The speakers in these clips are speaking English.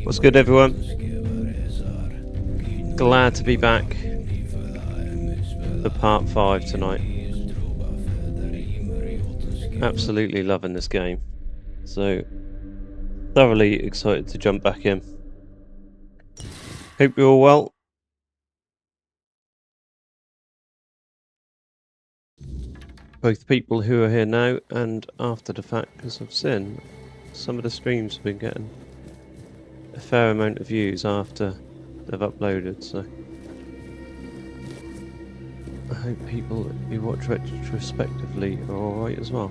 What's good, everyone? Glad to be back for part 5 tonight. Absolutely loving this game, so thoroughly excited to jump back in. Hope you're all well. Both people who are here now and after the fact, because I've seen some of the streams have been getting a fair amount of views after they've uploaded, so I hope people who watch retrospectively are alright as well.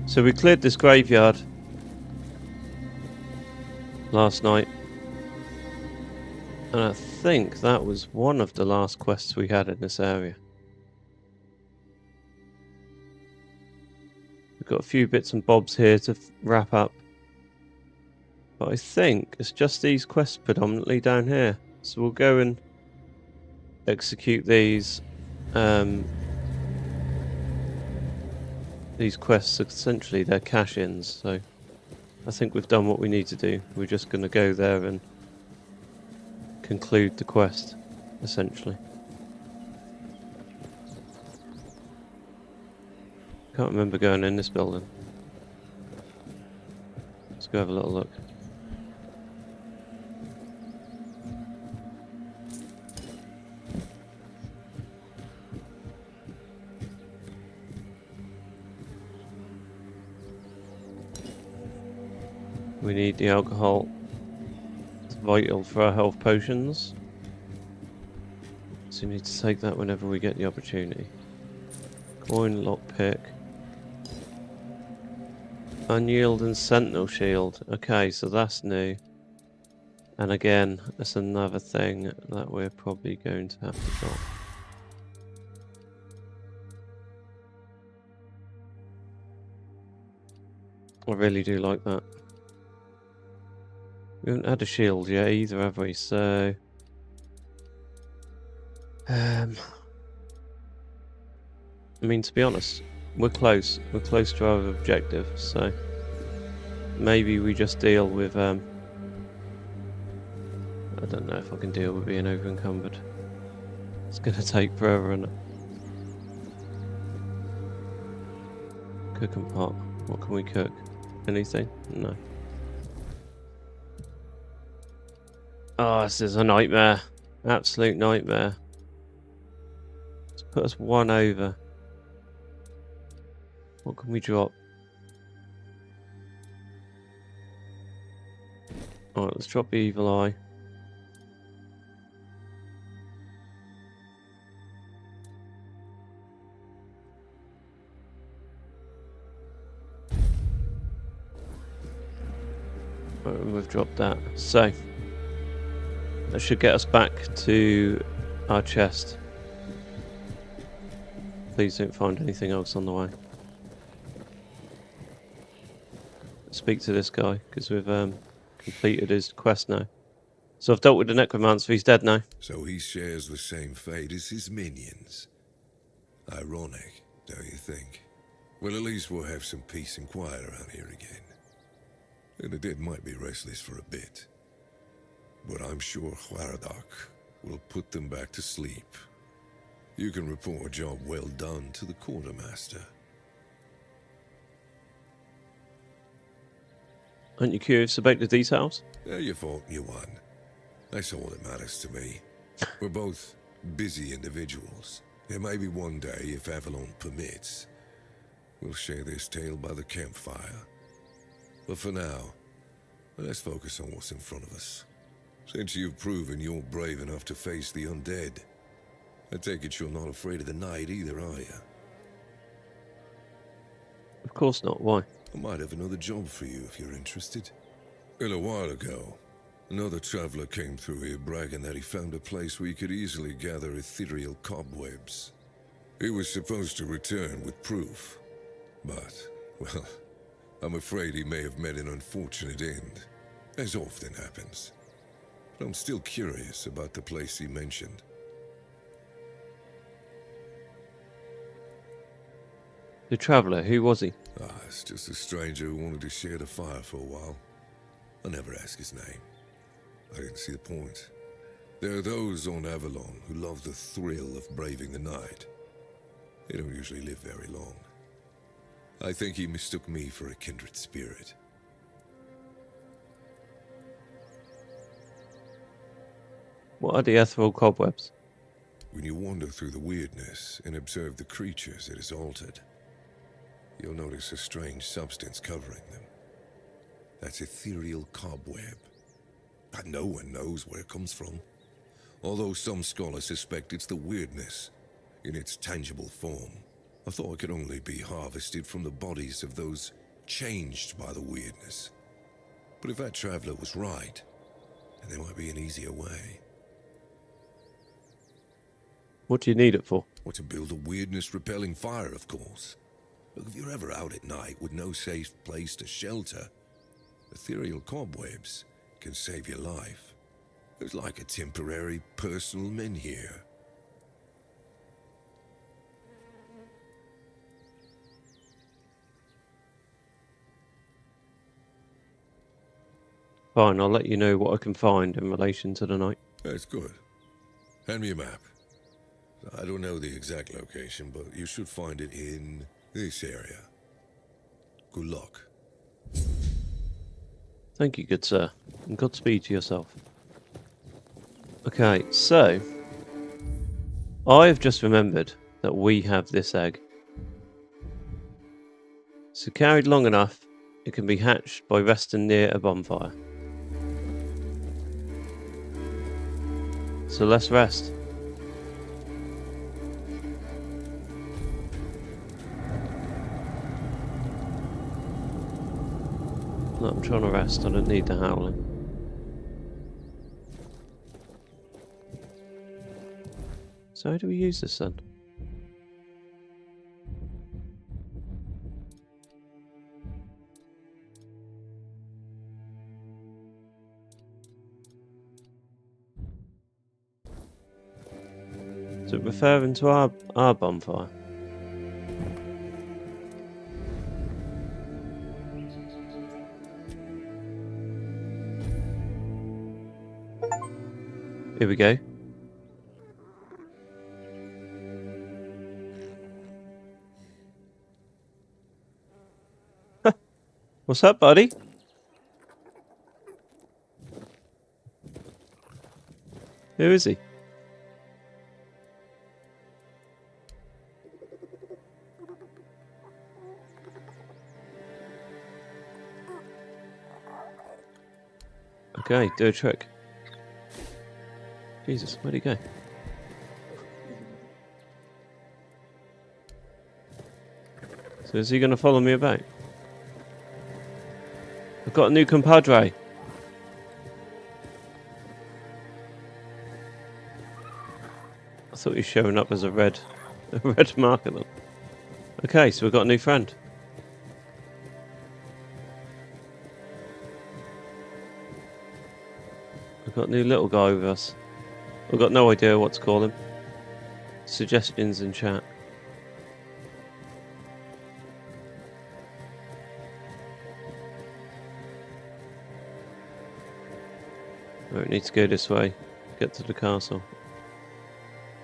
So we cleared this graveyard last night, and I think that was one of the last quests we had in this area. We've got a few bits and bobs here to wrap up, but I think it's just these quests predominantly down here. So we'll go and execute these quests. Essentially they're cash-ins, so I think we've done what we need to do. We're just going to go there and conclude the quest, essentially. Can't remember going in this building. Let's go have a little look. We need the alcohol. It's vital for our health potions, so we need to take that whenever we get the opportunity. Coin, lockpick, unyielding sentinel shield. Okay, so that's new, and again that's another thing that we're probably going to have to drop. I really do like that. We haven't had a shield yet either, have we? So I mean, to be honest, we're close. We're close to our objective, so maybe we just deal with I don't know if I can deal with being over encumbered. It's gonna take forever, isn't it? Cooking pot. What can we cook? Anything? No. Oh, this is a nightmare. Absolute nightmare. Let's put us one over. What can we drop? Alright, let's drop the evil eye. Right, we've dropped that. So that should get us back to our chest. Please don't find anything else on the way. Let's speak to this guy, because we've completed his quest now. So I've dealt with the necromancer, he's dead now. So he shares the same fate as his minions. Ironic, don't you think? Well, at least we'll have some peace and quiet around here again. And the dead might be restless for a bit. But I'm sure Cuanacht will put them back to sleep. You can report a job well done to the quartermaster. Aren't you curious about the details? You fought, you won. That's all that matters to me. We're both busy individuals. And maybe one day, if Avalon permits, we'll share this tale by the campfire. But for now, let's focus on what's in front of us. Since you've proven you're brave enough to face the undead, I take it you're not afraid of the night either, are you? Of course not. Why? I might have another job for you if you're interested. A little while ago, another traveler came through here bragging that he found a place where he could easily gather ethereal cobwebs. He was supposed to return with proof, but, well, I'm afraid he may have met an unfortunate end, as often happens. But I'm still curious about the place he mentioned. The traveller, who was he? It's just a stranger who wanted to share the fire for a while. I'll never ask his name. I didn't see the point. There are those on Avalon who love the thrill of braving the night. They don't usually live very long. I think he mistook me for a kindred spirit. What are the ethereal cobwebs? When you wander through the weirdness and observe the creatures it has altered, you'll notice a strange substance covering them. That's ethereal cobweb. But no one knows where it comes from. Although some scholars suspect it's the weirdness in its tangible form. I thought it could only be harvested from the bodies of those changed by the weirdness. But if that traveler was right, then there might be an easier way. What do you need it for? Or to build a weirdness-repelling fire, of course. Look, if you're ever out at night with no safe place to shelter, ethereal cobwebs can save your life. It's like a temporary personal menhir. Fine, I'll let you know what I can find in relation to the night. That's good. Hand me a map. I don't know the exact location, but you should find it in this area. Good luck. Thank you, good sir, and Godspeed to yourself. Okay, so I've just remembered that we have this egg. So carried long enough, it can be hatched by resting near a bonfire. So let's rest. No, I'm trying to rest, I don't need the howling. So how do we use this then? Is it referring to our bonfire? Here we go. What's up, buddy? Who is he? Okay, do a trick. Jesus, where'd he go? So is he going to follow me about? I've got a new compadre. I thought he was showing up as a red marker then. Okay, so we've got a new friend. We've got a new little guy with us. I've got no idea what to call him. Suggestions in chat. Right, we need to go this way. Get to the castle.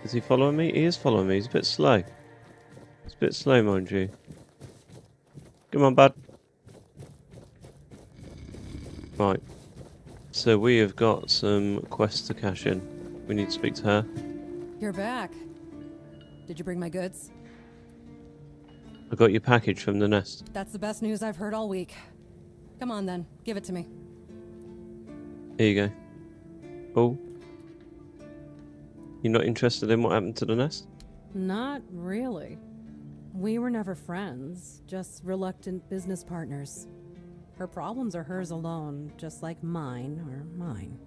Is he following me? He is following me. He's a bit slow. It's a bit slow, mind you. Come on, bud. Right. So we have got some quests to cash in. We need to speak to her. You're back. Did you bring my goods? I got your package from the nest. That's the best news I've heard all week. Come on then, give it to me. Here you go. Oh. You're not interested in what happened to the nest? Not really. We were never friends, just reluctant business partners. Her problems are hers alone, just like mine are mine.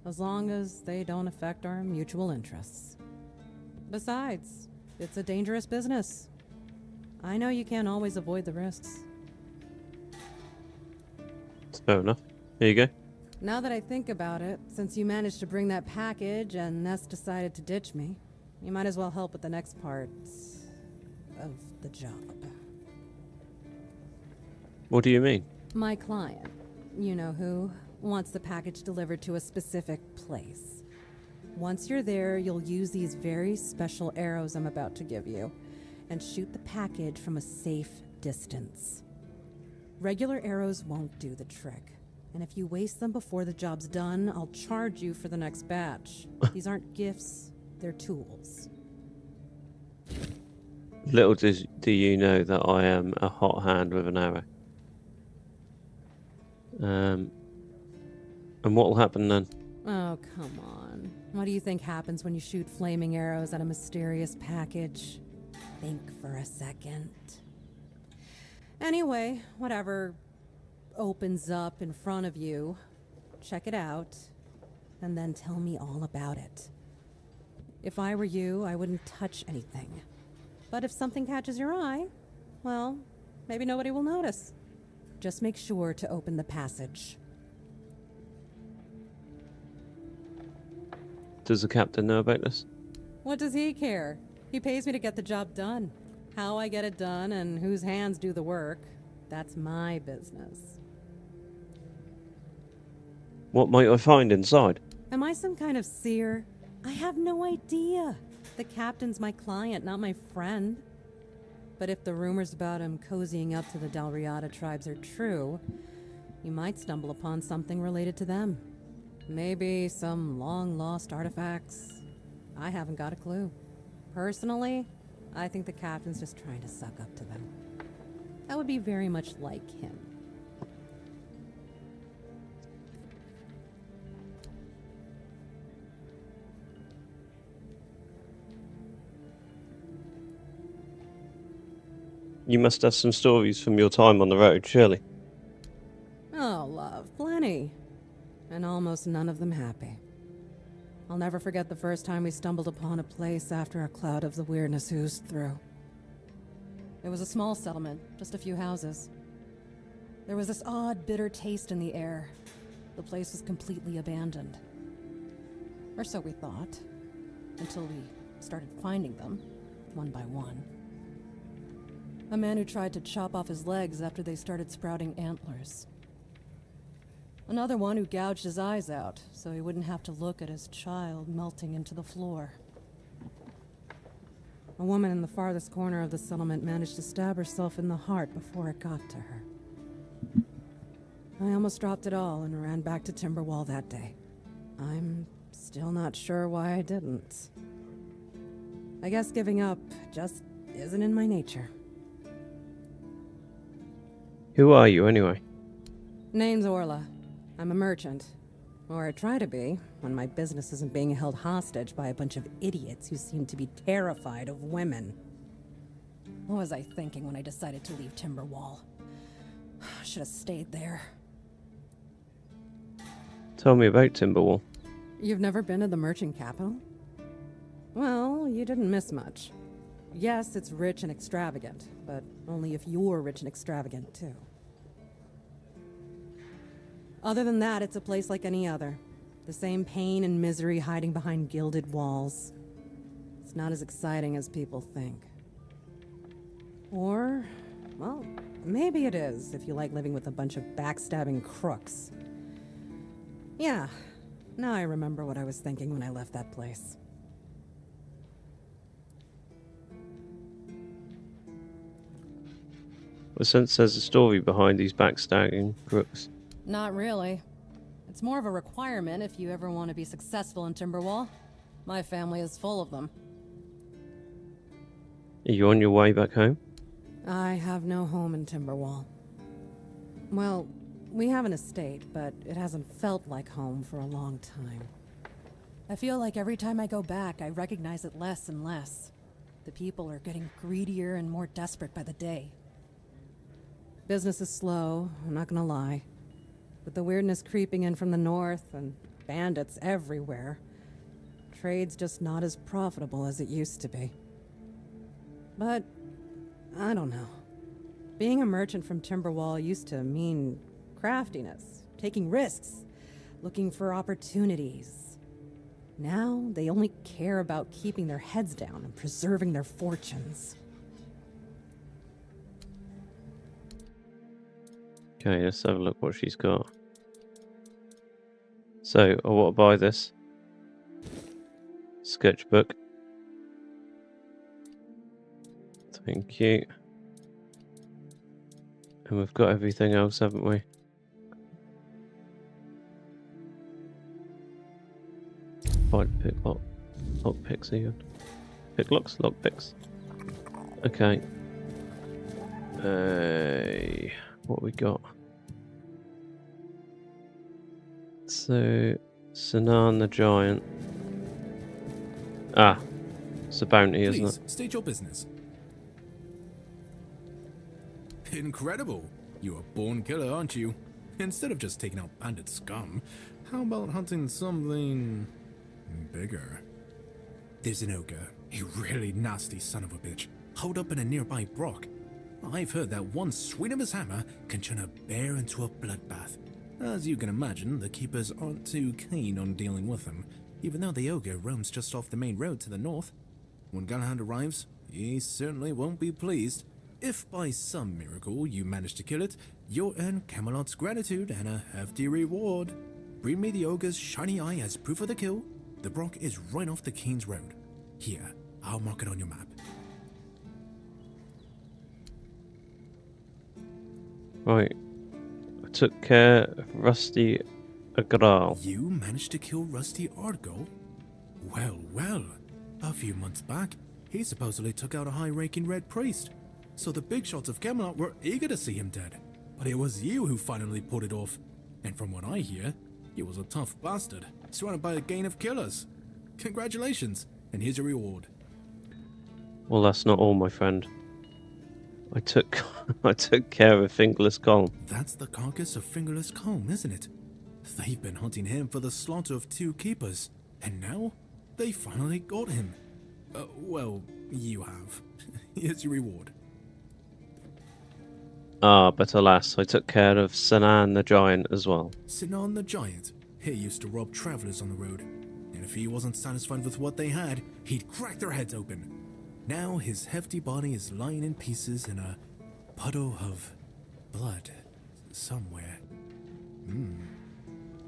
As long as they don't affect our mutual interests. Besides, it's a dangerous business. I know you can't always avoid the risks. It's fair enough. Here you go. Now that I think about it, since you managed to bring that package and Nest decided to ditch me, you might as well help with the next part of the job. What do you mean? My client, you know who, wants the package delivered to a specific place. Once you're there, you'll use these very special arrows I'm about to give you and shoot the package from a safe distance. Regular arrows won't do the trick. And if you waste them before the job's done, I'll charge you for the next batch. These aren't gifts, they're tools. Little do you know that I am a hot hand with an arrow. And what will happen then? Oh, come on. What do you think happens when you shoot flaming arrows at a mysterious package? Think for a second. Anyway, whatever opens up in front of you, check it out, and then tell me all about it. If I were you, I wouldn't touch anything. But if something catches your eye, well, maybe nobody will notice. Just make sure to open the passage. Does the captain know about this? What does he care? He pays me to get the job done. How I get it done and whose hands do the work, that's my business. What might I find inside? Am I some kind of seer? I have no idea. The captain's my client, not my friend. But if the rumors about him cozying up to the Dalriada tribes are true, you might stumble upon something related to them. Maybe some long-lost artifacts. I haven't got a clue. Personally, I think the captain's just trying to suck up to them. That would be very much like him. You must have some stories from your time on the road, surely. Oh, love, plenty. And almost none of them happy. I'll never forget the first time we stumbled upon a place after a cloud of the weirdness oozed through. It was a small settlement, just a few houses. There was this odd, bitter taste in the air. The place was completely abandoned. Or so we thought, until we started finding them, one by one. A man who tried to chop off his legs after they started sprouting antlers. Another one who gouged his eyes out so he wouldn't have to look at his child melting into the floor. A woman in the farthest corner of the settlement managed to stab herself in the heart before it got to her. I almost dropped it all and ran back to Timberwall that day. I'm still not sure why I didn't. I guess giving up just isn't in my nature. Who are you, anyway? Name's Orla. I'm a merchant. Or I try to be, when my business isn't being held hostage by a bunch of idiots who seem to be terrified of women. What was I thinking when I decided to leave Timberwall? Should have stayed there. Tell me about Timberwall. You've never been to the merchant capital? Well, you didn't miss much. Yes, it's rich and extravagant, but only if you're rich and extravagant, too. Other than that, it's a place like any other. The same pain and misery hiding behind gilded walls. It's not as exciting as people think. Or, well, maybe it is if you like living with a bunch of backstabbing crooks. Yeah, Now I remember what I was thinking when I left that place. I sense there's a story behind these backstabbing crooks. Not really. It's more of a requirement if you ever want to be successful in Timberwall. My family is full of them. Are you on your way back home? I have no home in Timberwall. Well, we have an estate, but it hasn't felt like home for a long time. I feel like every time I go back, I recognize it less and less. The people are getting greedier and more desperate by the day. Business is slow, I'm not gonna lie. With the weirdness creeping in from the north and bandits everywhere, trade's just not as profitable as it used to be. But, I don't know. Being a merchant from Timberwall used to mean craftiness, taking risks, looking for opportunities. Now, they only care about keeping their heads down and preserving their fortunes. Okay, let's have a look what she's got. So, I want to buy this sketchbook. Thank you. And we've got everything else, haven't we? Find picklock. Lockpicks even. Picklocks? Lockpicks. Okay. What we got? So, Sinan the Giant. Ah, it's a bounty, isn't Please, it? state your business. Incredible! You're a born killer, aren't you? Instead of just taking out bandit scum, how about hunting something bigger? There's an ogre, a really nasty son of a bitch, holed up in a nearby brook. I've heard that one swing of his hammer can turn a bear into a bloodbath. As you can imagine, the keepers aren't too keen on dealing with him, even though the ogre roams just off the main road to the north. When Galahad arrives, he certainly won't be pleased. If by some miracle you manage to kill it, you'll earn Camelot's gratitude and a hefty reward. Bring me the ogre's shiny eye as proof of the kill. The brook is right off the King's Road. Here, I'll mark it on your map. Right. I took care of Rusty Agral. You managed to kill Rusty Argo? Well, well. A few months back, he supposedly took out a high-ranking red priest. So the big shots of Camelot were eager to see him dead. But it was you who finally pulled it off. And from what I hear, he was a tough bastard, surrounded by a gang of killers. Congratulations, and here's your reward. Well, that's not all, my friend. I took care of Fingerless Colm. That's the carcass of Fingerless Colm, isn't it? They've been hunting him for the slaughter of 2 keepers, and now they finally got him. Well, you have. Here's your reward. Ah, but alas, I took care of Sinan the Giant as well. Sinan the Giant. He used to rob travelers on the road, and if he wasn't satisfied with what they had, he'd crack their heads open. Now his hefty body is lying in pieces in a puddle of blood somewhere.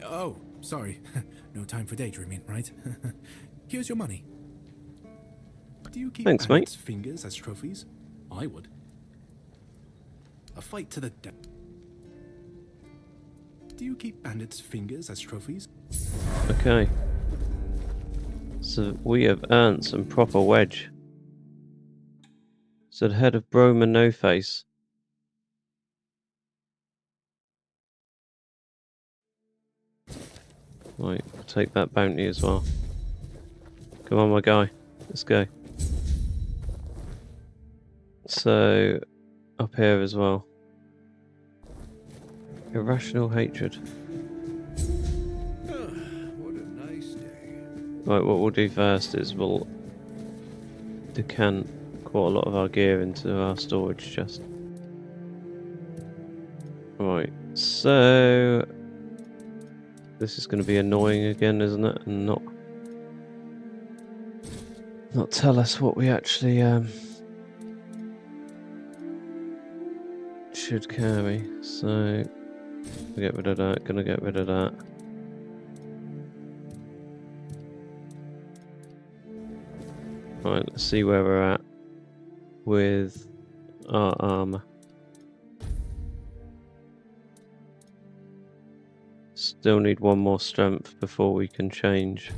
Oh, sorry. No time for daydreaming, right? Here's your money. Do you keep Thanks, bandits' fingers as trophies? I would. A fight to the death. Do you keep bandits' fingers as trophies? Okay. So we have earned some proper wedge. So the head of Broma No Face. Right, I'll take that bounty as well. Come on, my guy. Let's go. So, up here as well. Irrational hatred. What a nice day. Right, what we'll do first is we'll decant quite a lot of our gear into our storage chest. Right, so this is going to be annoying again, isn't it? And not tell us what we actually should carry. So get rid of that. Gonna get rid of that. Right, let's see where we're at with our armor. Still need one more strength before we can change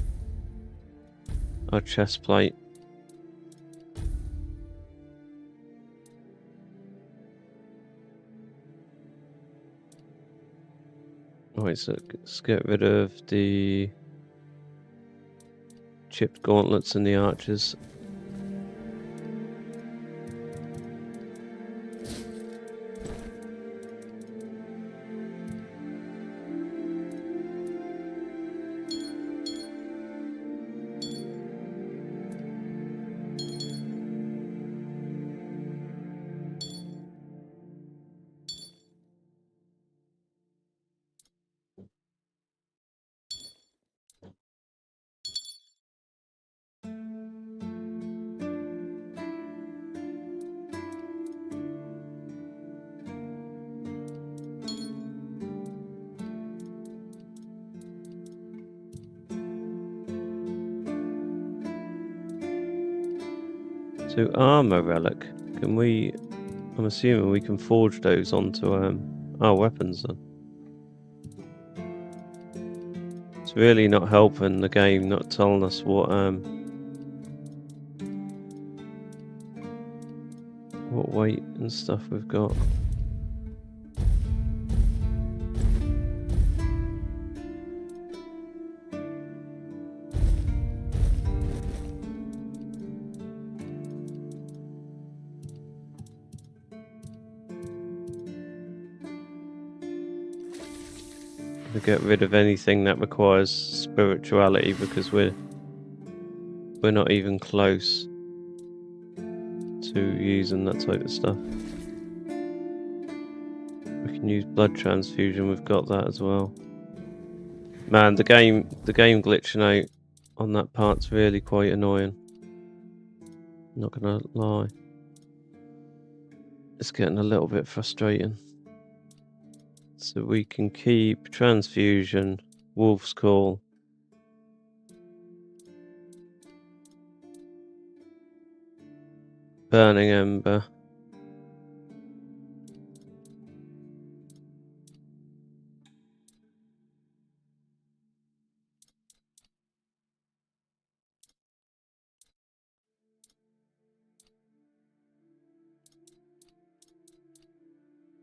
our chest plate. Right, so let's get rid of the chipped gauntlets and the archers. So armor relic, can we? I'm assuming we can forge those onto our weapons then. It's really not helping the game, not telling us what weight and stuff we've got. To get rid of anything that requires spirituality, because we're not even close to using that type of stuff. We can use blood transfusion, we've got that as well. Man, the game glitching out on that part's really quite annoying. Not gonna lie. It's getting a little bit frustrating. So we can keep transfusion, wolf's call. Burning ember.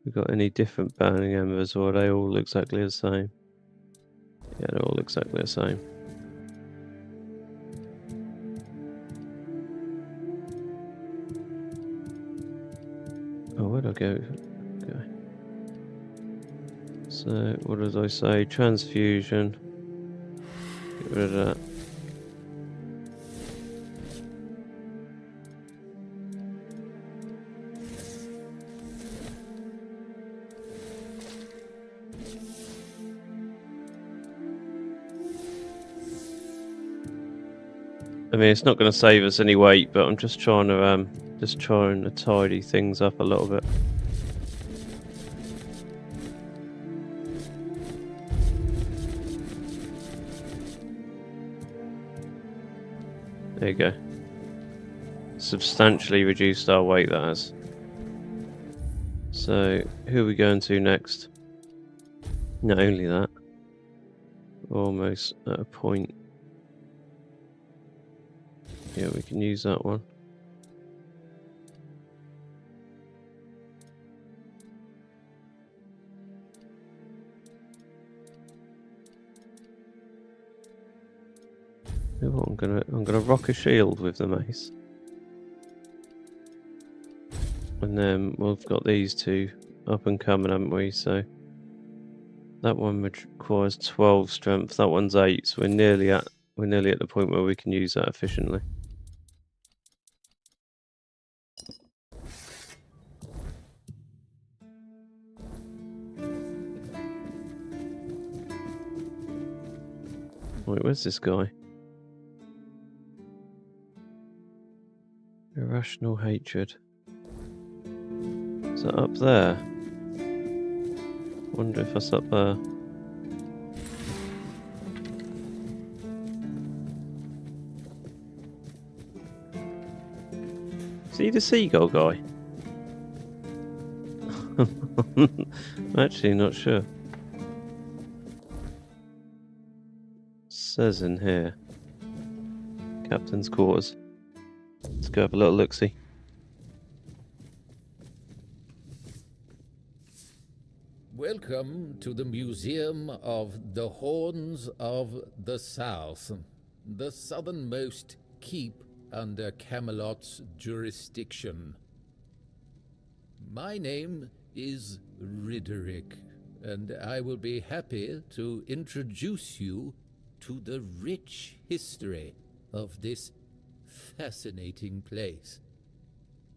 We got any different burning embers, or are they all exactly the same? Yeah, they're all exactly the same. Oh, where'd I go? Okay. So, what did I say? Transfusion. Get rid of that. I mean, it's not going to save us any weight, but I'm just trying to tidy things up a little bit. There you go. Substantially reduced our weight, that has. So, who are we going to next? Not only that, almost at a point. Yeah, we can use that one. Oh, I'm gonna rock a shield with the mace, and then we've got these two up and coming, haven't we? So that one requires 12 strength. That one's 8. So we're nearly at the point where we can use that efficiently. Wait, where's this guy? Irrational hatred. Is that up there? Wonder if that's up there. he the seagull guy? I'm actually not sure. Says in here, Captain's quarters. Let's go have a little look-see. Welcome to the Museum of the Horns of the South, the southernmost keep under Camelot's jurisdiction. My name is Riderick, and I will be happy to introduce you to the rich history of this fascinating place.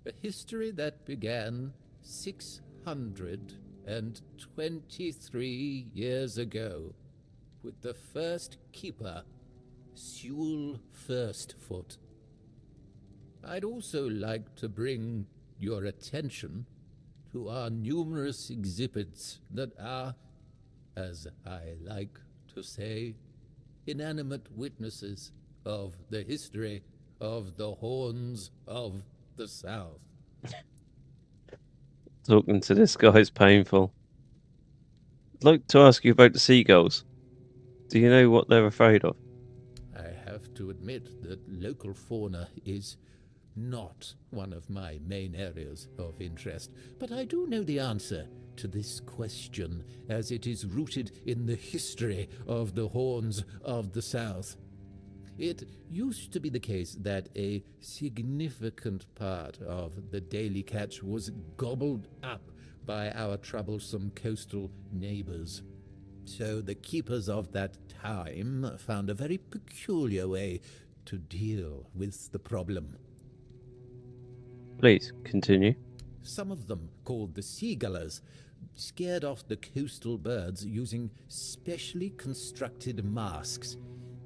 A history that began 623 years ago with the first keeper, Sewell Firstfoot. I'd also like to bring your attention to our numerous exhibits that are, as I like to say, inanimate witnesses of the history of the Horns of the South. Talking to this guy is painful. I'd like to ask you about the seagulls. Do you know what they're afraid of? I have to admit that local fauna is not one of my main areas of interest, but I do know the answer to this question, as it is rooted in the history of the Horns of the South. It used to be the case that a significant part of the daily catch was gobbled up by our troublesome coastal neighbors. So the keepers of that time found a very peculiar way to deal with the problem. Please, continue. Some of them, called the seagullers, scared off the coastal birds using specially constructed masks.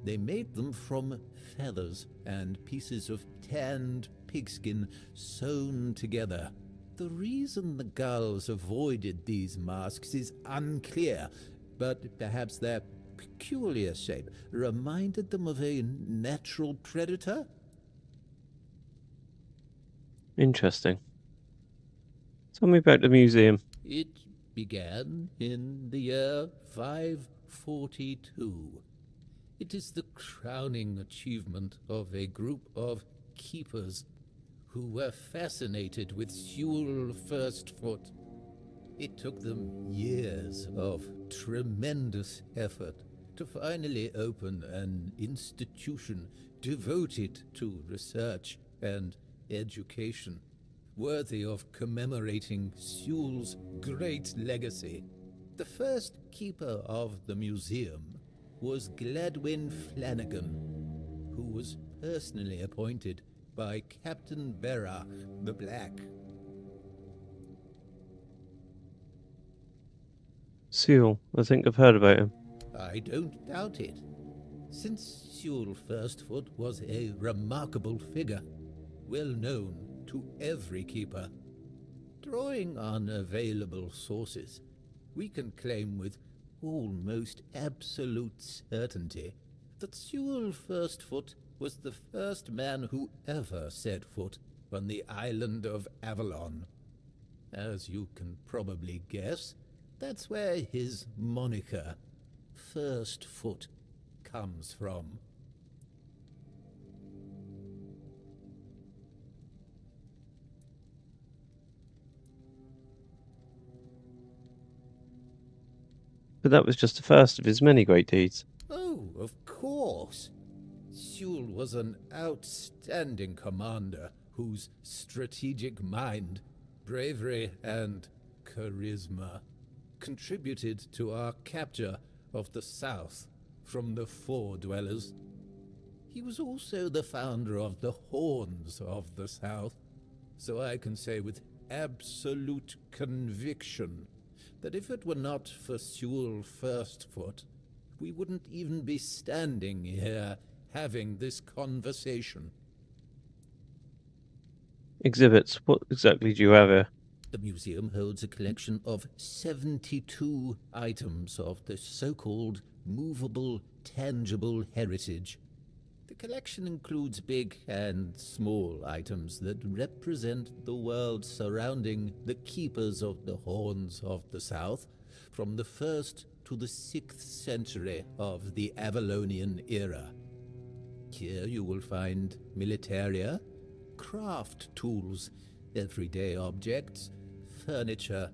They made them from feathers and pieces of tanned pigskin sewn together. The reason the gulls avoided these masks is unclear, but perhaps their peculiar shape reminded them of a natural predator? Interesting. Tell me about the museum. It began in the year 542. It is the crowning achievement of a group of keepers who were fascinated with Sewell Firstfoot. It took them years of tremendous effort to finally open an institution devoted to research and education, worthy of commemorating Sewell's great legacy. The first keeper of the museum was Gladwin Flanagan, who was personally appointed by Captain Berach the Black. Sewell, I think I've heard about him. I don't doubt it. Since Sewell Firstfoot was a remarkable figure, well known to every keeper, drawing on available sources, we can claim with almost absolute certainty that Sewell Firstfoot was the first man who ever set foot on the island of Avalon. As you can probably guess, that's where his moniker, Firstfoot, comes from. But that was just the first of his many great deeds. Oh, of course. Sewell was an outstanding commander whose strategic mind, bravery, and charisma contributed to our capture of the South from the Four Dwellers. He was also the founder of the Horns of the South, so I can say with absolute conviction that if it were not for Sewell Firstfoot, we wouldn't even be standing here having this conversation. Exhibits, what exactly do you have here? The museum holds a collection of 72 items of the so-called movable, tangible heritage. The collection includes big and small items that represent the world surrounding the keepers of the Horns of the South, from the 1st to the 6th century of the Avalonian era. Here you will find militaria, craft tools, everyday objects, furniture,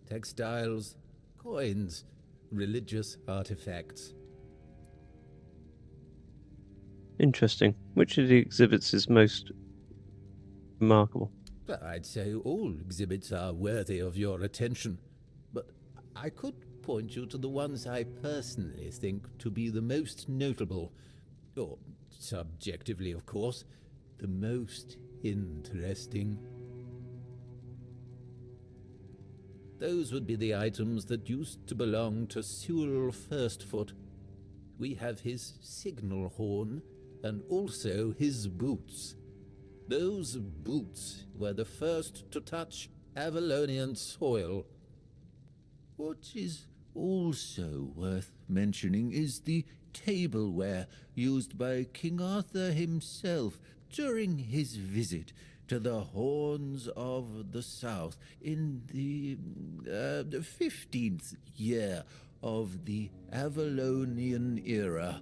textiles, coins, religious artifacts. Interesting. Which of the exhibits is most remarkable? I'd say all exhibits are worthy of your attention, but I could point you to the ones I personally think to be the most notable, or subjectively, of course, the most interesting. Those would be the items that used to belong to Sewell Firstfoot. We have his signal horn, and also his boots. Those boots were the first to touch Avalonian soil. What is also worth mentioning is the tableware used by King Arthur himself during his visit to the Horns of the South in the 15th year of the Avalonian era.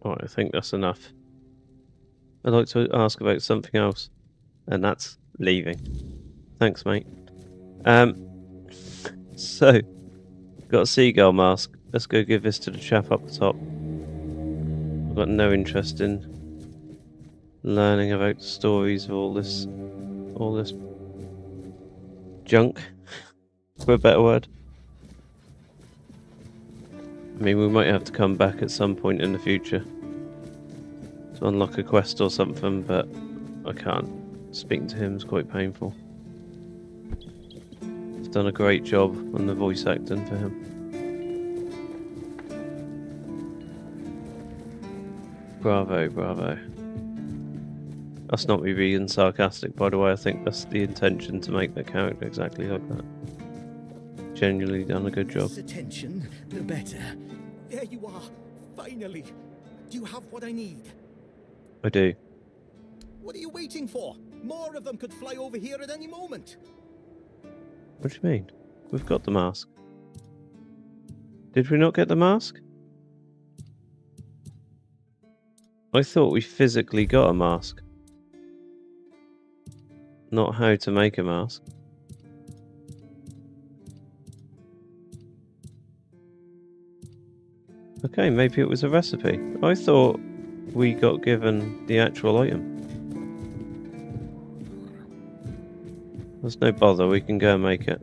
Alright, I think that's enough. I'd like to ask about something else, and that's leaving. Thanks, mate. So, got a seagull mask. Let's go give this to the chap up the top. I've got no interest in learning about the stories of all this junk, for a better word. I mean, we might have to come back at some point in the future to unlock a quest or something, but I can't. Speaking to him is quite painful. He's done a great job on the voice acting for him. Bravo, bravo. That's not me being sarcastic, by the way. I think that's the intention, to make that character exactly like that. Genuinely done a good job. Less attention, the better. There you are, finally. Do you have what I need? I do. What are you waiting for? More of them could fly over here at any moment. What do you mean? We've got the mask. Did we not get the mask? I thought we physically got a mask. Not how to make a mask. Okay, maybe it was a recipe. I thought we got given the actual item. There's no bother, we can go and make it.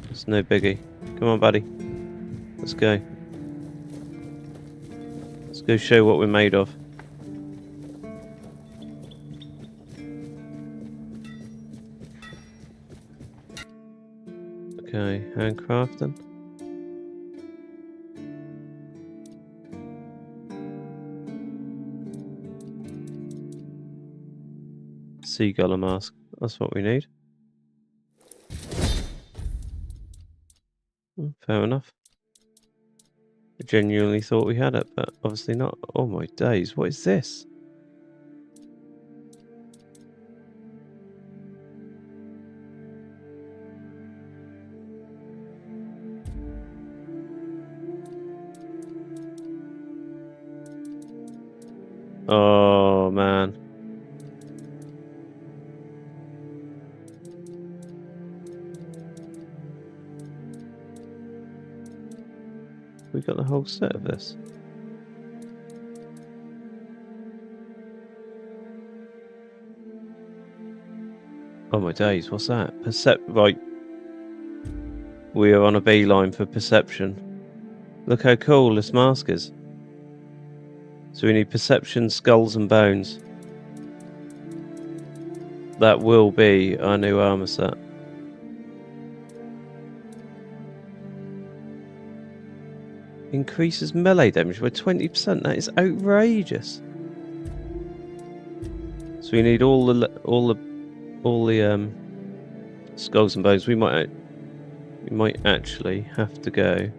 It's no biggie. Come on, buddy. Let's go. Let's go show what we're made of. Okay, handcrafting. Seagull mask. That's what we need. Fair enough. I genuinely thought we had it, but obviously not. Oh my days, what is this? Oh man. We got the whole set of this. Oh my days, what's that? Right. We are on a beeline for perception. Look how cool this mask is. So we need perception, skulls and bones. That will be our new armor set. Increases melee damage by 20%. That is outrageous. So we need all the skulls and bones. We might we might actually have to go.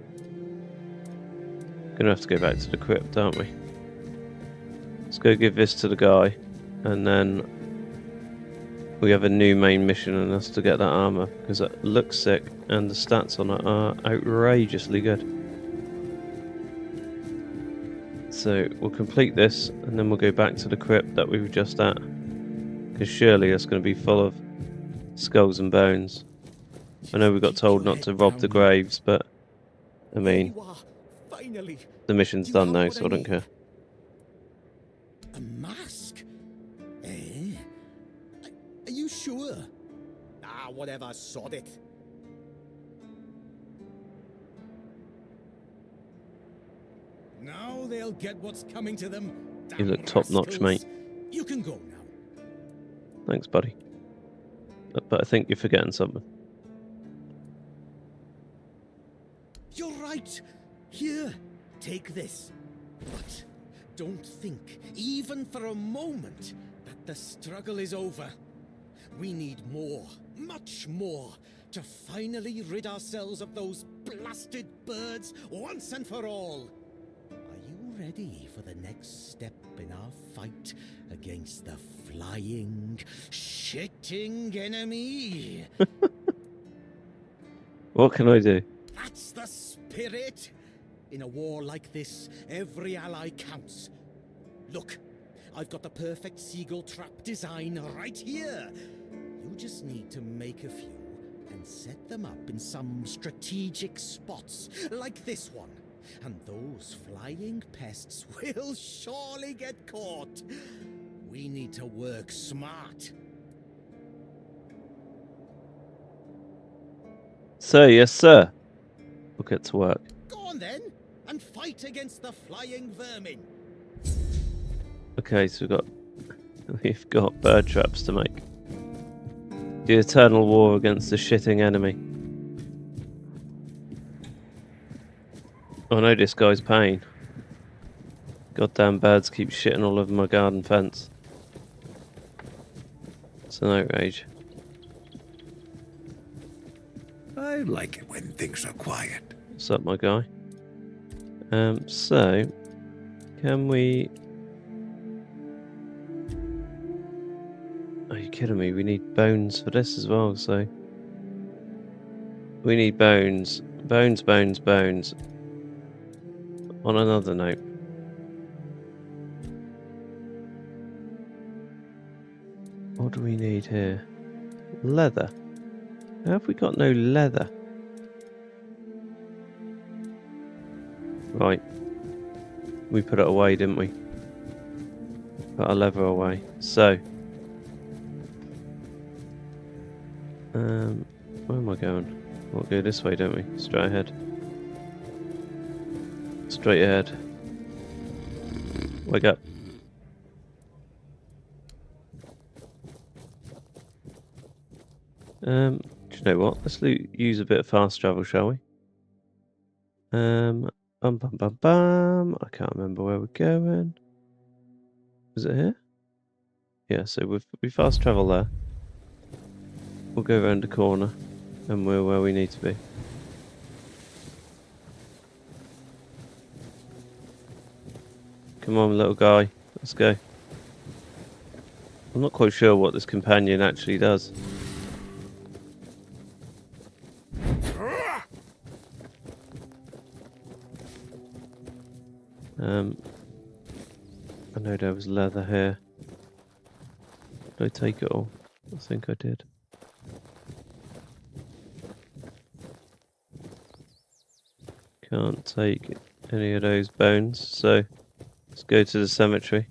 Gonna have to go back to the crypt, aren't we? Let's go give this to the guy, and then we have a new main mission, and that's to get that armor because it looks sick, and the stats on it are outrageously good. So we'll complete this, and then we'll go back to the crypt that we were just at, because surely it's going to be full of skulls and bones. I know we got told not to rob the graves, but I mean, You are. Finally. the mission's done now, so I don't care. A mask? Eh? Are you sure? Ah, whatever, sod it. Now they'll get what's coming to them. You look top-notch, mate. You can go now. Thanks, buddy. But I think you're forgetting something. You're right. Here, take this. But don't think, even for a moment, that the struggle is over. We need more, much more, to finally rid ourselves of those blasted birds once and for all. Are you ready for the next step in our fight against the flying, shitting enemy? What can I do? That's the spirit! In a war like this, every ally counts. Look, I've got the perfect seagull trap design right here. You just need to make a few and set them up in some strategic spots, like this one. And those flying pests will surely get caught. We need to work smart. So, yes, sir. We'll get to work. Go on then, and fight against the flying vermin. Okay, so we've got bird traps to make. The eternal war against the shitting enemy. I know this guy's pain. Goddamn birds keep shitting all over my garden fence. It's an outrage. I like it when things are quiet. What's up, my guy? So, can we... Are you kidding me? We need bones for this as well, so... We need bones. Bones, bones, bones. On another note. What do we need here? Leather. How have we got no leather? Right. We put it away, didn't we? Put our leather away. So. Where am I going? We'll go this way, don't we? Straight ahead. Straight ahead. Wake up. Do you know what? Let's use a bit of fast travel, shall we? Bum bum bum bum. I can't remember where we're going. Was it here? Yeah, so we fast travel there. We'll go around the corner and we're where we need to be. Come on, little guy. Let's go. I'm not quite sure what this companion actually does. I know there was leather here. Did I take it all? I think I did. Can't take any of those bones, so let's go to the cemetery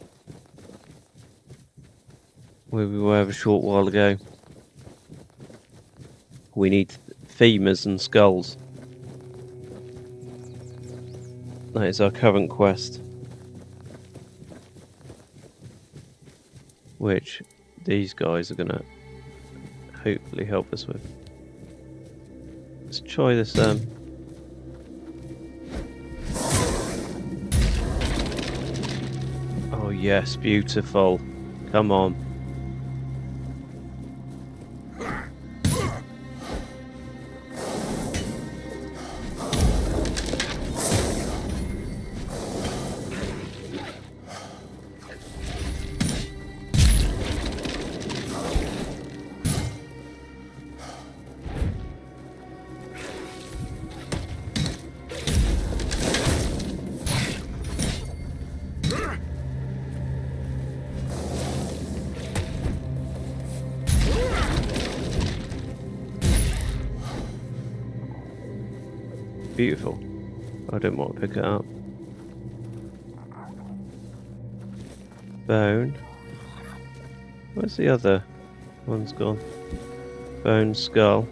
where we were a short while ago. We need femurs and skulls. That is our current quest, which these guys are going to hopefully help us with. Let's try this. Oh yes, beautiful. Come on. beautiful. I didn't want to pick it up. Bone. Where's the other one's gone? Bone, skull.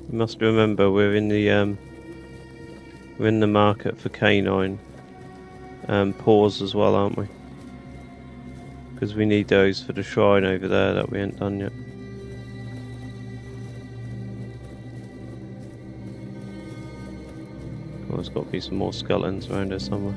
You must remember we're in the market for canine paws as well, aren't we? Because we need those for the shrine over there that we ain't done yet. Oh, there's got to be some more skeletons around here somewhere.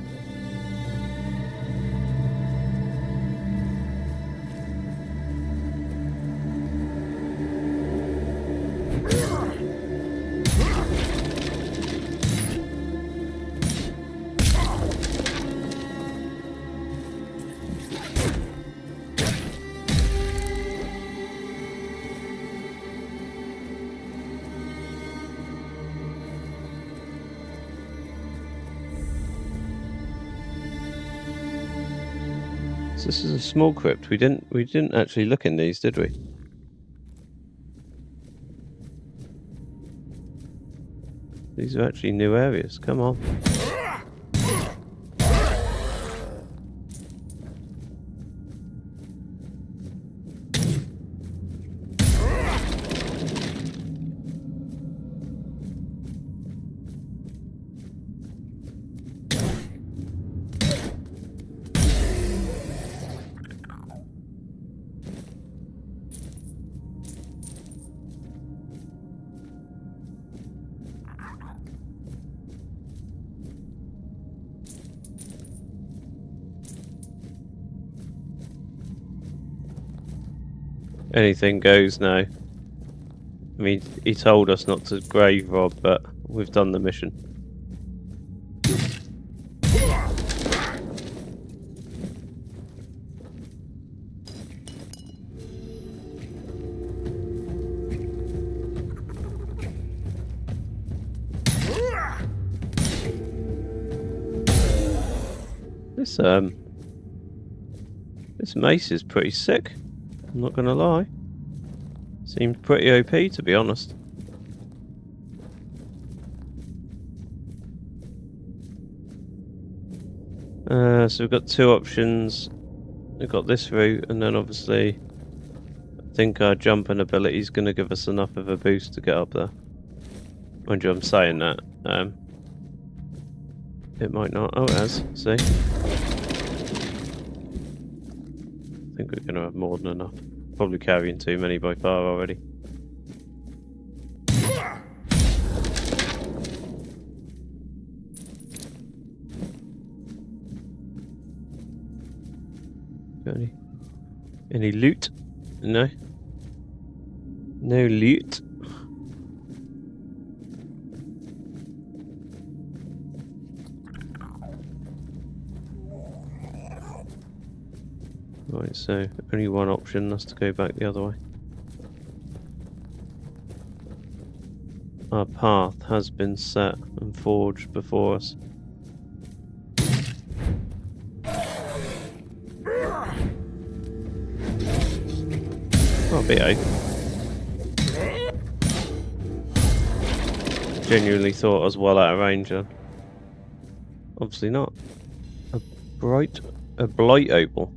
So this is a small crypt. We didn't actually look in these, did we? These are actually new areas. Come on. Anything goes now. I mean, he told us not to grave rob, but we've done the mission. This mace is pretty sick. I'm not gonna lie. Seems pretty OP, to be honest. So we've got two options. We've got this route, and then obviously I think our jumping ability is going to give us enough of a boost to get up there. Mind you, I'm saying that. It might not. Oh, it has. See? I think we're going to have more than enough. Probably carrying too many by far already. Got any loot? No. No loot. Right, so only one option, that's to go back the other way. Our path has been set and forged before us. Oh, BA. Genuinely thought I was well out of range then. Obviously not. A blight opal.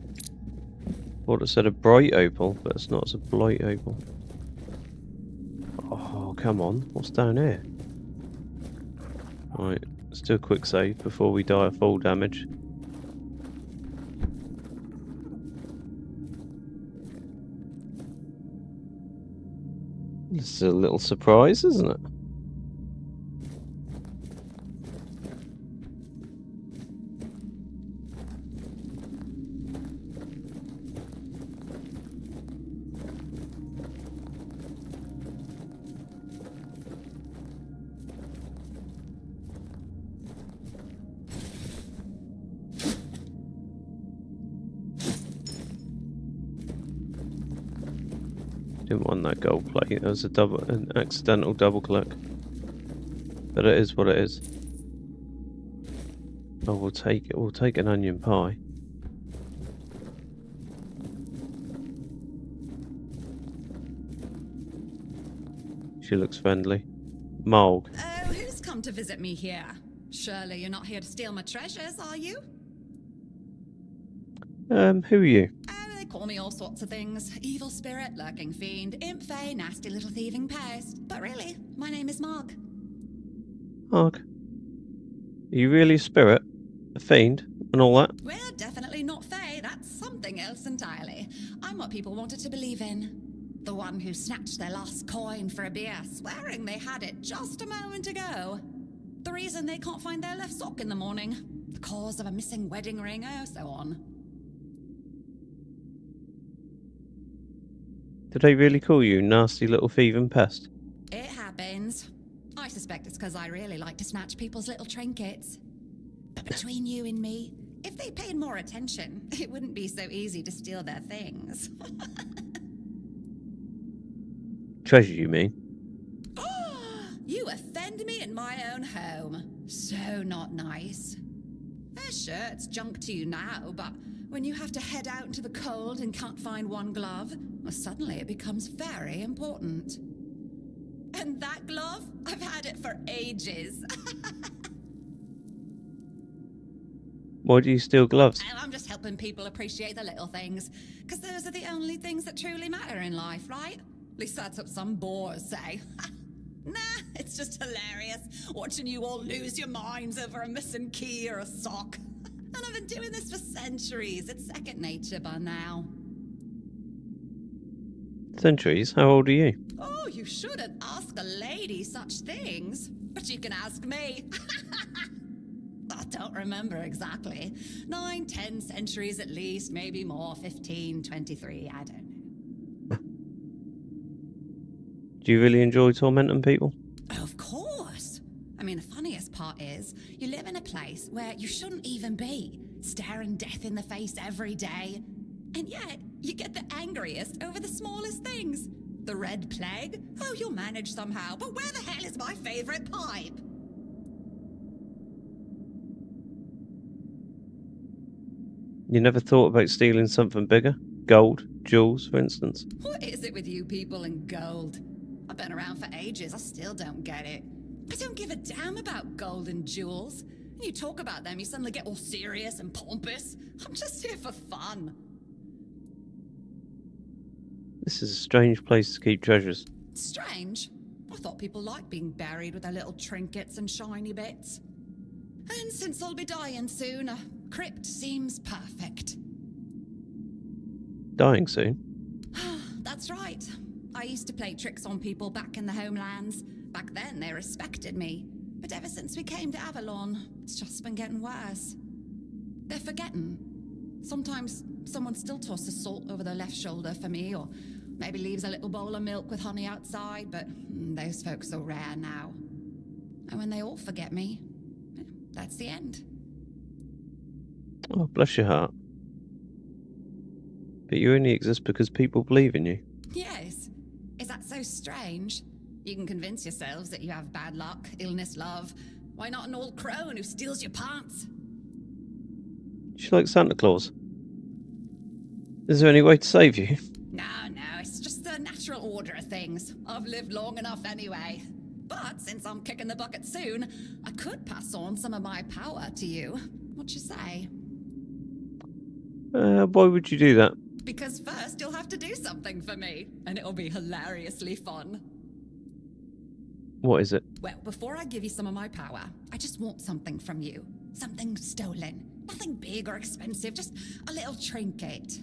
Thought it said a bright opal, but it's not, it's a blight opal. Oh, come on. What's down here? Right, let's do a quick save before we die of fall damage. This is a little surprise, isn't it? Didn't want that gold plate. It was an accidental double click. But it is what it is. Oh, we'll take it. We'll take an onion pie. She looks friendly. Mulg. Oh, who's come to visit me here? Surely you're not here to steal my treasures, are you? Who are you? Oh, they call me all sorts of things. Evil spirit, lurking fiend, imp fae, nasty little thieving pest. But really, my name is Marg. Marg. Are you really a spirit? A fiend? And all that? We're definitely not fae, that's something else entirely. I'm what people wanted to believe in. The one who snatched their last coin for a beer, swearing they had it just a moment ago. The reason they can't find their left sock in the morning. The cause of a missing wedding ring, oh, so on. Did they really call you nasty little thieving pest? It happens. I suspect it's because I really like to snatch people's little trinkets. But between you and me, if they paid more attention, it wouldn't be so easy to steal their things. Treasure, you mean? You offend me in my own home. So not nice. Sure, it's junk to you now, but when you have to head out into the cold and can't find one glove, well, suddenly it becomes very important. And that glove? I've had it for ages. Why do you steal gloves? I'm just helping people appreciate the little things, because those are the only things that truly matter in life, right? At least that's what some bores say. Nah, it's just hilarious, watching you all lose your minds over a missing key or a sock. And I've been doing this for centuries. It's second nature by now. Centuries? How old are you? Oh, you shouldn't ask a lady such things. But you can ask me. I don't remember exactly. 9, 10 centuries at least, maybe more, 15, 23, I don't know. Do you really enjoy tormenting people? Of course. I mean, the funniest part is, you live in a place where you shouldn't even be, staring death in the face every day. And yet, you get the angriest over the smallest things. The Red Plague? Oh, you'll manage somehow, but where the hell is my favorite pipe? You never thought about stealing something bigger? Gold, jewels, for instance? What is it with you people and gold? I've been around for ages, I still don't get it. I don't give a damn about gold and jewels. When you talk about them, you suddenly get all serious and pompous. I'm just here for fun. This is a strange place to keep treasures. Strange? I thought people liked being buried with their little trinkets and shiny bits. And since I'll be dying soon, a crypt seems perfect. Dying soon? That's right. I used to play tricks on people back in the homelands. Back then, they respected me. But ever since we came to Avalon, it's just been getting worse. They're forgetting. Sometimes someone still tosses salt over their left shoulder for me, or maybe leaves a little bowl of milk with honey outside, but those folks are rare now. And when they all forget me, that's the end. Oh, bless your heart. But you only exist because people believe in you. Yes. Is that so strange? You can convince yourselves that you have bad luck, illness, love. Why not an old crone who steals your pants? She likes Santa Claus. Is there any way to save you? No, it's just the natural order of things. I've lived long enough anyway. But since I'm kicking the bucket soon, I could pass on some of my power to you. What you say? Why would you do that? Because first you'll have to do something for me, and it'll be hilariously fun. What is it? Well, before I give you some of my power, I just want something from you. Something stolen. Nothing big or expensive, just a little trinket.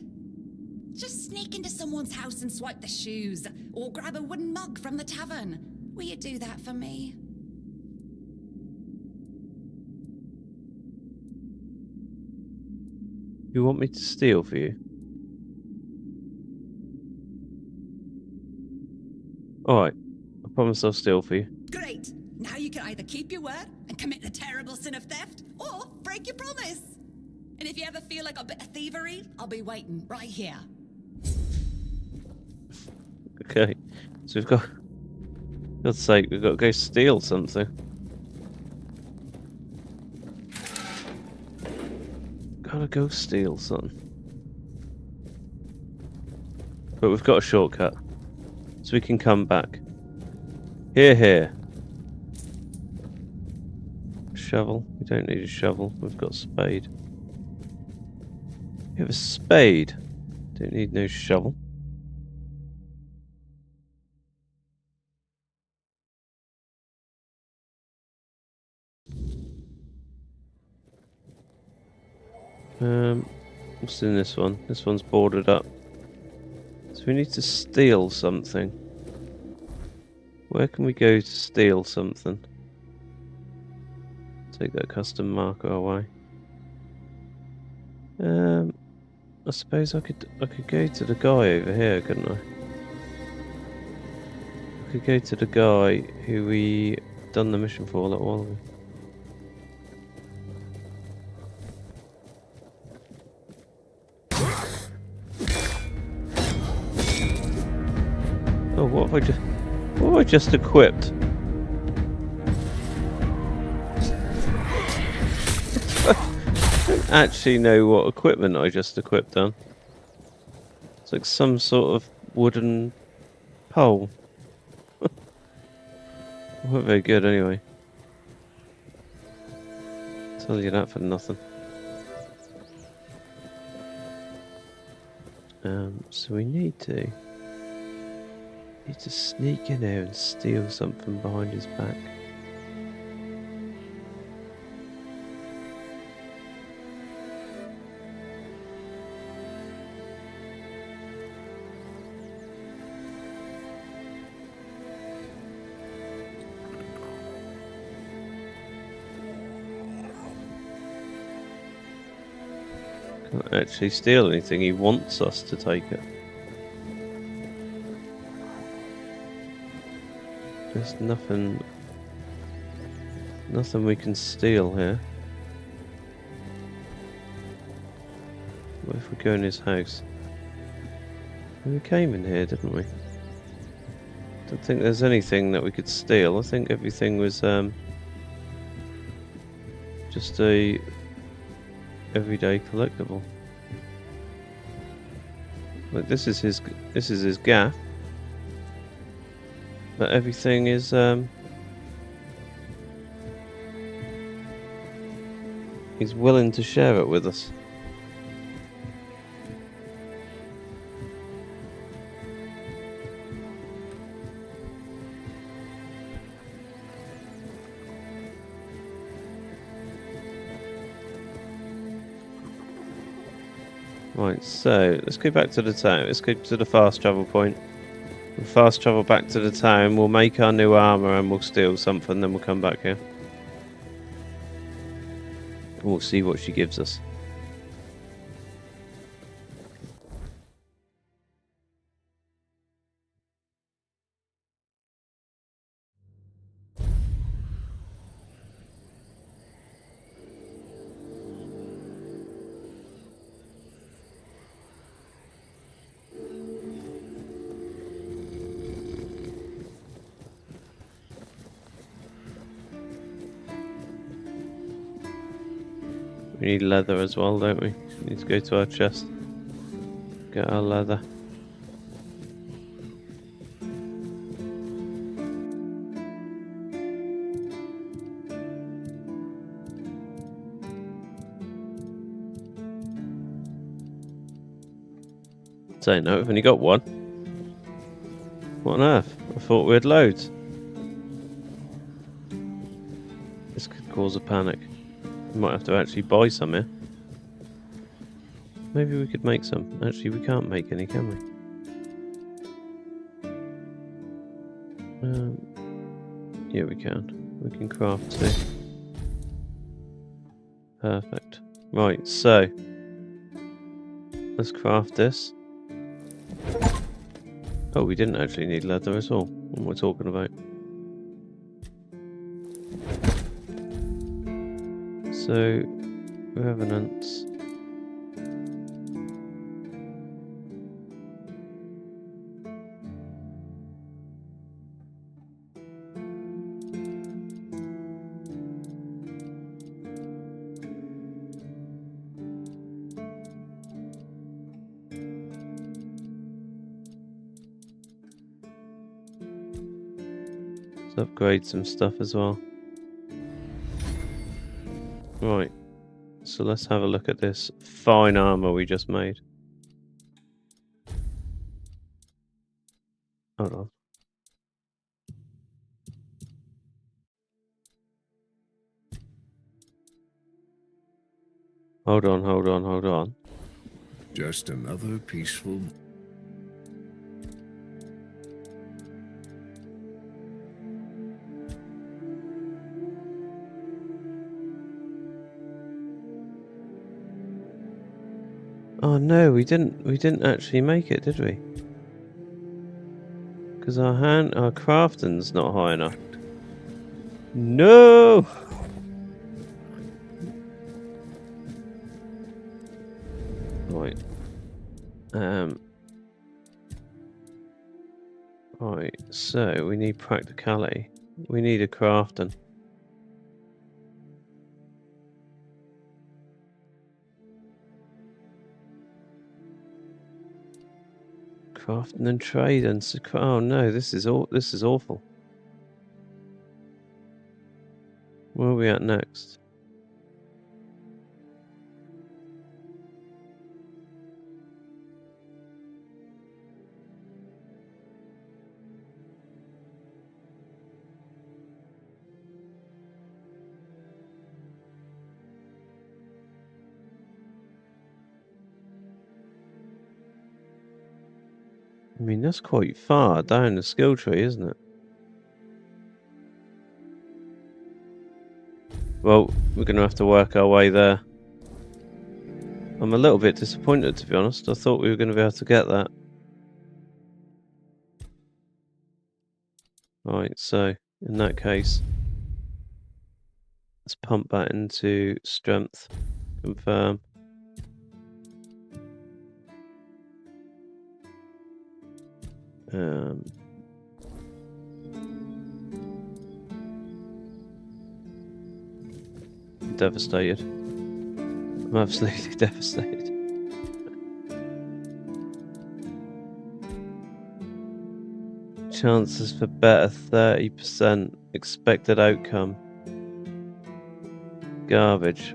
Just sneak into someone's house and swipe the shoes, or grab a wooden mug from the tavern. Will you do that for me? You want me to steal for you? Alright, I promise I'll steal for you. Great! Now you can either keep your word and commit the terrible sin of theft, or break your promise. And if you ever feel like a bit of thievery, I'll be waiting right here. Okay, so God's sake, we've got to go steal something. Gotta go steal something. But we've got a shortcut. So we can come back. Here. Shovel. We don't need a shovel. We've got a spade. We have a spade. Don't need no shovel. What's in this one? This one's boarded up. So we need to steal something. Where can we go to steal something? Take that custom marker away. I suppose I could go to the guy over here, couldn't I? I could go to the guy who we done the mission for a little while ago. Oh, what have I just equipped? I don't actually know what equipment I just equipped on. It's like some sort of wooden pole. Not very good anyway. Tell you that for nothing. So we need to sneak in there and steal something behind his back. Can't actually steal anything, he wants us to take it. There's nothing we can steal here. What if we go in his house? We came in here, didn't we? Don't think there's anything that we could steal. I think everything was just a everyday collectible. Like this is his gaff. But everything is he's willing to share it with us. Right, so let's go back to the town. Let's go to the fast travel point. We'll fast travel back to the town, we'll make our new armour and we'll steal something, then we'll come back here. And we'll see what she gives us. We need leather as well, don't we? We need to go to our chest. Get our leather. Say no, we've only got one. What on earth? I thought we had loads. This could cause a panic. We might have to actually buy some here. Maybe we could make some. Actually, we can't make any, can we? Yeah, we can. We can craft two. Perfect. Right, so let's craft this. Oh, we didn't actually need leather at all. What we're talking about. So, revenants. Let's upgrade some stuff as well. Right. So let's have a look at this fine armor we just made. Hold on. Hold on. Just another peaceful. Oh no, we didn't actually make it, did we? Because our crafting's not high enough. No! Right. Right, so we need practicality. We need a crafting. Crafting and trade and oh no, this is awful. Where are we at next? I mean, that's quite far down the skill tree, isn't it? Well, we're going to have to work our way there. I'm a little bit disappointed, to be honest. I thought we were going to be able to get that. Right, so in that case, let's pump that into strength. Confirm. Devastated. I'm absolutely devastated. Chances for better 30%. Expected outcome. Garbage.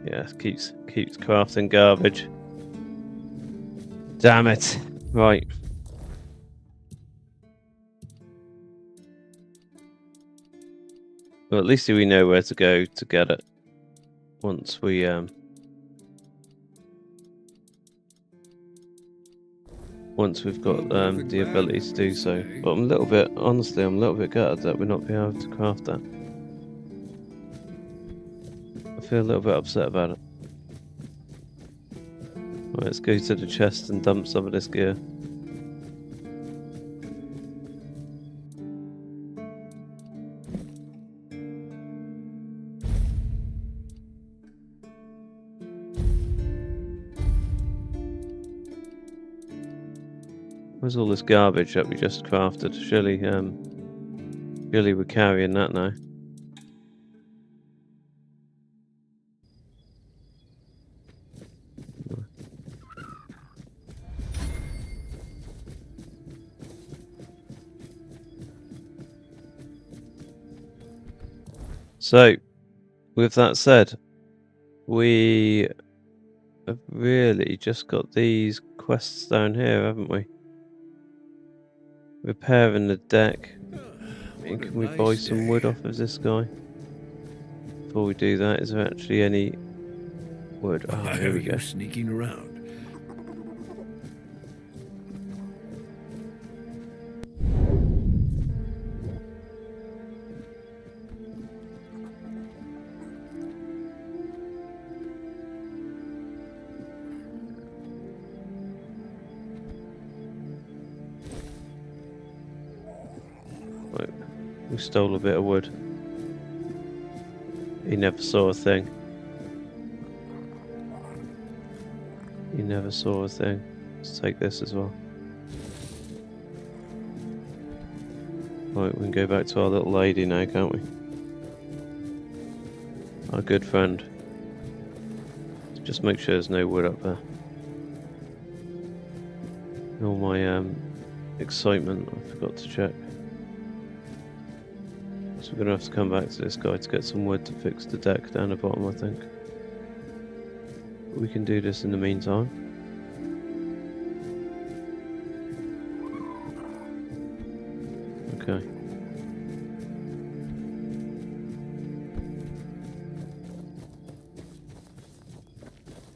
Yeah, keeps crafting garbage. Damn it. Right. Well, at least we know where to go to get it. Once we've got the ability to do so. But I'm a little bit gutted that we're not being able to craft that. I feel a little bit upset about it. Right, let's go to the chest and dump some of this gear. Where's all this garbage that we just crafted? Surely we're carrying that now. So, with that said, we have really just got these quests down here, haven't we? Repairing the deck. And can we buy some wood off of this guy? Before we do that, is there actually any wood? Oh, here we go. Sneaking around. Right. We stole a bit of wood. He never saw a thing. He never saw a thing. Let's take this as well. Right, we can go back to our little lady now, can't we? our good friend. Just make sure there's no wood up there. And all my excitement, I forgot to check. So we're going to have to come back to this guy to get some wood to fix the deck down the bottom, I think. But we can do this in the meantime. Okay.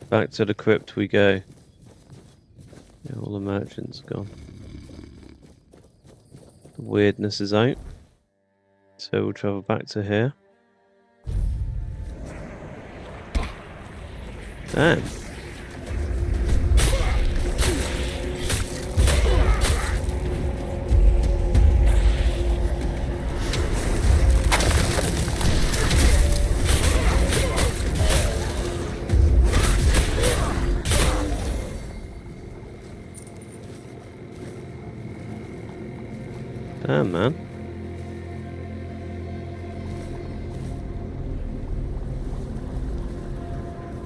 Back to the crypt we go. Yeah, all the merchants are gone. The weirdness is out. So we'll travel back to here. Damn. Damn, man.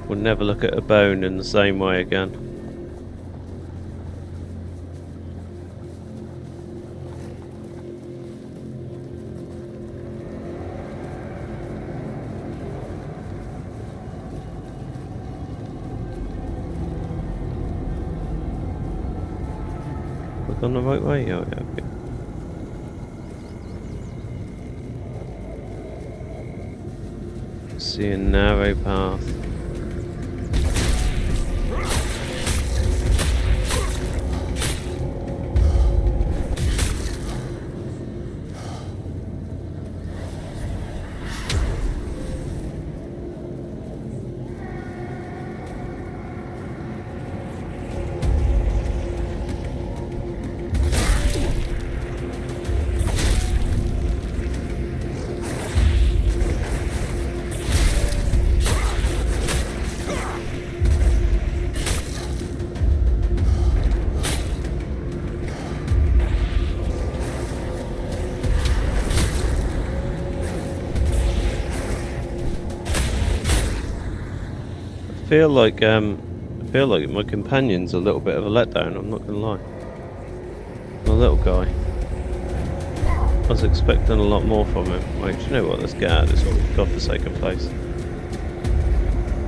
We'll never look at a bone in the same way again. Look on the right way? Oh, yeah, okay. See a narrow path. I feel like my companion's a little bit of a letdown, I'm not gonna lie. My little guy. I was expecting a lot more from him. Wait, do you know what? Let's get out of this godforsaken place.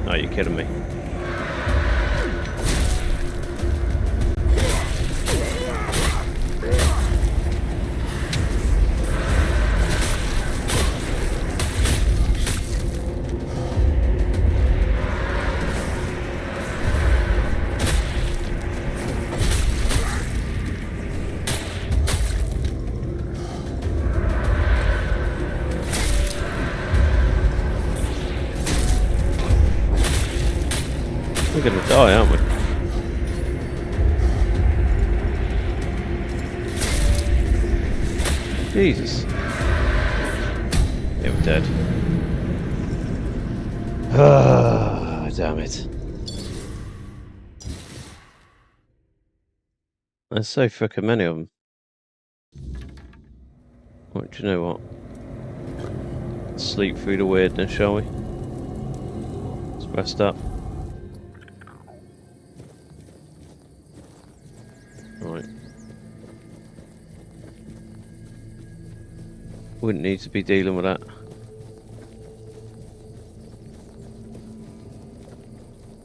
Oh, you're kidding me. We're gonna die, aren't we? Jesus. Yeah, we're dead. Ah, damn it. There's so frickin' many of them. Right, do you know what? Let's sleep through the weirdness, shall we? Let's rest up. Right. Wouldn't need to be dealing with that.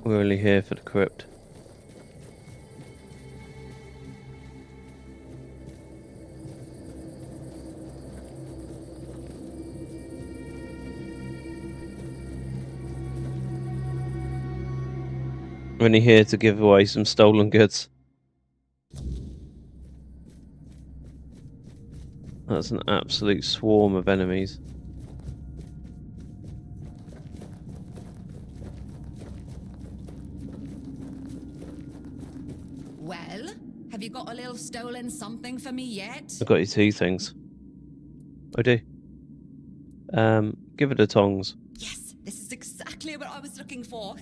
We're only here for the crypt. We're only here to give away some stolen goods. That's an absolute swarm of enemies. Well, have you got a little stolen something for me yet? I've got you two things. I do. Give it a tongs. Yes, this is exactly what I was looking for.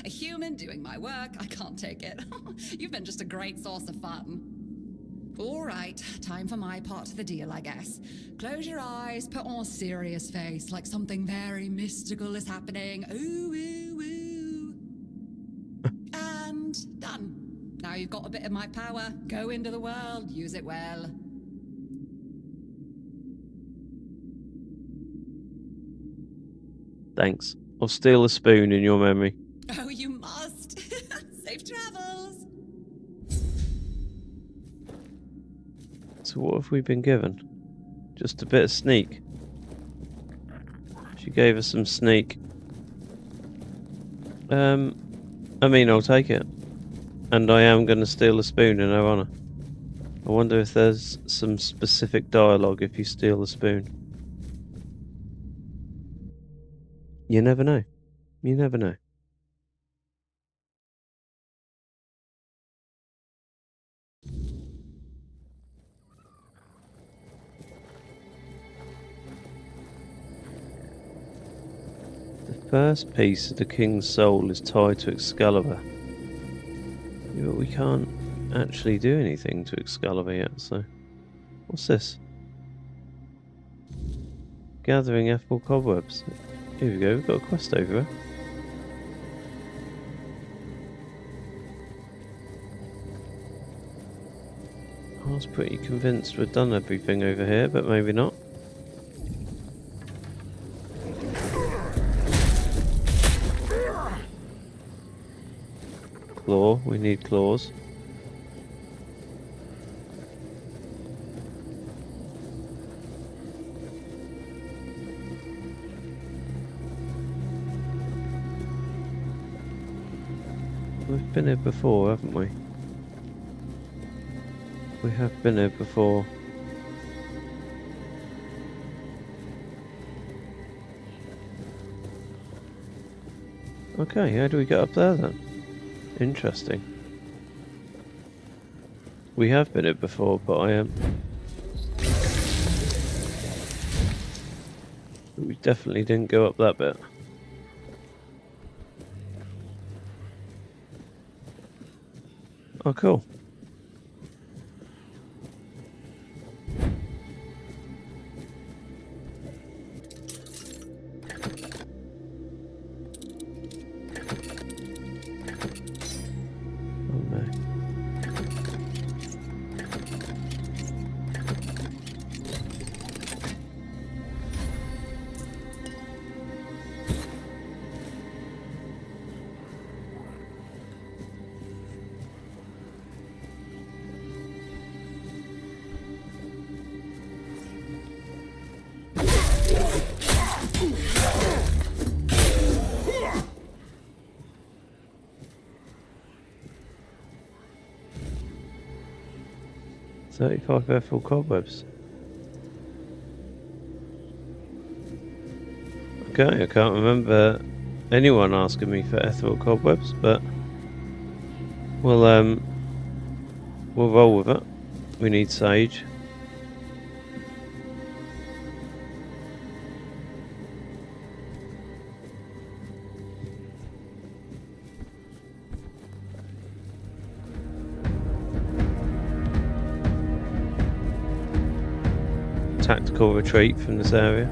A human doing my work. I can't take it. You've been just a great source of fun. All right, time for my part of the deal, I guess. Close your eyes, put on a serious face, like something very mystical is happening. Ooh, ooh, ooh. And done. Now you've got a bit of my power. Go into the world, use it well. Thanks. I'll steal a spoon in your memory. Oh, you must. Safe travels. So what have we been given? Just a bit of sneak. She gave us some sneak. I mean, I'll take it. And I am going to steal a spoon in her honour. I wonder if there's some specific dialogue if you steal a spoon. You never know. You never know. The first piece of the King's Soul is tied to Excalibur. Yeah, but we can't actually do anything to Excalibur yet, so... What's this? Gathering ethereal cobwebs. Here we go, we've got a quest over here. I was pretty convinced we'd done everything over here, but maybe not. Claw, we need claws. We've been here before, haven't we? We have been here before. Okay, how do we get up there then? Interesting. We have been here before, but we definitely didn't go up that bit. Oh, cool. No. 35 ethereal cobwebs. Okay, I can't remember anyone asking me for ethereal cobwebs, but we'll roll with it. We need sage. Tactical retreat from this area.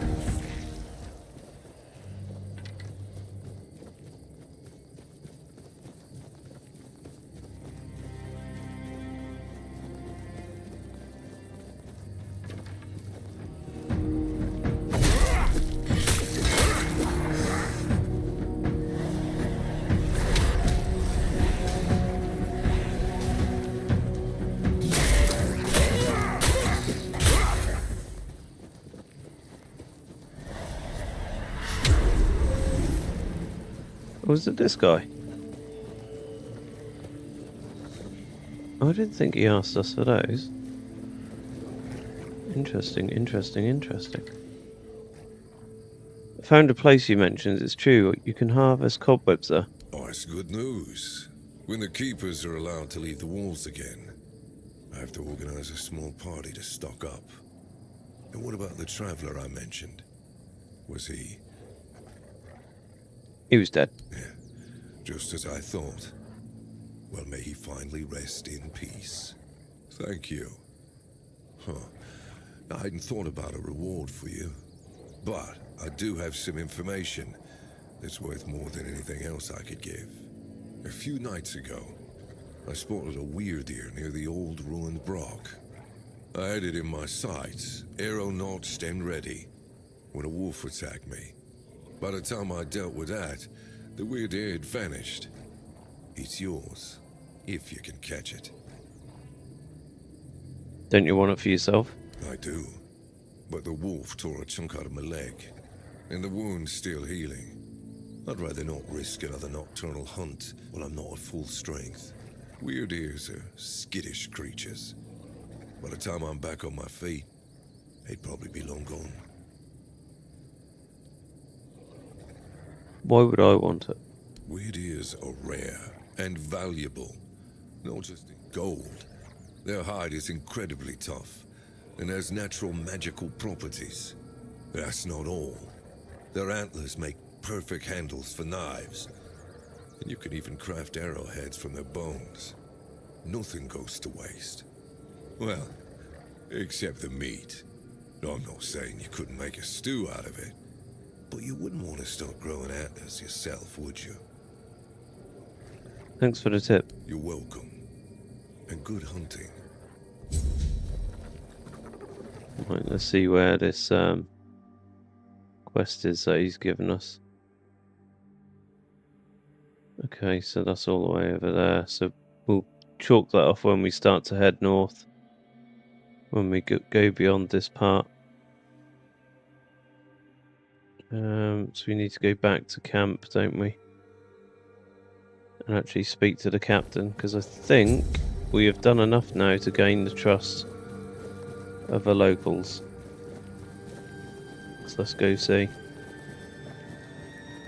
Or was it this guy? I didn't think he asked us for those. Interesting, interesting, interesting. I found a place you mentioned. It's true. You can harvest cobwebs there. Oh, that's good news. When the keepers are allowed to leave the walls again, I have to organize a small party to stock up. And what about the traveler I mentioned? Was he... He was dead. Yeah, just as I thought. Well, may he finally rest in peace. Thank you. I hadn't thought about a reward for you, but I do have some information that's worth more than anything else I could give. A few nights ago, I spotted a weird ear near the old ruined broch. I had it in my sights, arrow notched and ready, when a wolf attacked me. By the time I dealt with that, the weird ear had vanished. It's yours, if you can catch it. Don't you want it for yourself? I do, but the wolf tore a chunk out of my leg, and the wound's still healing. I'd rather not risk another nocturnal hunt while I'm not at full strength. Weird ears are skittish creatures. By the time I'm back on my feet, they'd probably be long gone. Why would I want it? Weird ears are rare and valuable, not just in gold. Their hide is incredibly tough and has natural magical properties. That's not all. Their antlers make perfect handles for knives, and you can even craft arrowheads from their bones. Nothing goes to waste. Well, except the meat. I'm not saying you couldn't make a stew out of it, but you wouldn't want to start growing antlers yourself, would you? Thanks for the tip. You're welcome. And good hunting. Right, let's see where this quest is that he's given us. Okay, so that's all the way over there. So we'll chalk that off when we start to head north. When we go beyond this part. So we need to go back to camp, don't we? And actually speak to the captain, because I think we have done enough now to gain the trust of the locals. So let's go see.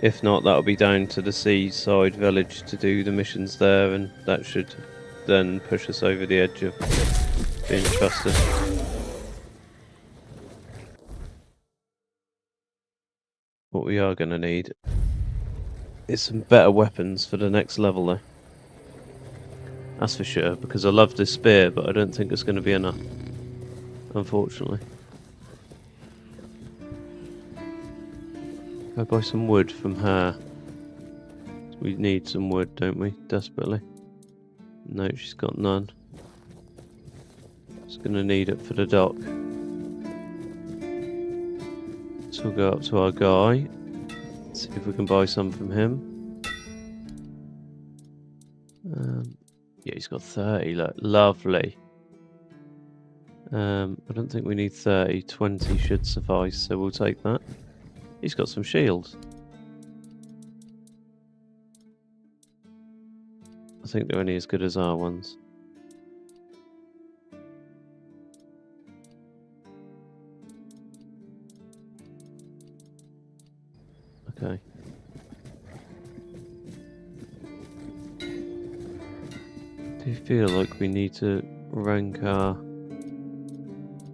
If not, that'll be down to the seaside village to do the missions there, and that should then push us over the edge of being trusted. What we are going to need is some better weapons for the next level though. That's for sure, because I love this spear, but I don't think it's going to be enough, unfortunately. Go buy some wood from her. We need some wood, don't we? Desperately. No, she's got none. She's going to need it for the dock. So we'll go up to our guy, see if we can buy some from him. Yeah, he's got 30, look, lovely. I don't think we need 30, 20 should suffice, so we'll take that. He's got some shields. I think they're only as good as our ones. Okay. Do you feel like we need to rank our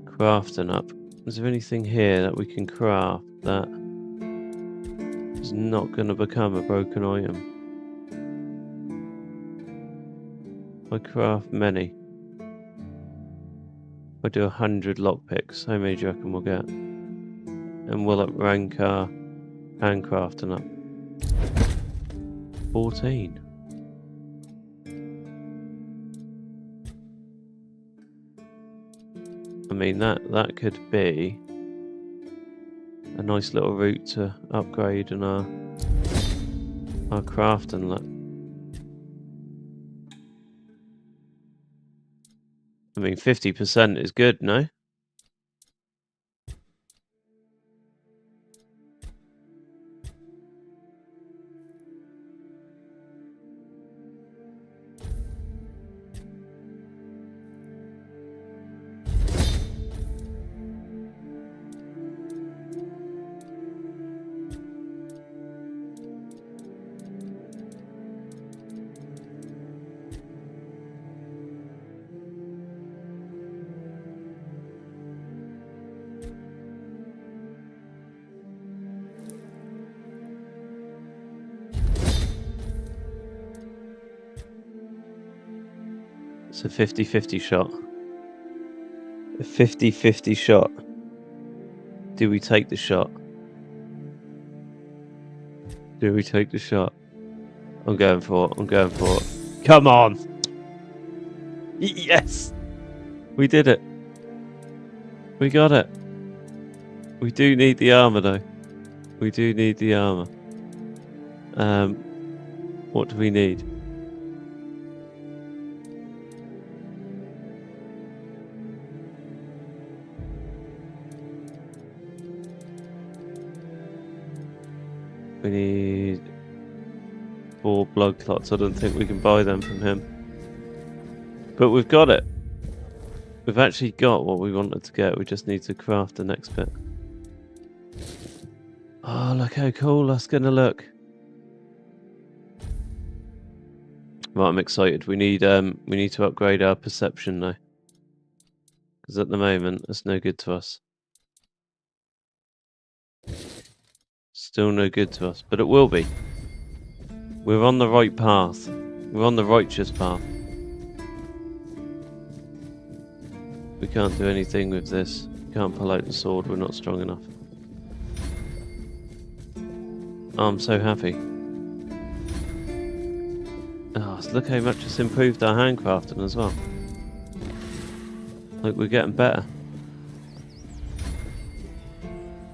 crafting up? Is there anything here that we can craft that is not going to become a broken item? I craft many. I do 100 lockpicks. How many do you reckon we'll get? And will it rank our handcrafting up? 14. I mean, that could be a nice little route to upgrade in our crafting look. I mean, 50% is good, no? It's a 50-50 shot. A 50-50 shot. Do we take the shot? Do we take the shot? I'm going for it. I'm going for it. Come on! Yes! We did it. We got it. We do need the armor though. We do need the armor. What do we need? We need 4 blood clots. I don't think we can buy them from him. But we've got it. We've actually got what we wanted to get. We just need to craft the next bit. Oh, look how cool that's going to look. Right, I'm excited. We need to upgrade our perception now. Because at the moment, it's no good to us. Still no good to us, but it will be. We're on the right path. We're on the righteous path. We can't do anything with this. We can't pull out the sword. We're not strong enough. Oh, I'm so happy. Oh, look how much it's improved our handcrafting as well. Like, we're getting better.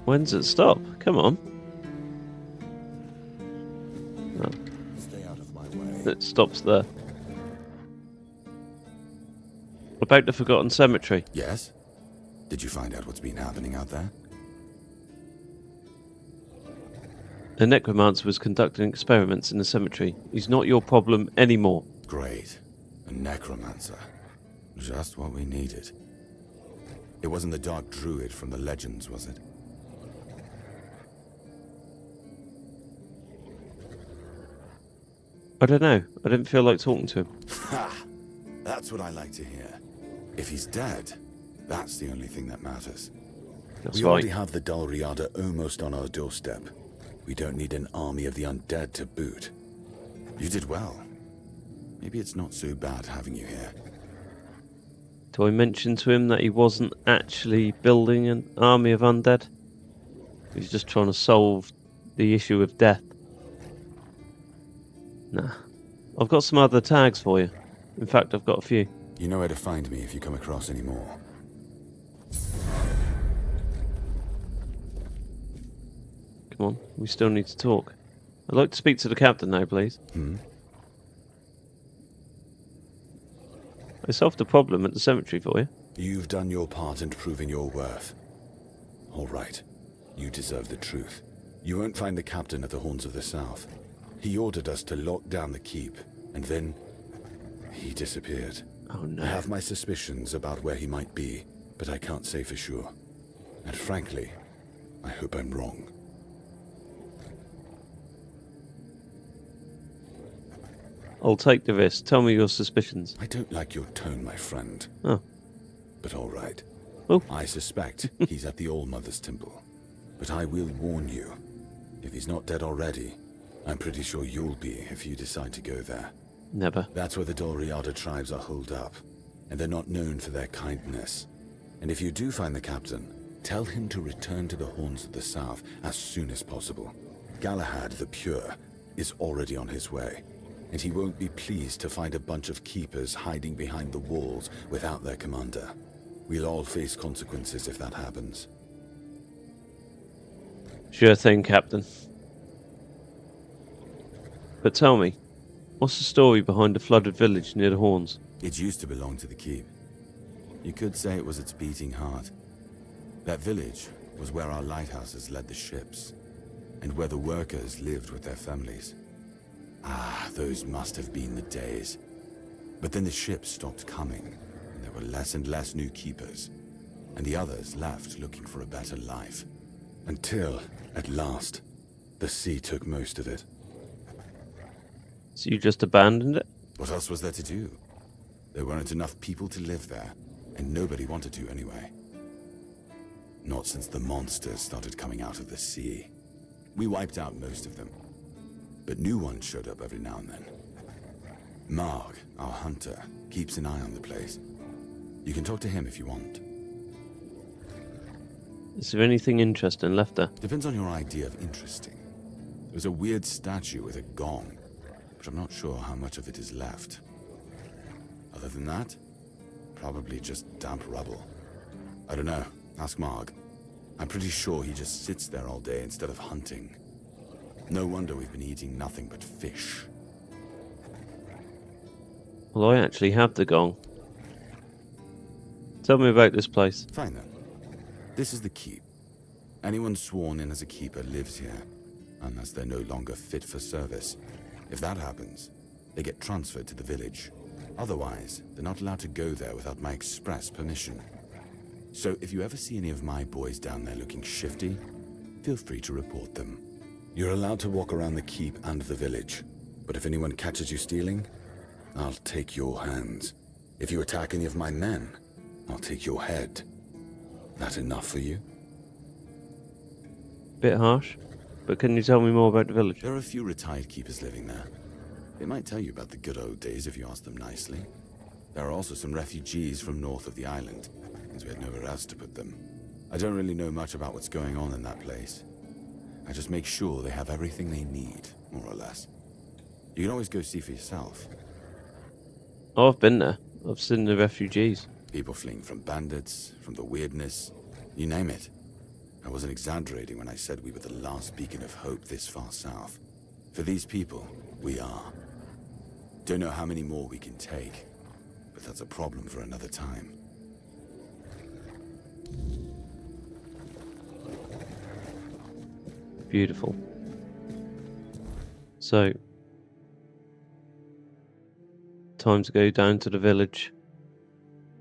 When's it stop? Come on. Oh. Stay out of my way. It stops there. About the Forgotten Cemetery. Yes? Did you find out what's been happening out there? The necromancer was conducting experiments in the cemetery. He's not your problem anymore. Great. A necromancer. Just what we needed. It wasn't the dark druid from the legends, was it? I don't know. I didn't feel like talking to him. Ha! That's what I like to hear. If he's dead, that's the only thing that matters. That's We right. already have the Dalriada almost on our doorstep. We don't need an army of the undead to boot. You did well. Maybe it's not so bad having you here. Do I mention to him that he wasn't actually building an army of undead? He's just trying to solve the issue of death. Nah. I've got some other tags for you. In fact, I've got a few. You know where to find me if you come across any more. Come on, we still need to talk. I'd like to speak to the captain now, please. I solved the problem at the cemetery for you. You've done your part in proving your worth. All right. You deserve the truth. You won't find the captain at the Horns of the South. He ordered us to lock down the keep, and then he disappeared. Oh no. I have my suspicions about where he might be, but I can't say for sure. And frankly, I hope I'm wrong. I'll take the risk. Tell me your suspicions. I don't like your tone, my friend. Oh. But all right. Oh. I suspect he's at the All-Mother's Temple. But I will warn you, if he's not dead already, I'm pretty sure you'll be if you decide to go there. Never. That's where the Dalriada tribes are holed up, and they're not known for their kindness. And if you do find the captain, tell him to return to the Horns of the South as soon as possible. Galahad the Pure is already on his way, and he won't be pleased to find a bunch of keepers hiding behind the walls without their commander. We'll all face consequences if that happens. Sure thing, Captain. But tell me, what's the story behind the flooded village near the Horns? It used to belong to the keep. You could say it was its beating heart. That village was where our lighthouses led the ships, and where the workers lived with their families. Ah, those must have been the days. But then the ships stopped coming, and there were less and less new keepers, and the others left looking for a better life. Until, at last, the sea took most of it. So you just abandoned it? What else was there to do? There weren't enough people to live there, and nobody wanted to anyway. Not since the monsters started coming out of the sea. We wiped out most of them, but new ones showed up every now and then. Marg, our hunter, keeps an eye on the place. You can talk to him if you want. Is there anything interesting left there? Depends on your idea of interesting. There's a weird statue with a gong, but I'm not sure how much of it is left. Other than that, probably just damp rubble. I don't know. Ask Marg. I'm pretty sure he just sits there all day instead of hunting. No wonder we've been eating nothing but fish. Well, I actually have the gong. Tell me about this place. Fine then. This is the keep. Anyone sworn in as a keeper lives here, unless they're no longer fit for service. If that happens, they get transferred to the village. Otherwise, they're not allowed to go there without my express permission. So if you ever see any of my boys down there looking shifty, feel free to report them. You're allowed to walk around the keep and the village, but if anyone catches you stealing, I'll take your hands. If you attack any of my men, I'll take your head. That enough for you? Bit harsh, but can you tell me more about the village? There are a few retired keepers living there. They might tell you about the good old days if you ask them nicely. There are also some refugees from north of the island, since we had nowhere else to put them. I don't really know much about what's going on in that place. I just make sure they have everything they need, more or less. You can always go see for yourself. Oh, I've been there. I've seen the refugees. People fleeing from bandits, from the weirdness, you name it. I wasn't exaggerating when I said we were the last beacon of hope this far south. For these people, we are. Don't know how many more we can take, but that's a problem for another time. Beautiful. So, time to go down to the village.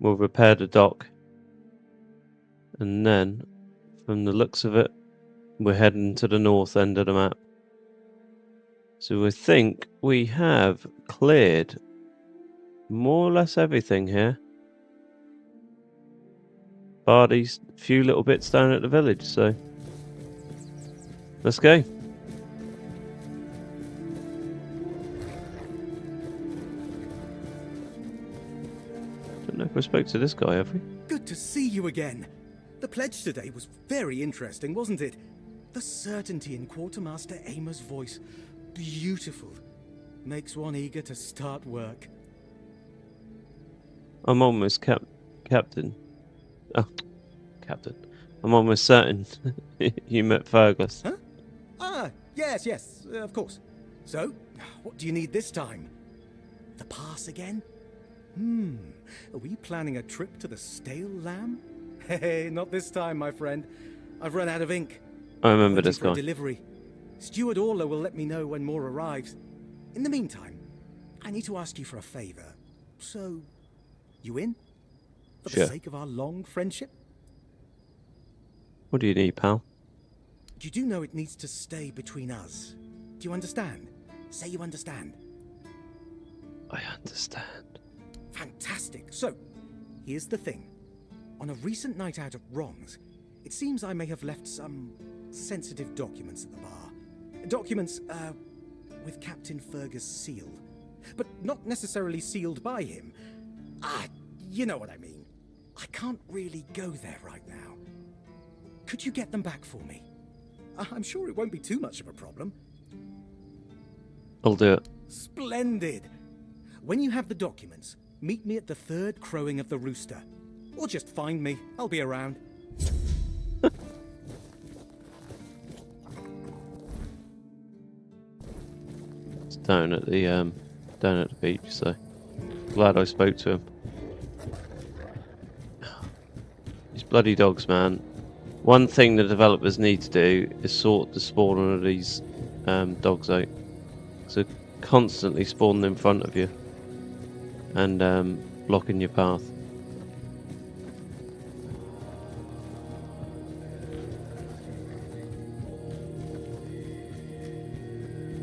We'll repair the dock. And then, from the looks of it, we're heading to the north end of the map. So I think we have cleared more or less everything here. Bar these few little bits down at the village, so let's go. Don't know if we spoke to this guy, have we? Good to see you again. The pledge today was very interesting, wasn't it? The certainty in Quartermaster Aimer's voice. Beautiful. Makes one eager to start work. I'm almost captain. Oh, captain. I'm almost certain you met Fergus. Huh? Ah, yes, of course. So, what do you need this time? The pass again? Are we planning a trip to the Stale Lamb? Hey, not this time, my friend. I've run out of ink. I remember Waiting this for a guy. delivery. Steward Orla will let me know when more arrives. In the meantime, I need to ask you for a favor. So, you in? For Sure. the sake of our long friendship? What do you need, pal? You do know it needs to stay between us. Do you understand? Say you understand. I understand. Fantastic. So, here's the thing. On a recent night out at Wrongs, it seems I may have left some sensitive documents at the bar. Documents, with Captain Fergus' seal. But not necessarily sealed by him. You know what I mean. I can't really go there right now. Could you get them back for me? I'm sure it won't be too much of a problem. I'll do it. Splendid. When you have the documents, meet me at the third crowing of the rooster. Or just find me. I'll be around. It's down at the beach, so glad I spoke to him. These bloody dogs, man. One thing the developers need to do is sort the spawning of these dogs out. So constantly spawning in front of you and blocking your path.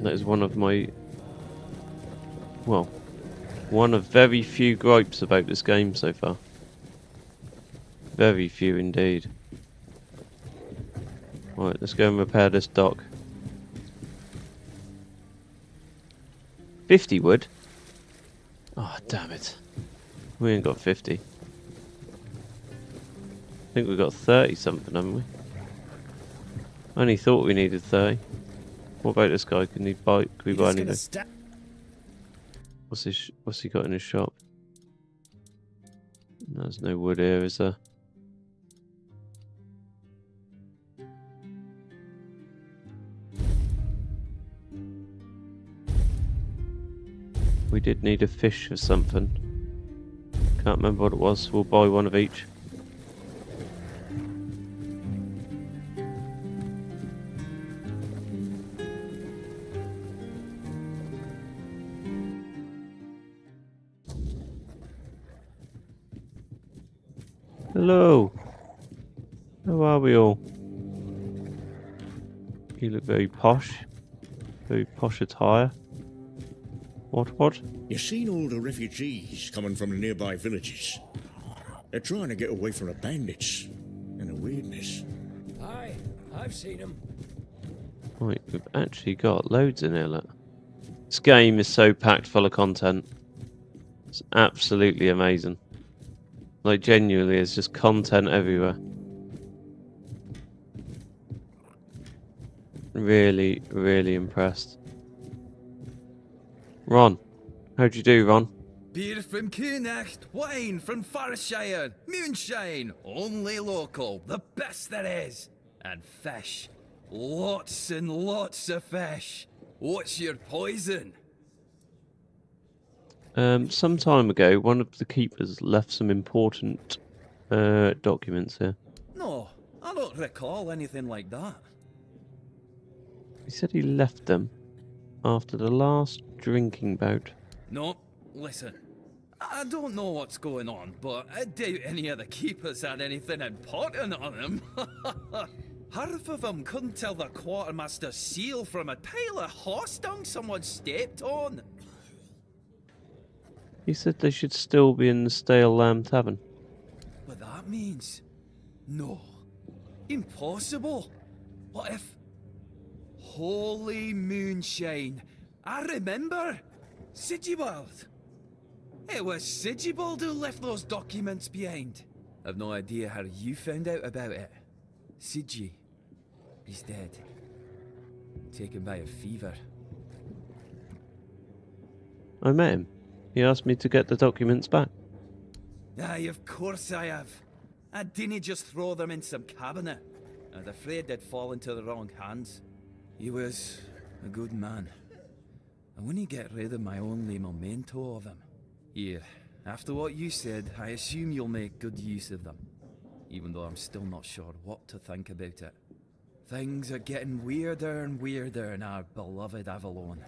That is one of my, well, one of very few gripes about this game so far. Very few indeed. Right, let's go and repair this dock. 50 wood? Oh, damn it. We ain't got 50. I think we got 30 something, haven't we? I only thought we needed 30. What about this guy? Can we buy anything? What's he got in his shop? There's no wood here, is there? We did need a fish or something. Can't remember what it was. We'll buy one of each. Hello. How are we all? You look very posh. Very posh attire. What? You've seen all the refugees coming from the nearby villages. They're trying to get away from the bandits and the weirdness. Aye, I've seen them. Right, we've actually got loads in here, look. This game is so packed full of content. It's absolutely amazing. Like, genuinely, there's just content everywhere. Really, really impressed. Ron, how'd you do, Ron? Beer from Cuanacht, wine from Farshire, moonshine, only local, the best there is. And fish, lots and lots of fish. What's your poison? Some time ago, one of the keepers left some important documents here. No, I don't recall anything like that. He said he left them after the last drinking bout. No, listen. I don't know what's going on, but I doubt any of the keepers had anything important on them. Half of them couldn't tell the quartermaster's seal from a pile of horse dung someone stepped on. He said they should still be in the Stale Lamb Tavern. What that means? No. Impossible. What if... Holy moonshine. I remember. Sigibald. It was Sigibald who left those documents behind. I've no idea how you found out about it. Sigi. He's dead. Taken by a fever. I met him. He asked me to get the documents back. Aye, of course I have. I didn't just throw them in some cabinet. I was afraid they'd fall into the wrong hands. He was a good man. I wouldn't get rid of my only memento of him. Here, after what you said, I assume you'll make good use of them. Even though I'm still not sure what to think about it. Things are getting weirder and weirder in our beloved Avalon.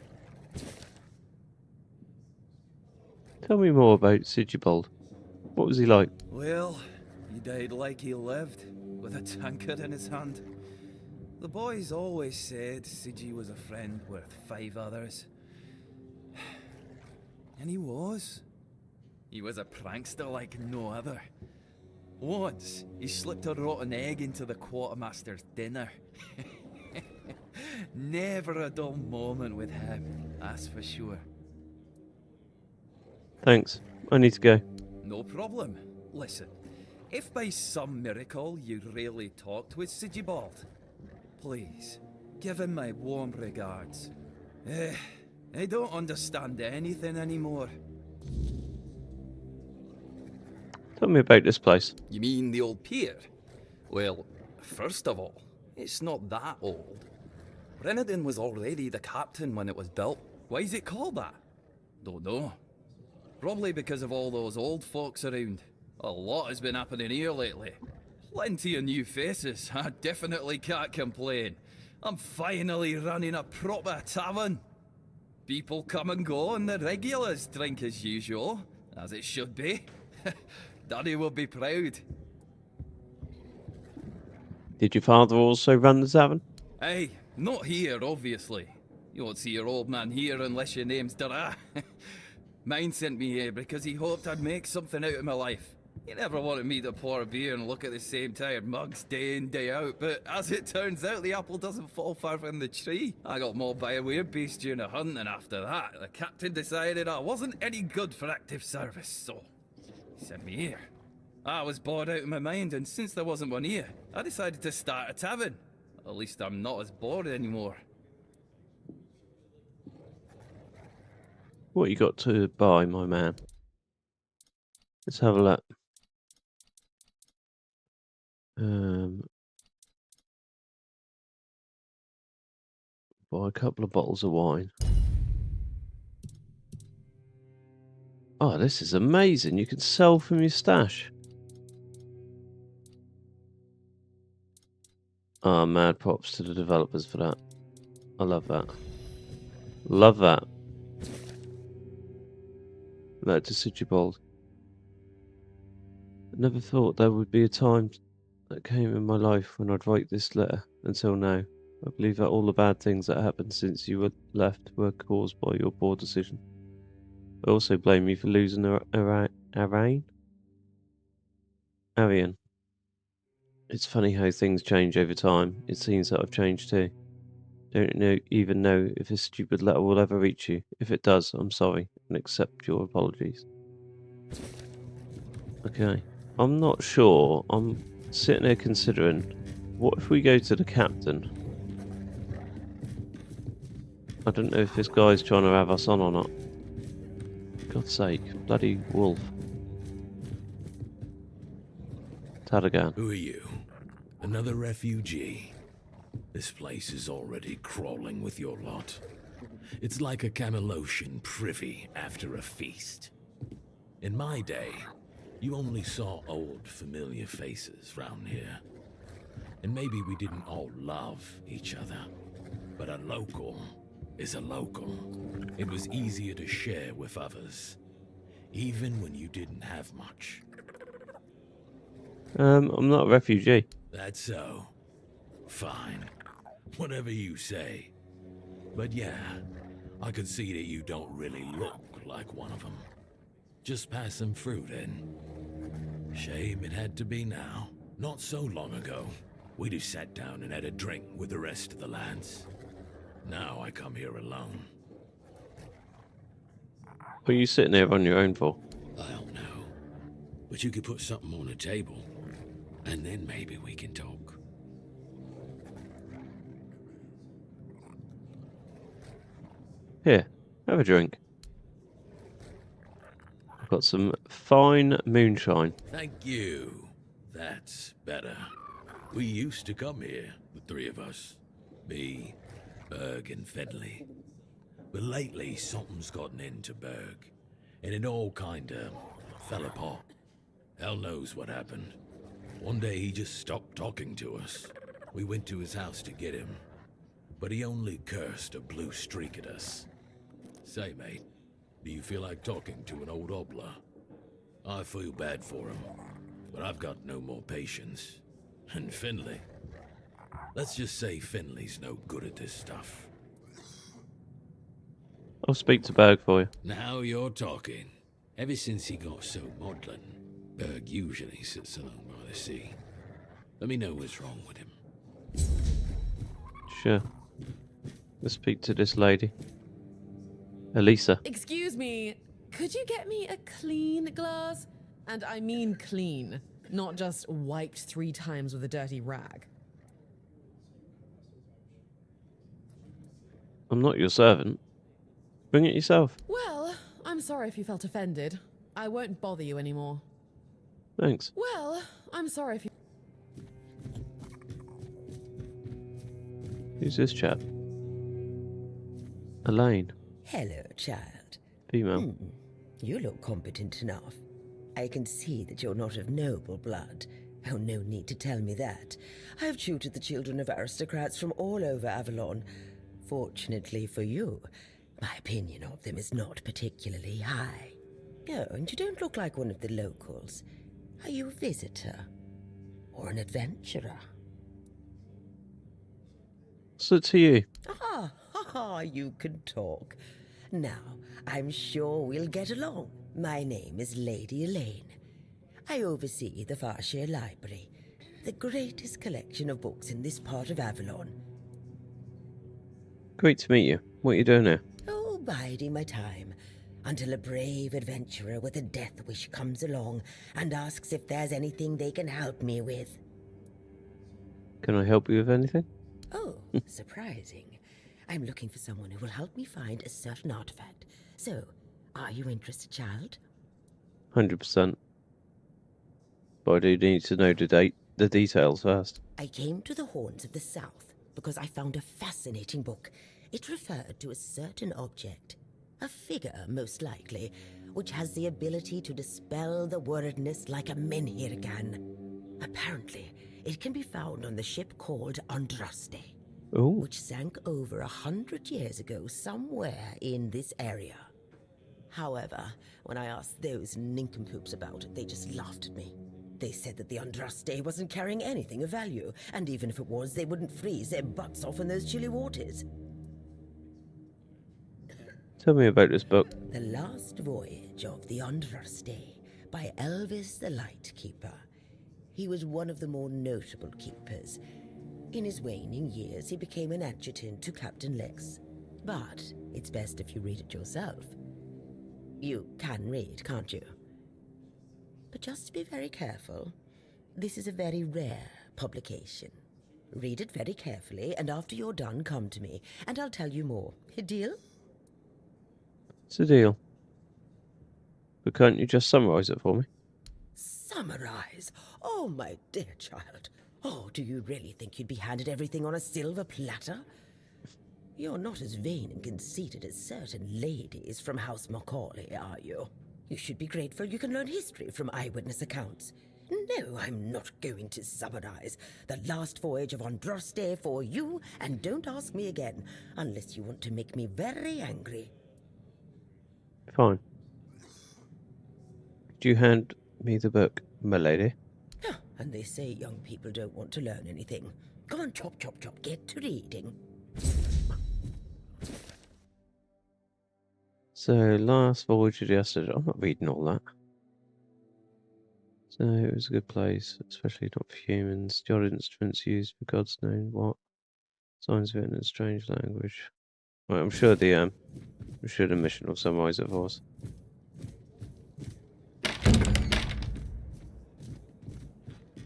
Tell me more about Sigibald. What was he like? Well, he died like he lived, with a tankard in his hand. The boys always said Sigi was a friend worth 5 others. And he was. He was a prankster like no other. Once, he slipped a rotten egg into the quartermaster's dinner. Never a dull moment with him, that's for sure. Thanks. I need to go. No problem. Listen, if by some miracle you really talked with Sigibald, please, give him my warm regards. I don't understand anything anymore. Tell me about this place. You mean the old pier? Well, first of all, it's not that old. Renadin was already the captain when it was built. Why is it called that? Don't know. Probably because of all those old folks around. A lot has been happening here lately. Plenty of new faces. I definitely can't complain. I'm finally running a proper tavern. People come and go and the regulars drink as usual, as it should be. Daddy will be proud. Did your father also run the tavern? Aye, not here, obviously. You won't see your old man here unless your name's Dara. Mine sent me here because he hoped I'd make something out of my life. He never wanted me to pour a beer and look at the same tired mugs day in, day out, but as it turns out, the apple doesn't fall far from the tree. I got mauled by a weird beast during a hunt, and after that, the captain decided I wasn't any good for active service, so he sent me here. I was bored out of my mind, and since there wasn't one here, I decided to start a tavern. At least I'm not as bored anymore. What you got to buy, my man? Let's have a look. Buy a couple of bottles of wine. Oh, this is amazing. You can sell from your stash. Oh, mad props to the developers for that. I love that. Love that. Letter to Sigibald. I never thought there would be a time that came in my life when I'd write this letter until now. I believe that all the bad things that happened since you were left were caused by your poor decision. I also blame you for losing Arian. It's funny how things change over time. It seems that I've changed too. Even know if this stupid letter will ever reach you. If it does, I'm sorry and accept your apologies. Okay. I'm not sure. I'm sitting here considering, what if we go to the captain? I don't know if this guy's trying to have us on or not. God's sake, bloody wolf. Tadagan. Who are you? Another refugee? This place is already crawling with your lot. It's like a Camelosian privy after a feast. In my day, you only saw old, familiar faces round here. And maybe we didn't all love each other. But a local is a local. It was easier to share with others, even when you didn't have much. I'm not a refugee. That's so. Fine. Whatever you say. But yeah, I can see that you don't really look like one of them. Just passing through then. Shame it had to be now. Not so long ago, we'd have sat down and had a drink with the rest of the lads. Now I come here alone. What are you sitting here on your own for? I don't know. But you could put something on the table, and then maybe we can talk. Here, have a drink. I've got some fine moonshine. Thank you. That's better. We used to come here, the three of us. Me, Berg, and Fedley. But lately, something's gotten into Berg, and it all kinda fell apart. Hell knows what happened. One day he just stopped talking to us. We went to his house to get him, but he only cursed a blue streak at us. Say, mate, do you feel like talking to an old obla? I feel bad for him, but I've got no more patience. And Finley. Let's just say Finley's no good at this stuff. I'll speak to Berg for you. Now you're talking. Ever since he got so maudlin, Berg usually sits alone by the sea. Let me know what's wrong with him. Sure. Let's speak to this lady. Elisa. Excuse me, could you get me a clean glass? And I mean clean, not just wiped 3 times with a dirty rag. I'm not your servant. Bring it yourself. Well, I'm sorry if you felt offended. I won't bother you anymore. Thanks. Well, I'm sorry if you... Who's this chap? Elaine. Hello, child. Female. You look competent enough. I can see that you're not of noble blood. Oh, no need to tell me that. I've tutored the children of aristocrats from all over Avalon. Fortunately for you, my opinion of them is not particularly high. Oh, and you don't look like one of the locals. Are you a visitor? Or an adventurer? So to you. You can talk. Now, I'm sure we'll get along. My name is Lady Elaine. I oversee the Farshire Library, the greatest collection of books in this part of Avalon. Great to meet you. What are you doing here? Oh, biding my time, until a brave adventurer with a death wish comes along and asks if there's anything they can help me with. Can I help you with anything? Oh, surprising. I'm looking for someone who will help me find a certain artifact. So, are you interested, child? 100%. But I do need to know the details first. I came to the Horns of the South because I found a fascinating book. It referred to a certain object, a figure most likely, which has the ability to dispel the wordness like a menhir can. Apparently, it can be found on the ship called Andraste, which sank over 100 years ago somewhere in this area. However, when I asked those nincompoops about it, they just laughed at me. They said that the Andraste wasn't carrying anything of value, and even if it was, they wouldn't freeze their butts off in those chilly waters. Tell me about this book. The Last Voyage of the Andraste by Elvis the Lightkeeper. He was one of the more notable keepers. In his waning years, he became an adjutant to Captain Lex. But it's best if you read it yourself. You can read, can't you? But just be very careful. This is a very rare publication. Read it very carefully, and after you're done, come to me, and I'll tell you more. A deal? It's a deal. But can't you just summarise it for me? Summarize? Oh, my dear child. Oh, do you really think you'd be handed everything on a silver platter? You're not as vain and conceited as certain ladies from House Macaulay, are you? You should be grateful you can learn history from eyewitness accounts. No, I'm not going to summarize The Last Voyage of Andraste for you, and don't ask me again, unless you want to make me very angry. Fine. Do you hand me the book, my lady? And they say young people don't want to learn anything. Come on, chop, chop, chop, get to reading. So, Last Voyage of the Yesterday. I'm not reading all that. So, it was a good place, especially not for humans. The odd instruments used for God's known what. Signs written in a strange language. Right, I'm sure the mission will summarise it for us.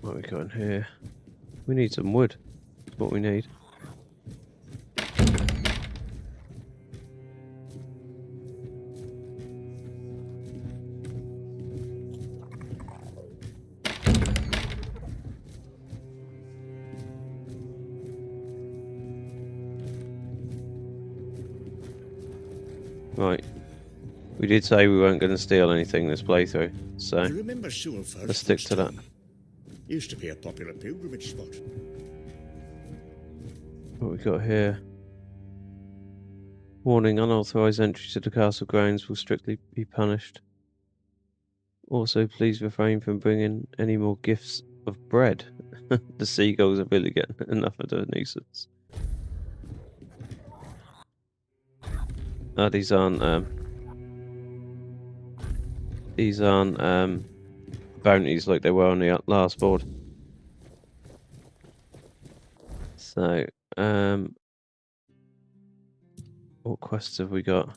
What we got in here? We need some wood. That's what we need. Right. We did say we weren't going to steal anything this playthrough, so You remember Sulphur's let's stick to that. Used to be a popular pilgrimage spot. What we got here? Warning, unauthorized entry to the castle grounds will strictly be punished. Also, please refrain from bringing any more gifts of bread. The seagulls are really getting enough of the nuisance. Oh, these aren't bounties like they were on the last board. So, what quests have we got?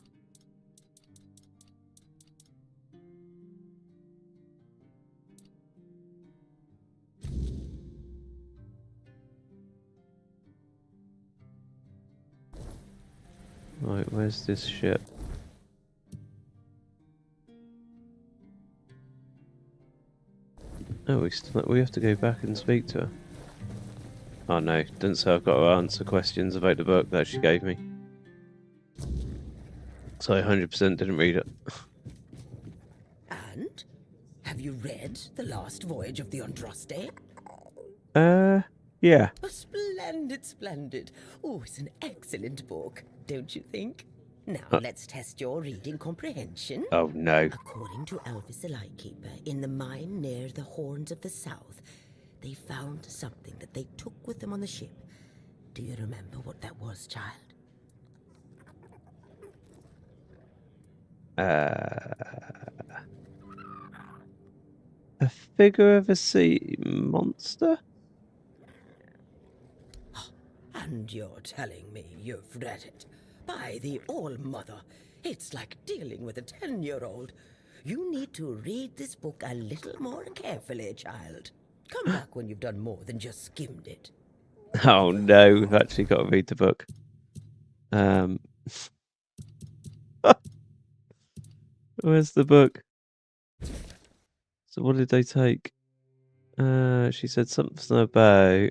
Right, where's this ship? Oh, we have to go back and speak to her. Oh no, didn't say I've got to answer questions about the book that she gave me. So I 100% didn't read it. And? Have you read The Last Voyage of the Andraste? Yeah. Oh, splendid, splendid. Oh, it's an excellent book, don't you think? Now, let's test your reading comprehension. Oh, no. According to Elvis the Lightkeeper, in the mine near the Horns of the South, they found something that they took with them on the ship. Do you remember what that was, child? A figure of a sea monster? And you're telling me you've read it? By the All-Mother, it's like dealing with a 10-year-old. You need to read this book a little more carefully, child. Come back when you've done more than just skimmed it. Oh no, we've actually got to read the book. Where's the book? So what did they take? She said something about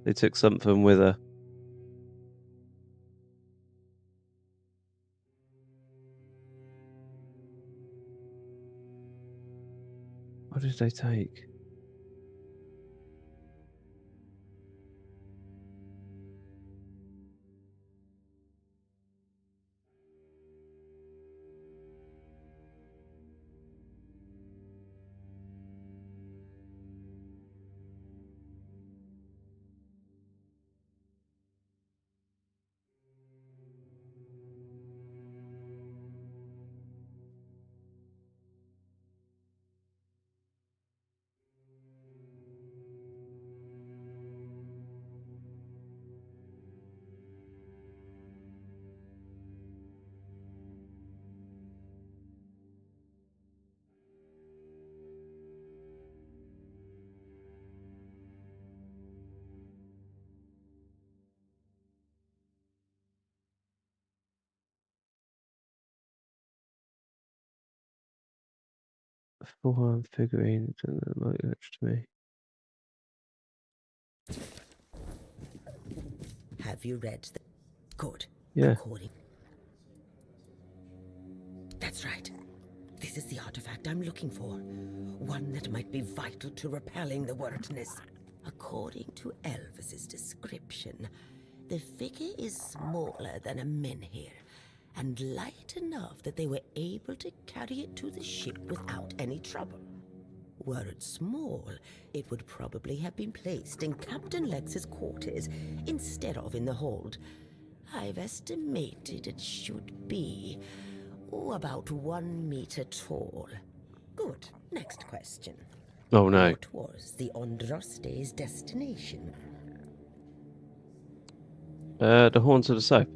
they took something with her. What did they take? Forearm figurine doesn't look like much to me. Have you read the... Good. Yeah. According... That's right. This is the artifact I'm looking for. One that might be vital to repelling the wordness. According to Elvis's description, the figure is smaller than a menhir, and light enough that they were able to carry it to the ship without any trouble. Were it small, it would probably have been placed in Captain Lex's quarters instead of in the hold. I've estimated it should be about 1 meter tall. Good. Next question. Oh no. What was the Andraste's destination? The Horns of the South.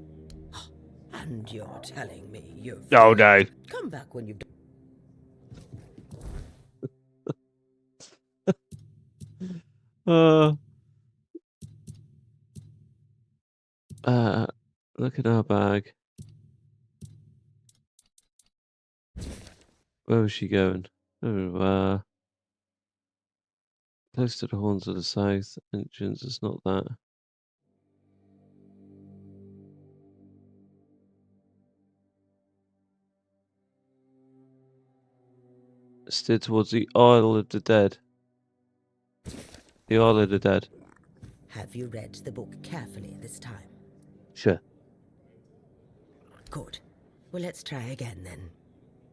And you're telling me you've... Oh no. Come back when you've done... Look at our bag. Where was she going? Oh, close to the Horns of the South. Entrance is not that. Steer towards the Isle of the Dead. The Isle of the Dead. Have you read the book carefully this time? Sure. Good. Well, let's try again then.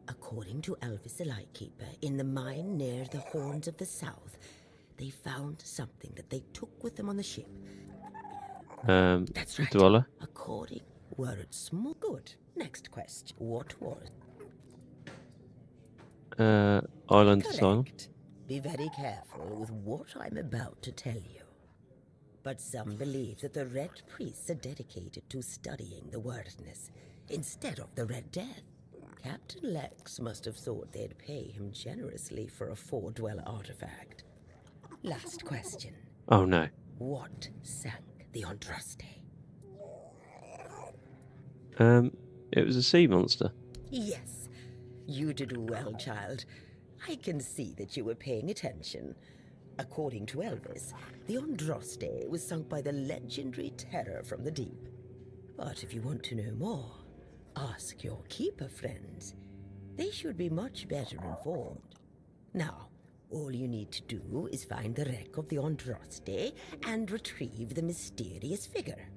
According to Elvis the Lightkeeper, in the mine near the Horns of the South, they found something that they took with them on the ship. That's right. Dweller. According... Were it small? Good. Next question. What was... Island Asylum. Correct. Be very careful with what I'm about to tell you. But some believe that the Red Priests are dedicated to studying the wordness instead of the Red Death. Captain Lex must have thought they'd pay him generously for a four-dweller artifact. Last question. Oh no. What sank the Andraste? It was a sea monster. Yes. You did well, child. I can see that you were paying attention. According to Elvis, the Andraste was sunk by the legendary terror from the deep. But if you want to know more, ask your keeper friends. They should be much better informed. Now, all you need to do is find the wreck of the Andraste and retrieve the mysterious figure.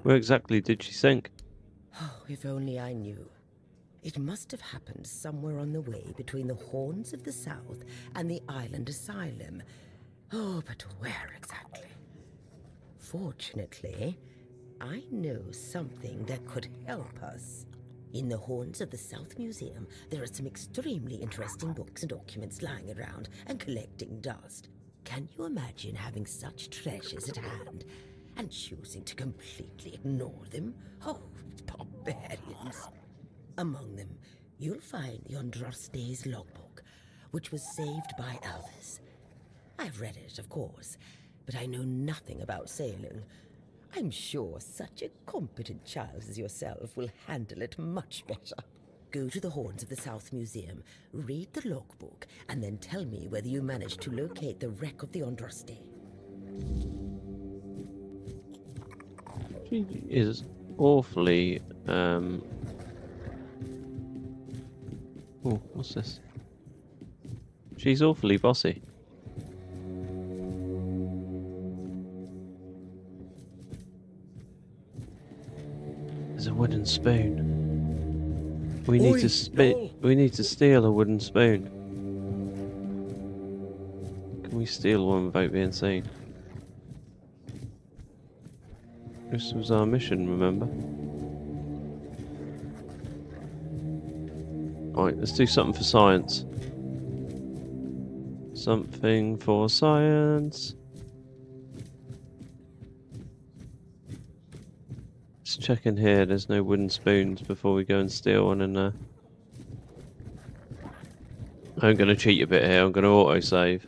Where exactly did she sink? Oh, if only I knew. It must have happened somewhere on the way between the Horns of the South and the Island Asylum. Oh, but where exactly? Fortunately, I know something that could help us. In the Horns of the South Museum, there are some extremely interesting books and documents lying around and collecting dust. Can you imagine having such treasures at hand and choosing to completely ignore them? Oh, barbarians. Among them, you'll find the Andraste's logbook, which was saved by Elvis. I've read it, of course, but I know nothing about sailing. I'm sure such a competent child as yourself will handle it much better. Go to the Horns of the South Museum, read the logbook, and then tell me whether you managed to locate the wreck of the Andraste. She is awfully. Oh, what's this? She's awfully bossy. There's a wooden spoon. We need We need to steal a wooden spoon. Can we steal one without being seen? This was our mission, remember? Alright, let's do something for science. Something for science. Just check in here, there's no wooden spoons before we go and steal one in there. I'm going to cheat a bit here, I'm going to autosave.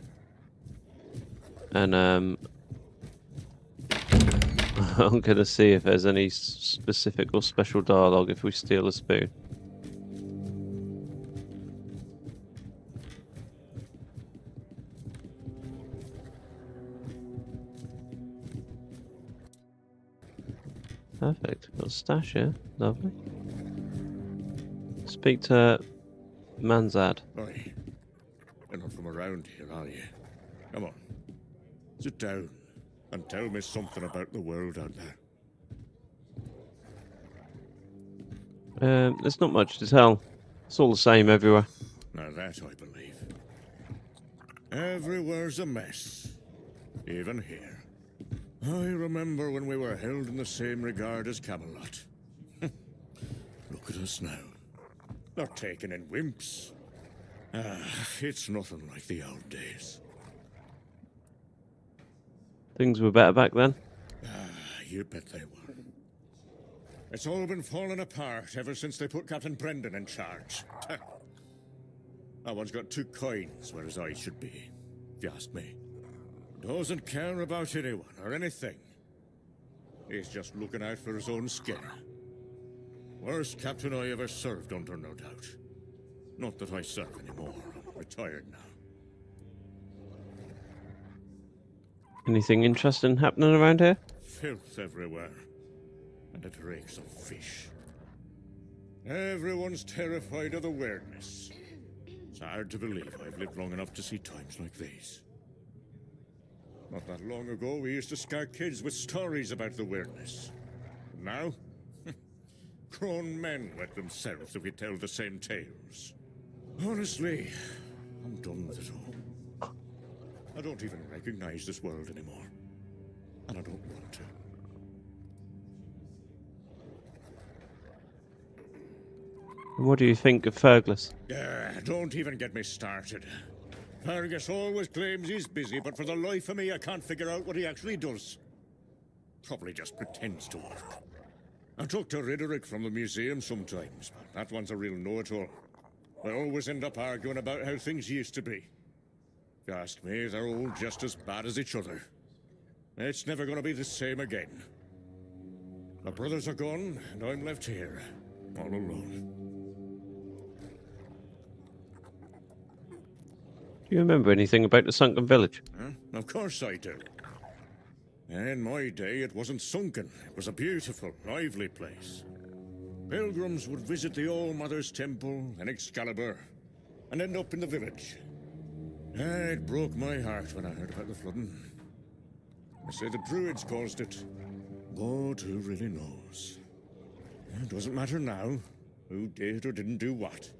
And I'm going to see if there's any specific or special dialogue if we steal a spoon. Perfect. Got a stash here. Lovely. Speak to Manzad. Oi. You're not from around here, are you? Come on. Sit down and tell me something about the world out there. There's not much to tell. It's all the same everywhere. Now that I believe. Everywhere's a mess. Even here. I remember when we were held in the same regard as Camelot. Look at us now. They're taken in wimps. It's nothing like the old days. Things were better back then. You bet they were. It's all been falling apart ever since they put Captain Brendan in charge. That one's got two coins where his eyes should be, if you ask me. Doesn't care about anyone or anything. He's just looking out for his own skin. Worst captain I ever served under, no doubt. Not that I serve anymore. I'm retired now. Anything interesting happening around here? Filth everywhere. And it reeks of fish. Everyone's terrified of the weirdness. It's hard to believe I've lived long enough to see times like these. Not that long ago, we used to scare kids with stories about the weirdness. And now? Grown men wet themselves if we tell the same tales. Honestly, I'm done with it all. I don't even recognize this world anymore. And I don't want to. And what do you think of Fergus? Don't even get me started. Fergus always claims he's busy, but for the life of me, I can't figure out what he actually does. Probably just pretends to work. I talk to Riderick from the museum sometimes, but that one's a real know-it-all. They always end up arguing about how things used to be. If you ask me, they're all just as bad as each other. It's never gonna be the same again. My brothers are gone, and I'm left here, all alone. Do you remember anything about the sunken village? Of course I do. In my day, it wasn't sunken. It was a beautiful, lively place. Pilgrims would visit the All-Mother's Temple and Excalibur, and end up in the village. It broke my heart when I heard about the flooding. They say the Druids caused it, but who really knows? It doesn't matter now, who did or didn't do what.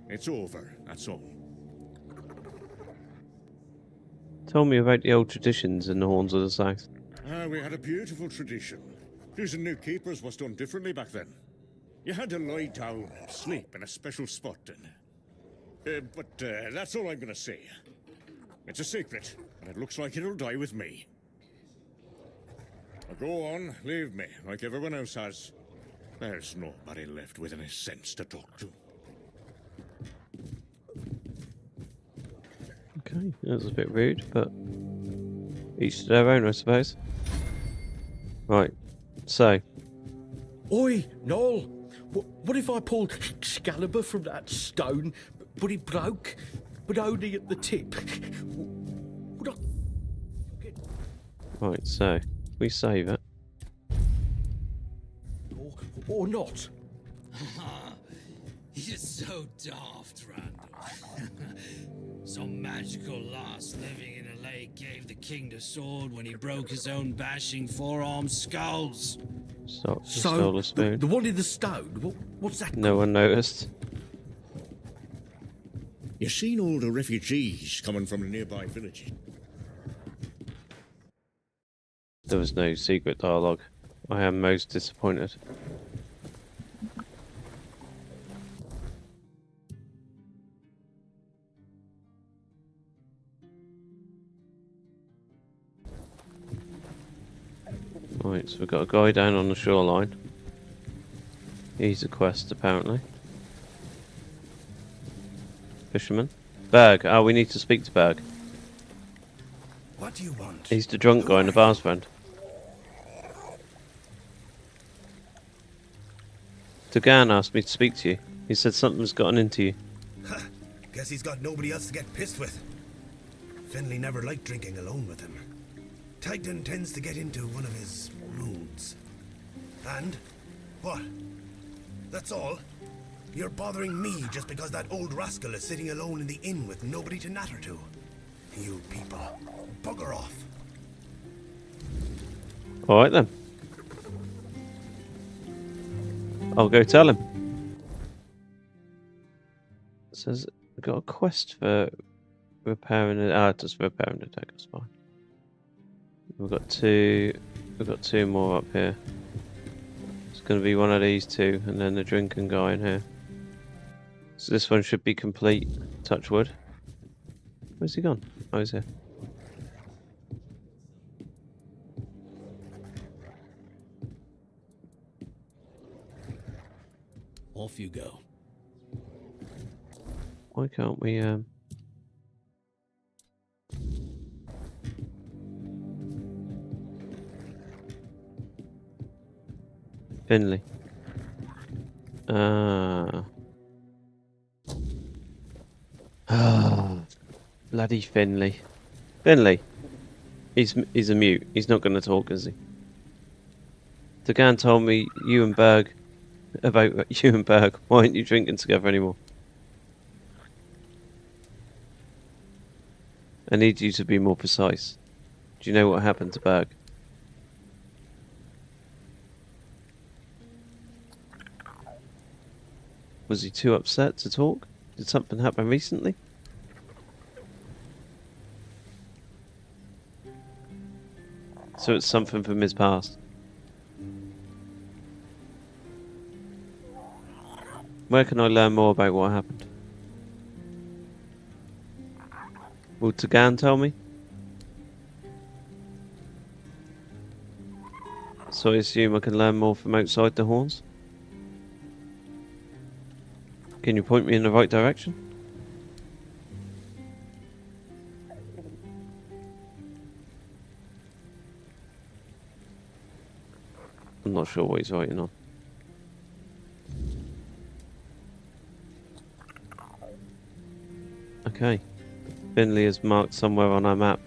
It's over, that's all. Tell me about the old traditions in the Horns of the South. We had a beautiful tradition. Choosing new keepers was done differently back then. You had to lie down and sleep in a special spot. But that's all I'm gonna say. It's a secret, and it looks like it'll die with me. Now go on, leave me, like everyone else has. There's nobody left with any sense to talk to. Okay, that was a bit rude, but each to their own, I suppose. Right, so Oi, Noel! What if I pulled Excalibur from that stone, but it broke, but only at the tip? Would I... right, so we save it. Or not? You're so daft, Randall. Some magical lass living in a lake gave the king the sword when he broke his own bashing forearm skulls. Stole a spoon. The one in the stone, what's that? No one noticed. You seen all the refugees coming from the nearby villages? There was no secret dialogue. I am most disappointed. Right, so we've got a guy down on the shoreline. He's a quest, apparently. Fisherman. Berg. Oh, we need to speak to Berg. What do you want? He's the drunk guy and the bar's friend. Dugan asked me to speak to you. He said something's gotten into you. Guess he's got nobody else to get pissed with. Finley never liked drinking alone with him. Titan tends to get into one of his moods. And? What? That's all? You're bothering me just because that old rascal is sitting alone in the inn with nobody to natter to. You people, bugger off. Alright then. I'll go tell him. It says we've got a quest for repairing it. Ah, just repairing the deck, that's fine. We've got two more up here. It's gonna be one of these two and then the drinking guy in here. So this one should be complete. Touch wood. Where's he gone? Oh, he's here. Off you go. Why can't we Finley. Bloody Finley. Finley. He's a mute. He's not going to talk, is he? Dugan told me you and Berg. About you and Berg. Why aren't you drinking together anymore? I need you to be more precise. Do you know what happened to Berg? Was he too upset to talk? Did something happen recently? So it's something from his past. Where can I learn more about what happened? Will Tagan tell me? So I assume I can learn more from outside the horns? Can you point me in the right direction? I'm not sure what he's writing on. Okay. Finley is marked somewhere on our map.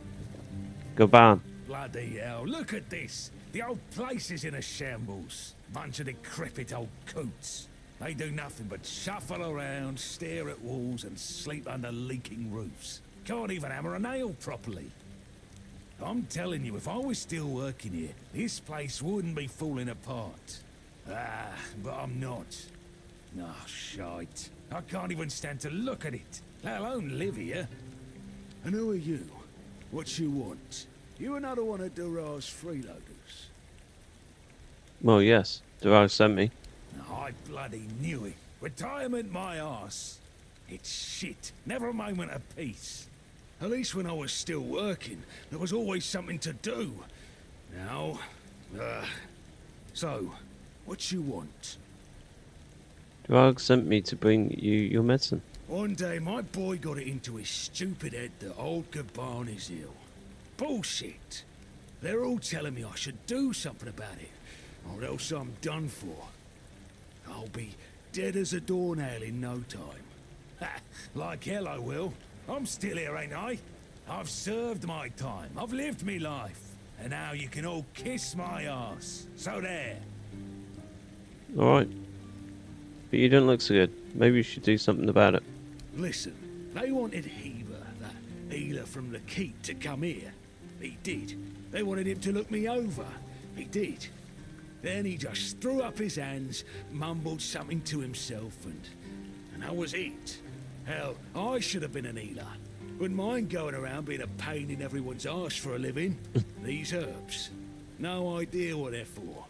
Gaban. Bloody hell, look at this! The old place is in a shambles. Bunch of decrepit old coots. They do nothing but shuffle around, stare at walls, and sleep under leaking roofs. Can't even hammer a nail properly. I'm telling you, if I was still working here, this place wouldn't be falling apart. Ah, but I'm not. Oh, shite. I can't even stand to look at it, let alone live here. And who are you? What you want? You another one of Durar's freeloaders? Well, yes. Dural sent me. I bloody knew it. Retirement my arse. It's shit. Never a moment of peace. At least when I was still working, there was always something to do. Now, so, what you want? Dural sent me to bring you your medicine. One day my boy got it into his stupid head that old Gaban is ill. Bullshit. They're all telling me I should do something about it, or else I'm done for. I'll be dead as a doornail in no time. Ha! Like hell I will. I'm still here, ain't I? I've served my time. I've lived me life. And now you can all kiss my ass. So there. Alright. But you don't look so good. Maybe you should do something about it. Listen, they wanted Heber, that healer from the keep, to come here. He did. They wanted him to look me over. He did. Then he just threw up his hands, mumbled something to himself, and that was it. Hell, I should have been an healer. Wouldn't mind going around being a pain in everyone's arse for a living. These herbs. No idea what they're for.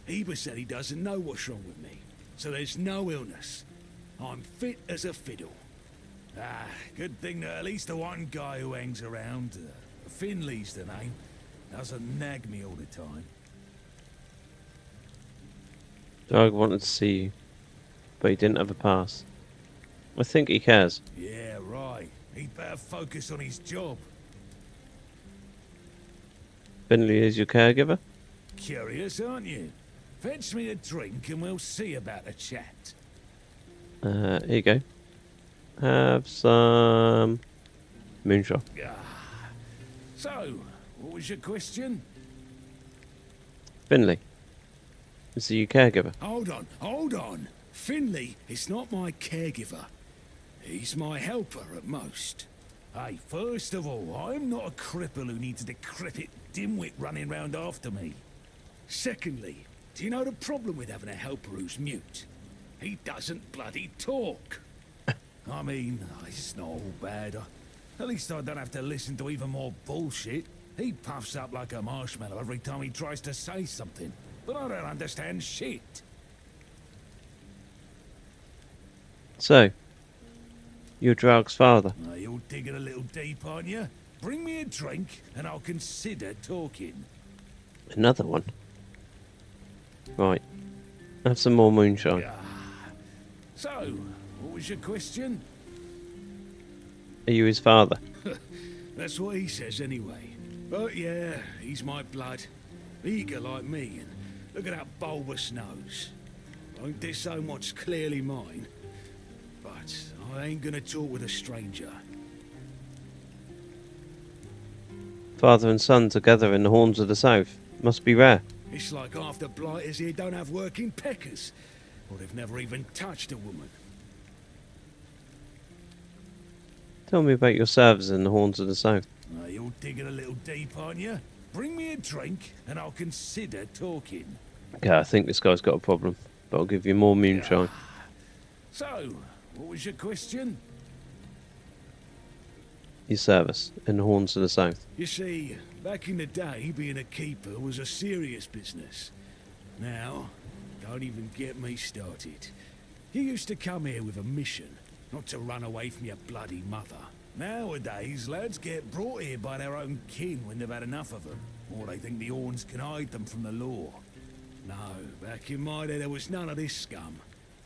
Heber said he doesn't know what's wrong with me, so there's no illness. I'm fit as a fiddle. Ah, good thing that at least the one guy who hangs around, Finley's the name, doesn't nag me all the time. Doug wanted to see you, but he didn't have a pass. I think he cares. Yeah, right. He'd better focus on his job. Finley is your caregiver? Curious, aren't you? Fetch me a drink and we'll see about a chat. Here you go. Have some moonshine. So, what was your question? Finley, is he your caregiver? Hold on. Finley is not my caregiver. He's my helper at most. Hey, first of all, I'm not a cripple who needs a decrepit dimwit running round after me. Secondly, do you know the problem with having a helper who's mute? He doesn't bloody talk. I mean, it's not all bad. At least I don't have to listen to even more bullshit. He puffs up like a marshmallow every time he tries to say something. But I don't understand shit. So, you're Drag's father. You're digging a little deep, aren't you? Bring me a drink and I'll consider talking. Another one? Right. Have some more moonshine. So, what was your question? Are you his father? That's what he says anyway. But yeah, he's my blood. Eager like me, and look at that bulbous nose. Won't disown what's clearly mine. But I ain't gonna talk with a stranger. Father and son together in the Horns of the South. Must be rare. It's like half the blighters here don't have working peckers. Or they've never even touched a woman. Tell me about your service in the Horns of the South. You're digging a little deep, aren't you? Bring me a drink and I'll consider talking. Yeah, I think this guy's got a problem. But I'll give you more moonshine. So, what was your question? Your service in the Horns of the South. You see, back in the day, being a keeper was a serious business. Now, don't even get me started. You used to come here with a mission, not to run away from your bloody mother. Nowadays, lads get brought here by their own kin when they've had enough of them, or they think the Orns can hide them from the law. No, back in my day there was none of this scum.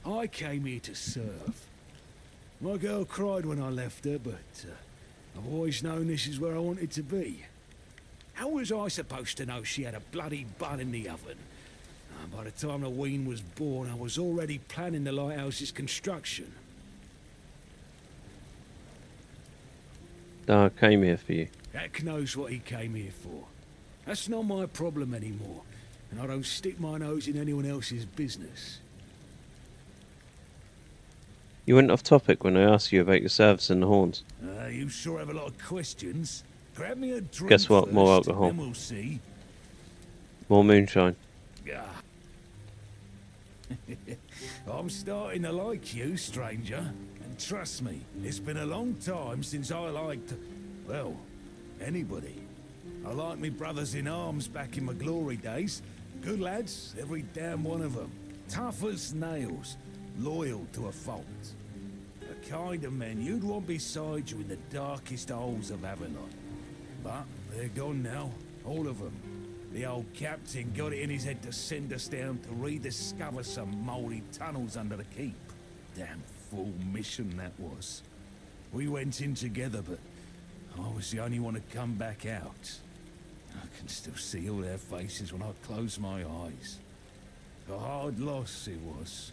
I came here to serve. My girl cried when I left her, but I've always known this is where I wanted to be. How was I supposed to know she had a bloody bun in the oven? By the time the wean was born, I was already planning the lighthouse's construction. I came here for you. Heck knows what he came here for. That's not my problem anymore, and I don't stick my nose in anyone else's business. You went off topic when I asked you about your service in the Horns. You sure have a lot of questions. Grab me a drink. Guess what? First, More alcohol. Then we'll see. More moonshine. I'm starting to like you, stranger. And trust me, it's been a long time since I liked, well, anybody. I liked me brothers in arms back in my glory days. Good lads, every damn one of them. Tough as nails, loyal to a fault. The kind of men you'd want beside you in the darkest holes of Avalon. But they're gone now, all of them. The old captain got it in his head to send us down to rediscover some mouldy tunnels under the keep. Damn full mission that was. We went in together, but I was the only one to come back out. I can still see all their faces when I close my eyes. A hard loss it was,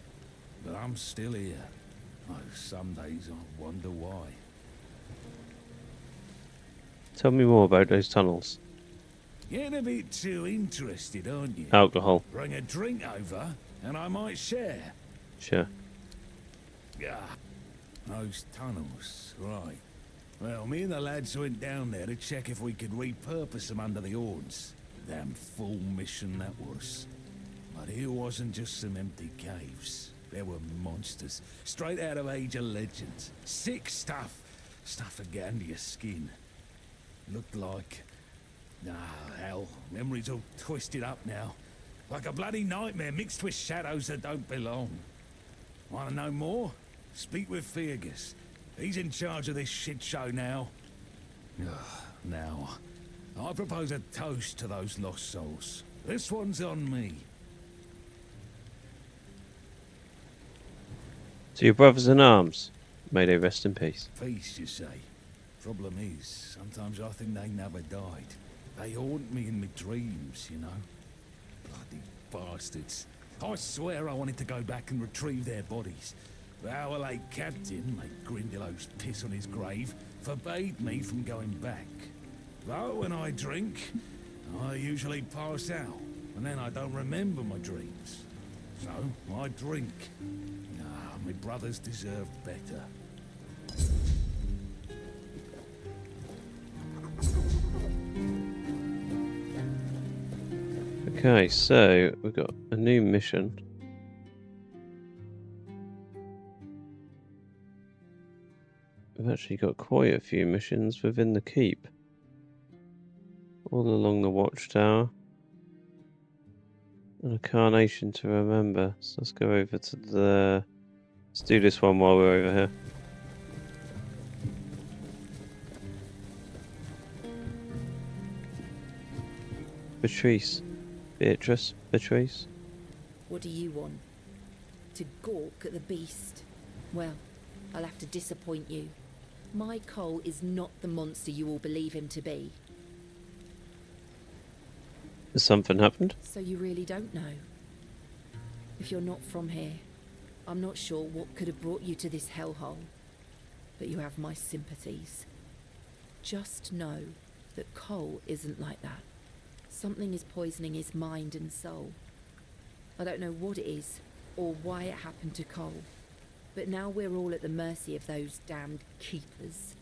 but I'm still here. Oh, some days I wonder why. Tell me more about those tunnels. Getting a bit too interested, aren't you? Alcohol. Bring a drink over, and I might share. Sure. Ah, those tunnels, right. Well, me and the lads went down there to check if we could repurpose them under the Horns. Damn full mission that was. But it wasn't just some empty caves. There were monsters, straight out of Age of Legends. Sick stuff. Stuff to get under your skin. Looked like... Ah, hell. Memory's all twisted up now. Like a bloody nightmare mixed with shadows that don't belong. Want to know more? Speak with Fergus. He's in charge of this shit show now. Now, I propose a toast to those lost souls. This one's on me. To your brothers in arms, may they rest in peace. Peace, you say? Problem is, sometimes I think they never died. They haunt me in my dreams, you know. Bloody bastards. I swear I wanted to go back and retrieve their bodies. But our late captain, made Grindelows piss on his grave, forbade me from going back. But when I drink, I usually pass out, and then I don't remember my dreams. So, I drink. My brothers deserved better. Okay, so we've got a new mission. We've actually got quite a few missions within the keep. All along the watchtower. And a carnation to remember. So let's go over to the... Let's do this one while we're over here. Beatrice. What do you want? To gawk at the beast? Well, I'll have to disappoint you. My Cole is not the monster you all believe him to be. Has something happened? So you really don't know? If you're not from here, I'm not sure what could have brought you to this hellhole, but you have my sympathies. Just know that Cole isn't like that. Something is poisoning his mind and soul. I don't know what it is, or why it happened to Cole, but now we're all at the mercy of those damned keepers.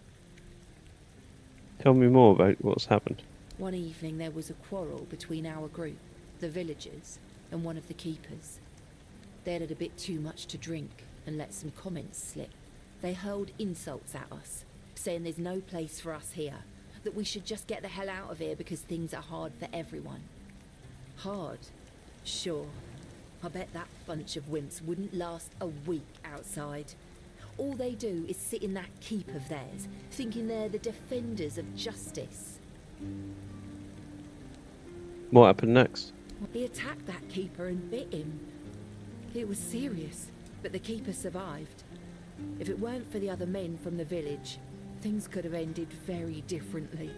Tell me more about what's happened. One evening there was a quarrel between our group, the villagers, and one of the keepers. They'd had a bit too much to drink and let some comments slip. They hurled insults at us, saying there's no place for us here, that we should just get the hell out of here because things are hard for everyone. Hard? Sure. I bet that bunch of wimps wouldn't last a week outside. All they do is sit in that keep of theirs, thinking they're the defenders of justice. What happened next? He attacked that keeper and bit him. It was serious, but the keeper survived. If it weren't for the other men from the village, things could have ended very differently.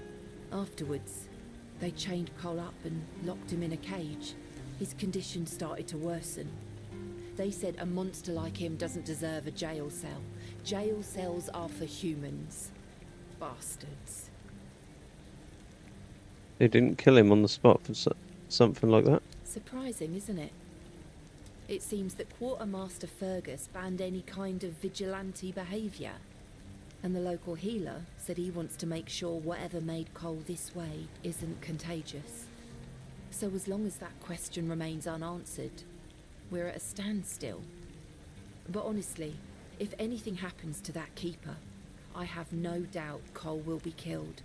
Afterwards, they chained Cole up and locked him in a cage. His condition started to worsen. They said a monster like him doesn't deserve a jail cell. Jail cells are for humans. Bastards. They didn't kill him on the spot for something like that? Surprising, isn't it? It seems that Quartermaster Fergus banned any kind of vigilante behaviour. And the local healer said he wants to make sure whatever made Cole this way isn't contagious. So as long as that question remains unanswered, we're at a standstill. But honestly, if anything happens to that keeper, I have no doubt Cole will be killed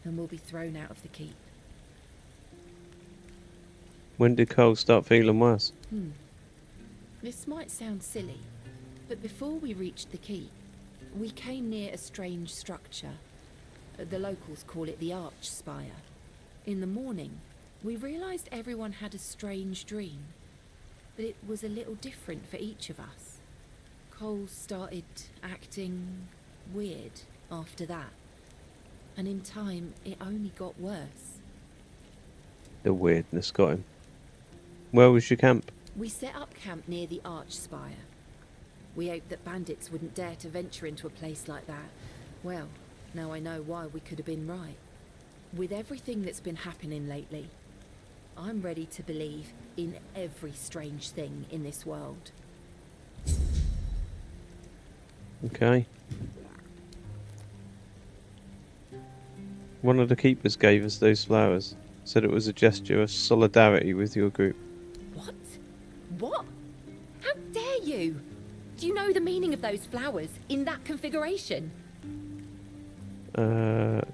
and will be thrown out of the keep. When did Cole start feeling worse? This might sound silly, but before we reached the keep, we came near a strange structure. The locals call it the Arch Spire. In the morning, we realised everyone had a strange dream, but it was a little different for each of us. Cole started acting weird after that. And in time, it only got worse. The weirdness got him. Where was your camp? We set up camp near the Arch Spire. We hoped that bandits wouldn't dare to venture into a place like that. Well, now I know why we could have been right. With everything that's been happening lately, I'm ready to believe in every strange thing in this world. Okay. One of the keepers gave us those flowers. Said it was a gesture of solidarity with your group. What? What? How dare you? Do you know the meaning of those flowers in that configuration? Not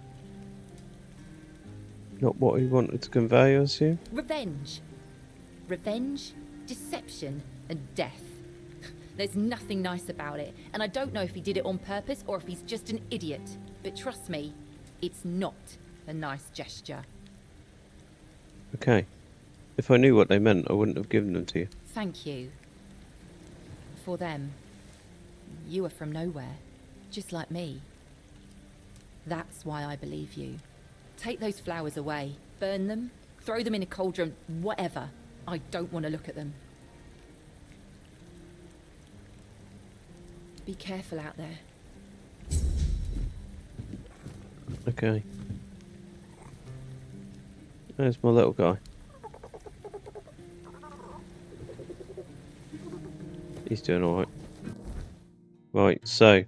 what he wanted to convey, I assume? Revenge. Revenge, deception, and death. There's nothing nice about it, and I don't know if he did it on purpose or if he's just an idiot. But trust me, it's not a nice gesture. Okay. If I knew what they meant, I wouldn't have given them to you. Thank you. For them, you are from nowhere, just like me. That's why I believe you. Take those flowers away, burn them, throw them in a cauldron, whatever. I don't want to look at them. Be careful out there. Okay. There's my little guy. He's doing alright. Right, so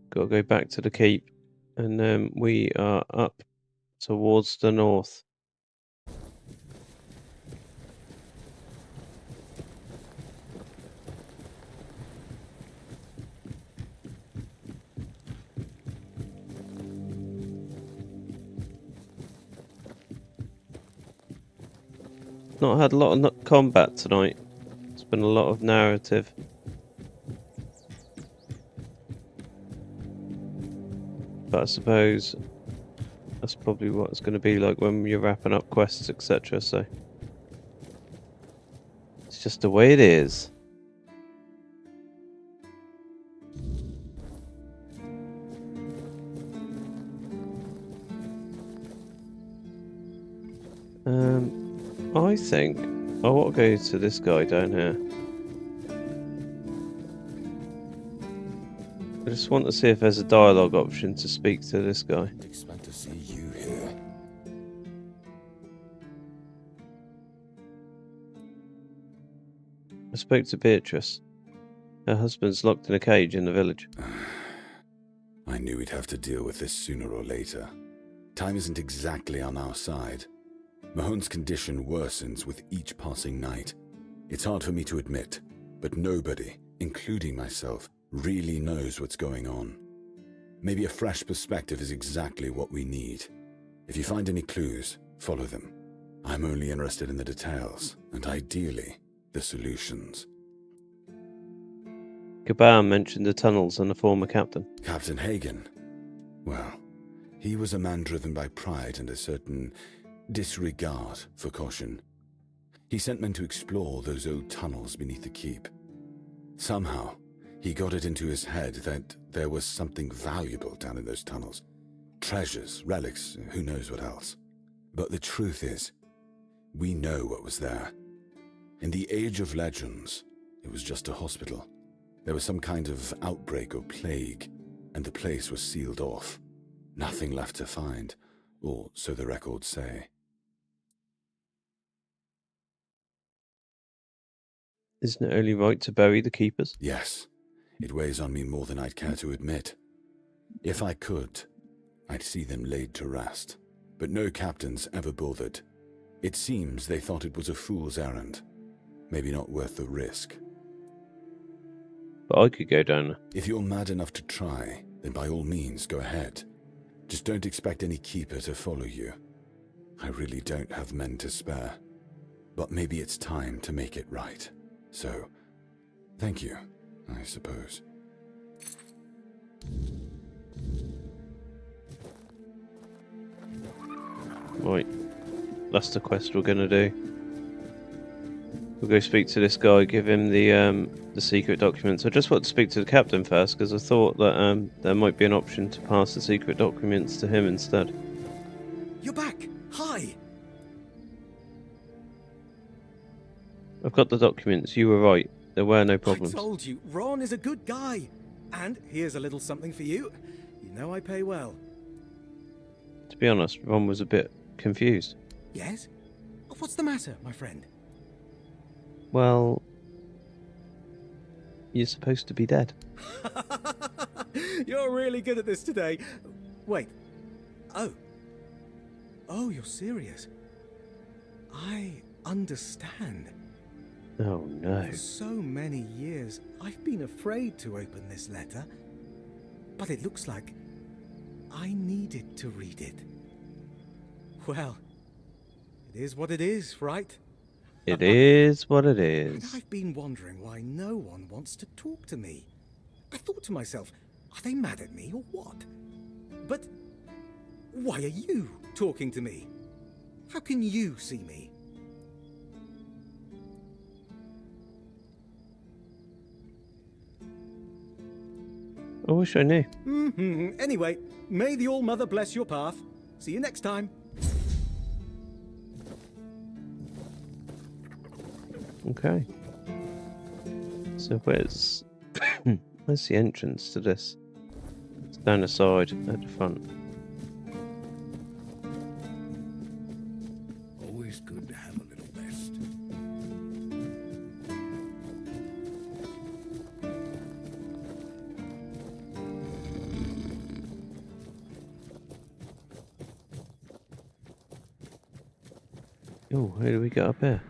gotta go back to the keep, and then we are up towards the north. Not had a lot of combat tonight. It's been a lot of narrative. But I suppose that's probably what it's going to be like when you're wrapping up quests, etc. So it's just the way it is. I think I want to go to this guy down here. I just want to see if there's a dialogue option to speak to this guy. Didn't expect to see you here. I spoke to Beatrice. Her husband's locked in a cage in the village. I knew we'd have to deal with this sooner or later. Time isn't exactly on our side. Mahone's condition worsens with each passing night. It's hard for me to admit, but nobody, including myself, really knows what's going on. Maybe a fresh perspective is exactly what we need. If you find any clues, follow them. I'm only interested in the details, and ideally, the solutions. Gaban mentioned the tunnels and the former captain. Captain Hagen? Well, he was a man driven by pride and a certain disregard for caution. He sent men to explore those old tunnels beneath the keep. Somehow, he got it into his head that there was something valuable down in those tunnels. Treasures, relics, who knows what else. But the truth is, we know what was there. In the age of legends, it was just a hospital. There was some kind of outbreak or plague, and the place was sealed off. Nothing left to find, or so the records say. Isn't it only right to bury the keepers? Yes. It weighs on me more than I'd care to admit. If I could, I'd see them laid to rest. But no captains ever bothered. It seems they thought it was a fool's errand. Maybe not worth the risk. But I could go down there. If you're mad enough to try, then by all means go ahead. Just don't expect any keeper to follow you. I really don't have men to spare. But maybe it's time to make it right. So, thank you, I suppose. Right, that's the quest we're gonna do. We'll go speak to this guy, give him the secret documents. I just want to speak to the captain first, because I thought that there might be an option to pass the secret documents to him instead. You're back! Hi! I've got the documents. You were right. There were no problems. I told you, Ron is a good guy. And here's a little something for you. You know I pay well. To be honest, Ron was a bit confused. Yes? What's the matter, my friend? Well, you're supposed to be dead. You're really good at this today. Wait. Oh. Oh, you're serious. I understand. Oh no. For so many years, I've been afraid to open this letter. But it looks like I needed to read it. Well, it is what it is, right? It is what it And is. I've been wondering why no one wants to talk to me. I thought to myself, are they mad at me or what? But why are you talking to me? How can you see me? I wish I knew. Anyway, may the All-Mother bless your path. See you next time. Okay. So where's where's the entrance to this? It's down the side at the front. Always good to have a little rest. Oh, how do we get up here?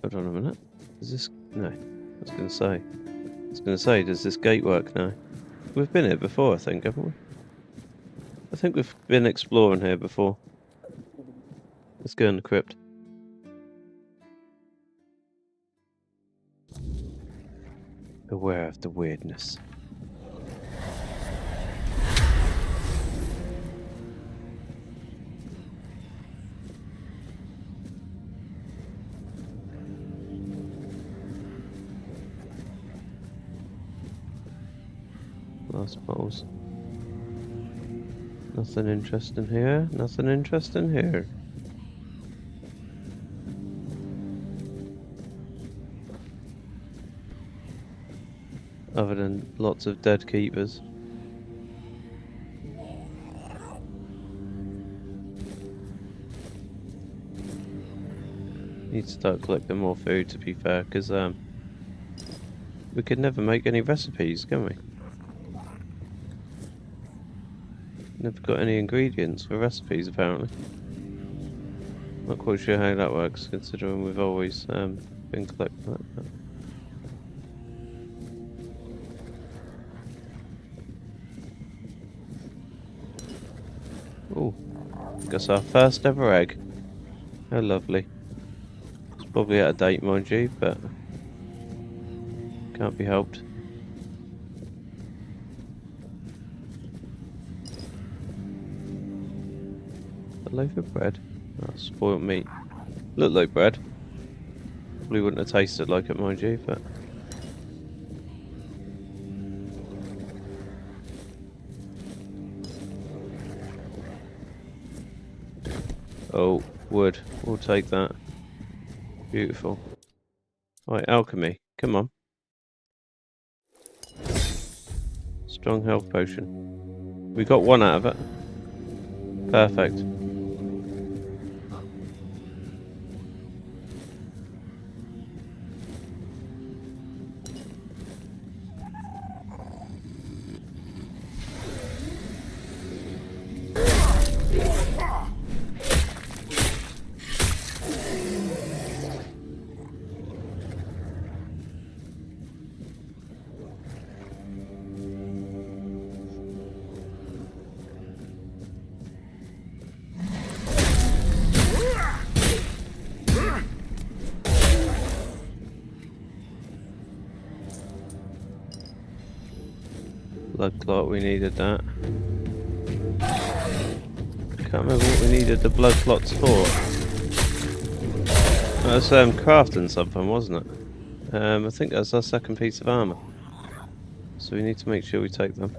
Hold on a minute. Is this... No. I was going to say, does this gate work now? We've been here before, I think, haven't we? I think we've been exploring here before. Let's go in the crypt. Beware of the weirdness. Last bottles. Nothing interesting here. Nothing interesting here. Other than lots of dead keepers. Need to start collecting more food, to be fair, because we could never make any recipes, can we? Never got any ingredients for recipes, apparently. Not quite sure how that works, considering we've always been collecting like that. Oh, got our first ever egg. How lovely. It's probably out of date, mind you, but can't be helped. A loaf of bread? Oh, spoiled meat. Looked like bread. Probably wouldn't have tasted like it, mind you, but... Oh, wood. We'll take that. Beautiful. Right, alchemy. Come on. Strong health potion. We got one out of it. Perfect. Blood clot, we needed that. Can't remember what we needed the blood clots for. That was crafting something, wasn't it? I think that's our second piece of armour. So we need to make sure we take them.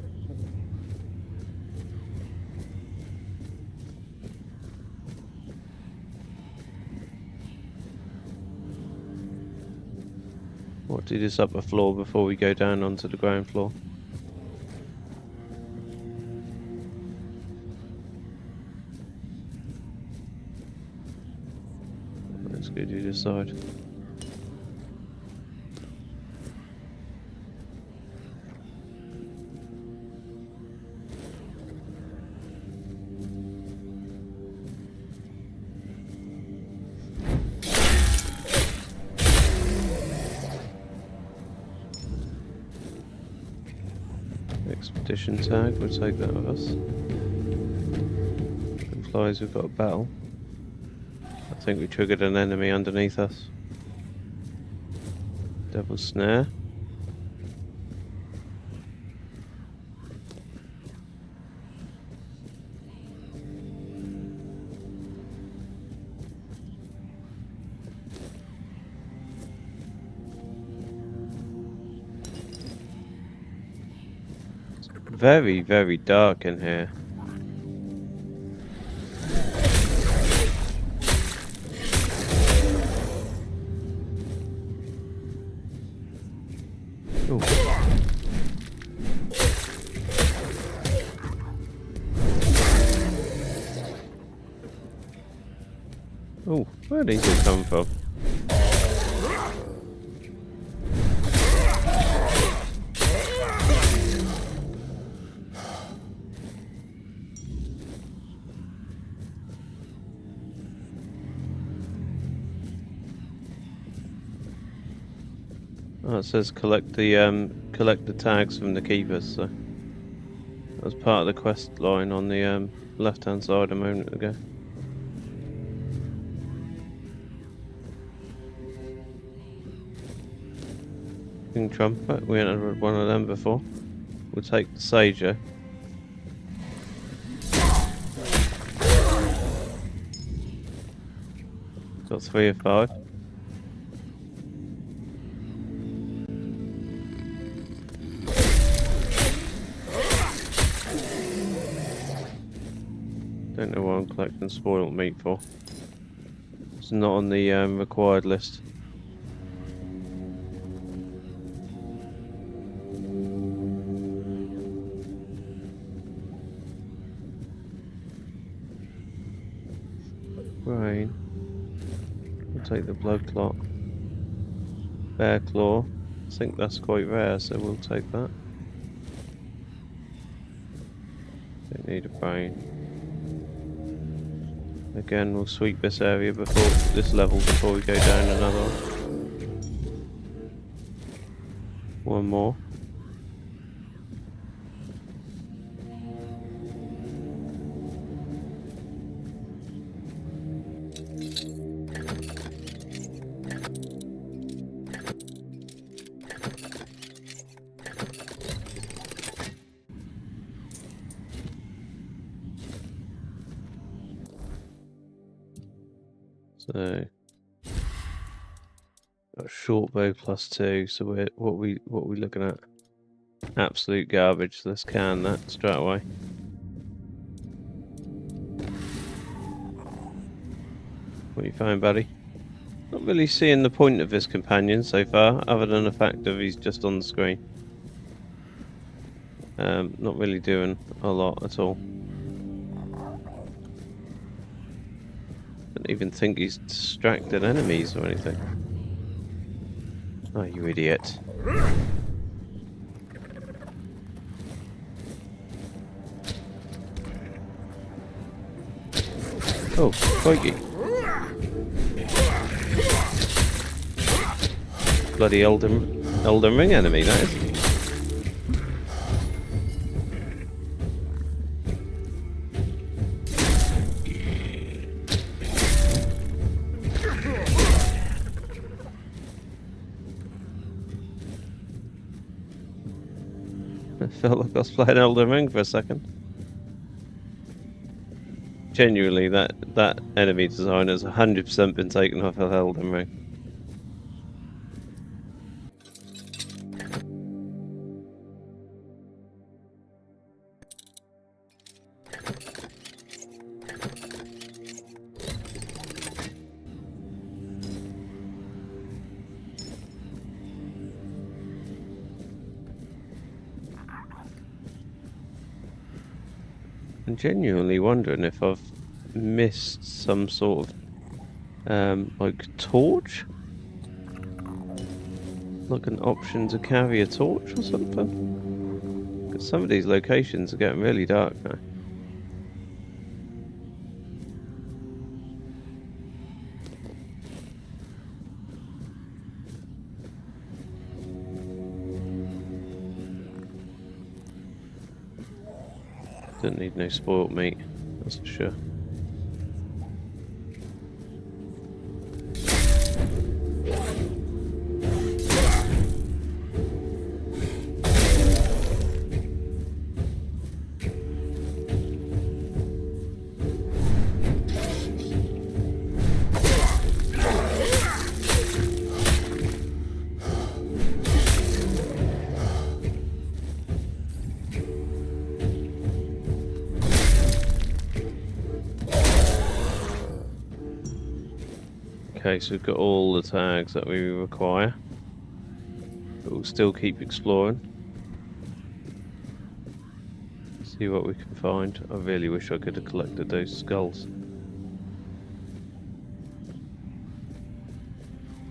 What do this upper floor before we go down onto the ground floor? Let's go do this side. Expedition tag, we'll take that with us. Implies we've got a battle. I think we triggered an enemy underneath us. Devil's Snare. Very, very dark in here. Ooh. Oh, where did these all come from? Oh, it says collect the tags from the keepers. So that was part of the quest line on the left-hand side a moment ago. King Trumpet. We entered with one of them before. We'll take the Sager. Got 3 of 5. Don't know what I'm collecting spoiled meat for. It's not on the required list. Brain. We'll take the blood clot. Bear claw. I think that's quite rare, so we'll take that. Don't need a brain. Again, we'll sweep this area before this level before we go down another one. One more. So got short bow +2, so we're what we looking at? Absolute garbage. Let's can that straight away. What you find, buddy? Not really seeing the point of this companion so far, other than the fact of he's just on the screen. Not really doing a lot at all. Don't even think he's distracted enemies or anything. Oh, you idiot. Oh, crikey. Bloody Elden Ring enemy, that is. I felt like I was playing Elden Ring for a second. genuinely, that enemy design has 100% been taken off of Elden Ring. I'm genuinely wondering if I've missed some sort of like torch, like an option to carry a torch or something. Because some of these locations are getting really dark now. Don't need no spoiled meat, that's for sure. Okay, so we've got all the tags that we require, but we'll still keep exploring. See what we can find. I really wish I could have collected those skulls.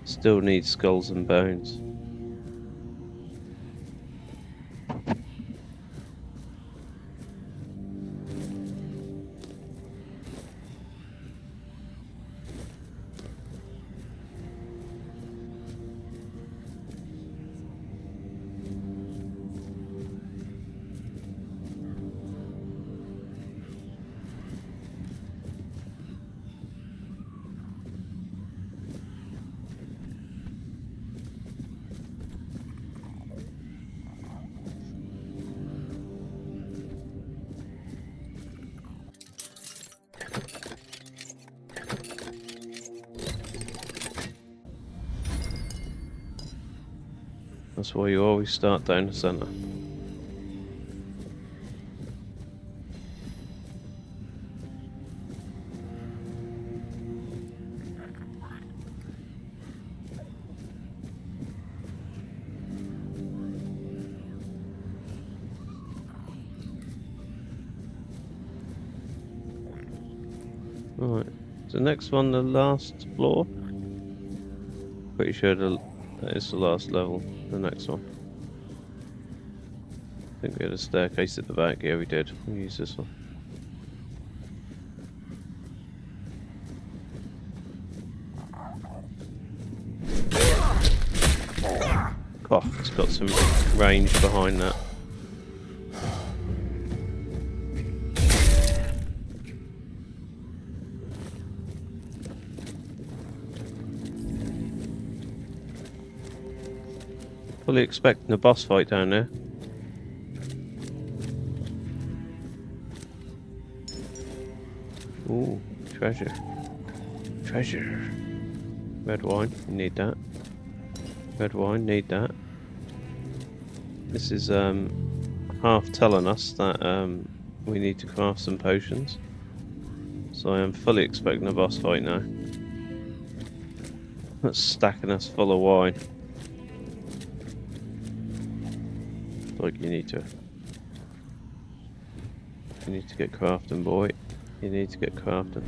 Still need skulls and bones. That's why you always start down the centre. Right, is the next one the last floor? Pretty sure that is the last level, the next one. I think we had a staircase at the back. Yeah, we did. We'll use this one. Oh, it's got some range behind that. Fully expecting a boss fight down there. Ooh, treasure. Treasure. Red wine, you need that. Red wine, need that. This is half telling us that we need to craft some potions. So I am fully expecting a boss fight now. That's stacking us full of wine. Like you need to get crafting, boy. You need to get crafting.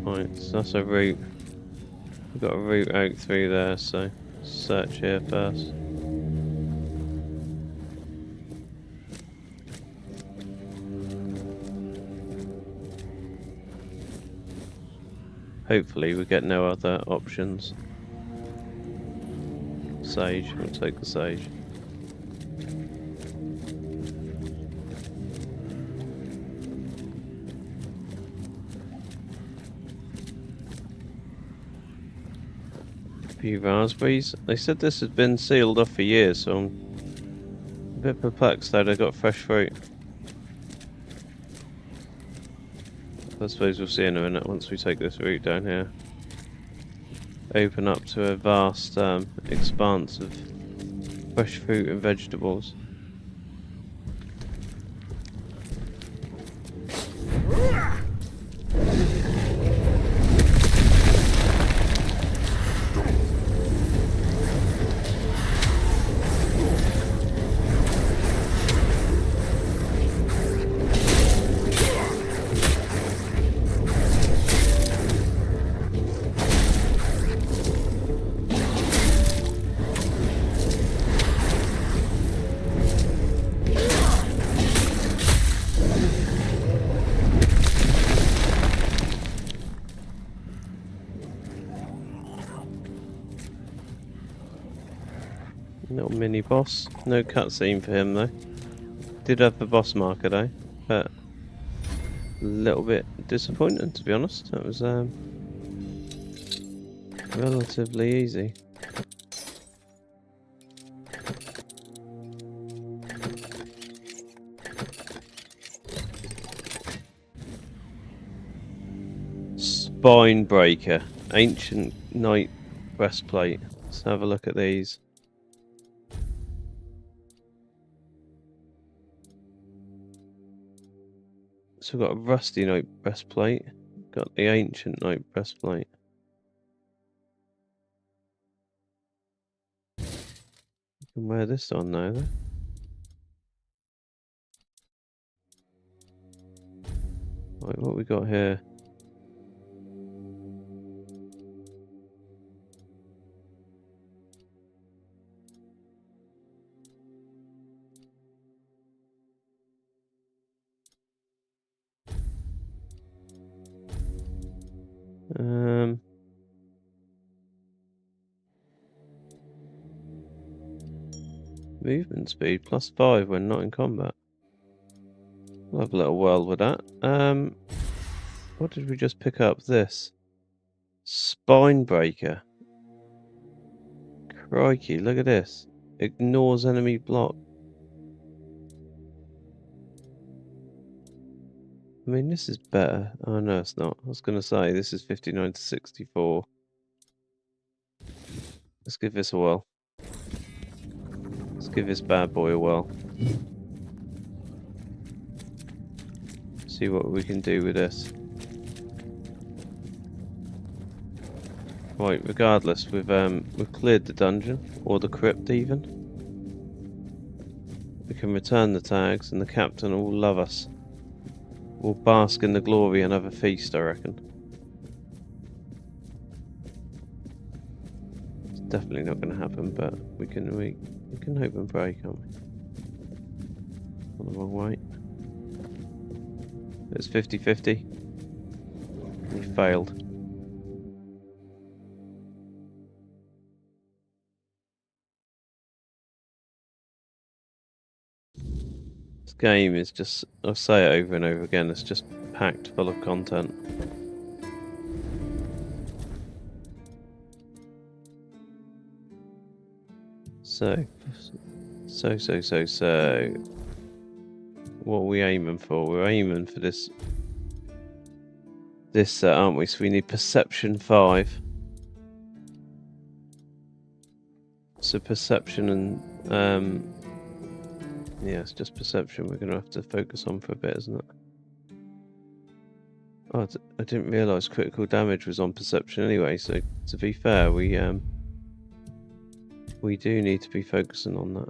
Right, so that's a route. We've got a route out through there, so search here first. Hopefully we get no other options. Sage, we'll take the sage. few raspberries. They said this had been sealed off for years, so I'm a bit perplexed that I got fresh fruit. I suppose we'll see in a minute once we take this route down here. Open up to a vast expanse of fresh fruit and vegetables. Little mini boss. No cutscene for him though. Did have the boss marker though, but a little bit disappointing to be honest. That was relatively easy. Spine breaker, ancient knight breastplate. Let's have a look at these. So we've got a rusty knight breastplate, got the ancient knight breastplate. You can wear this on now though. Right, what we got here? Movement speed +5 when not in combat. We'll have a little whirl with that. What did we just pick up? This spine breaker. Crikey, look at this. Ignores enemy block. I mean, this is better. Oh no, it's not. I was going to say this is 59 to 64. Let's give this a whirl. Let's give this bad boy a whirl. See what we can do with this. Right, regardless, we've cleared the dungeon, or the crypt even. We can return the tags, and the captain will love us. We'll bask in the glory and have a feast, I reckon. It's definitely not going to happen, but we can hope and pray, can't we? On the wrong way. It's 50-50. We failed. This game is just, I'll say it over and over again, it's just packed full of content. So, what are we aiming for? We're aiming for this, aren't we? So we need perception 5. So perception and, yeah, it's just perception we're going to have to focus on for a bit, isn't it? Oh, I didn't realise critical damage was on perception anyway, so to be fair, we do need to be focusing on that.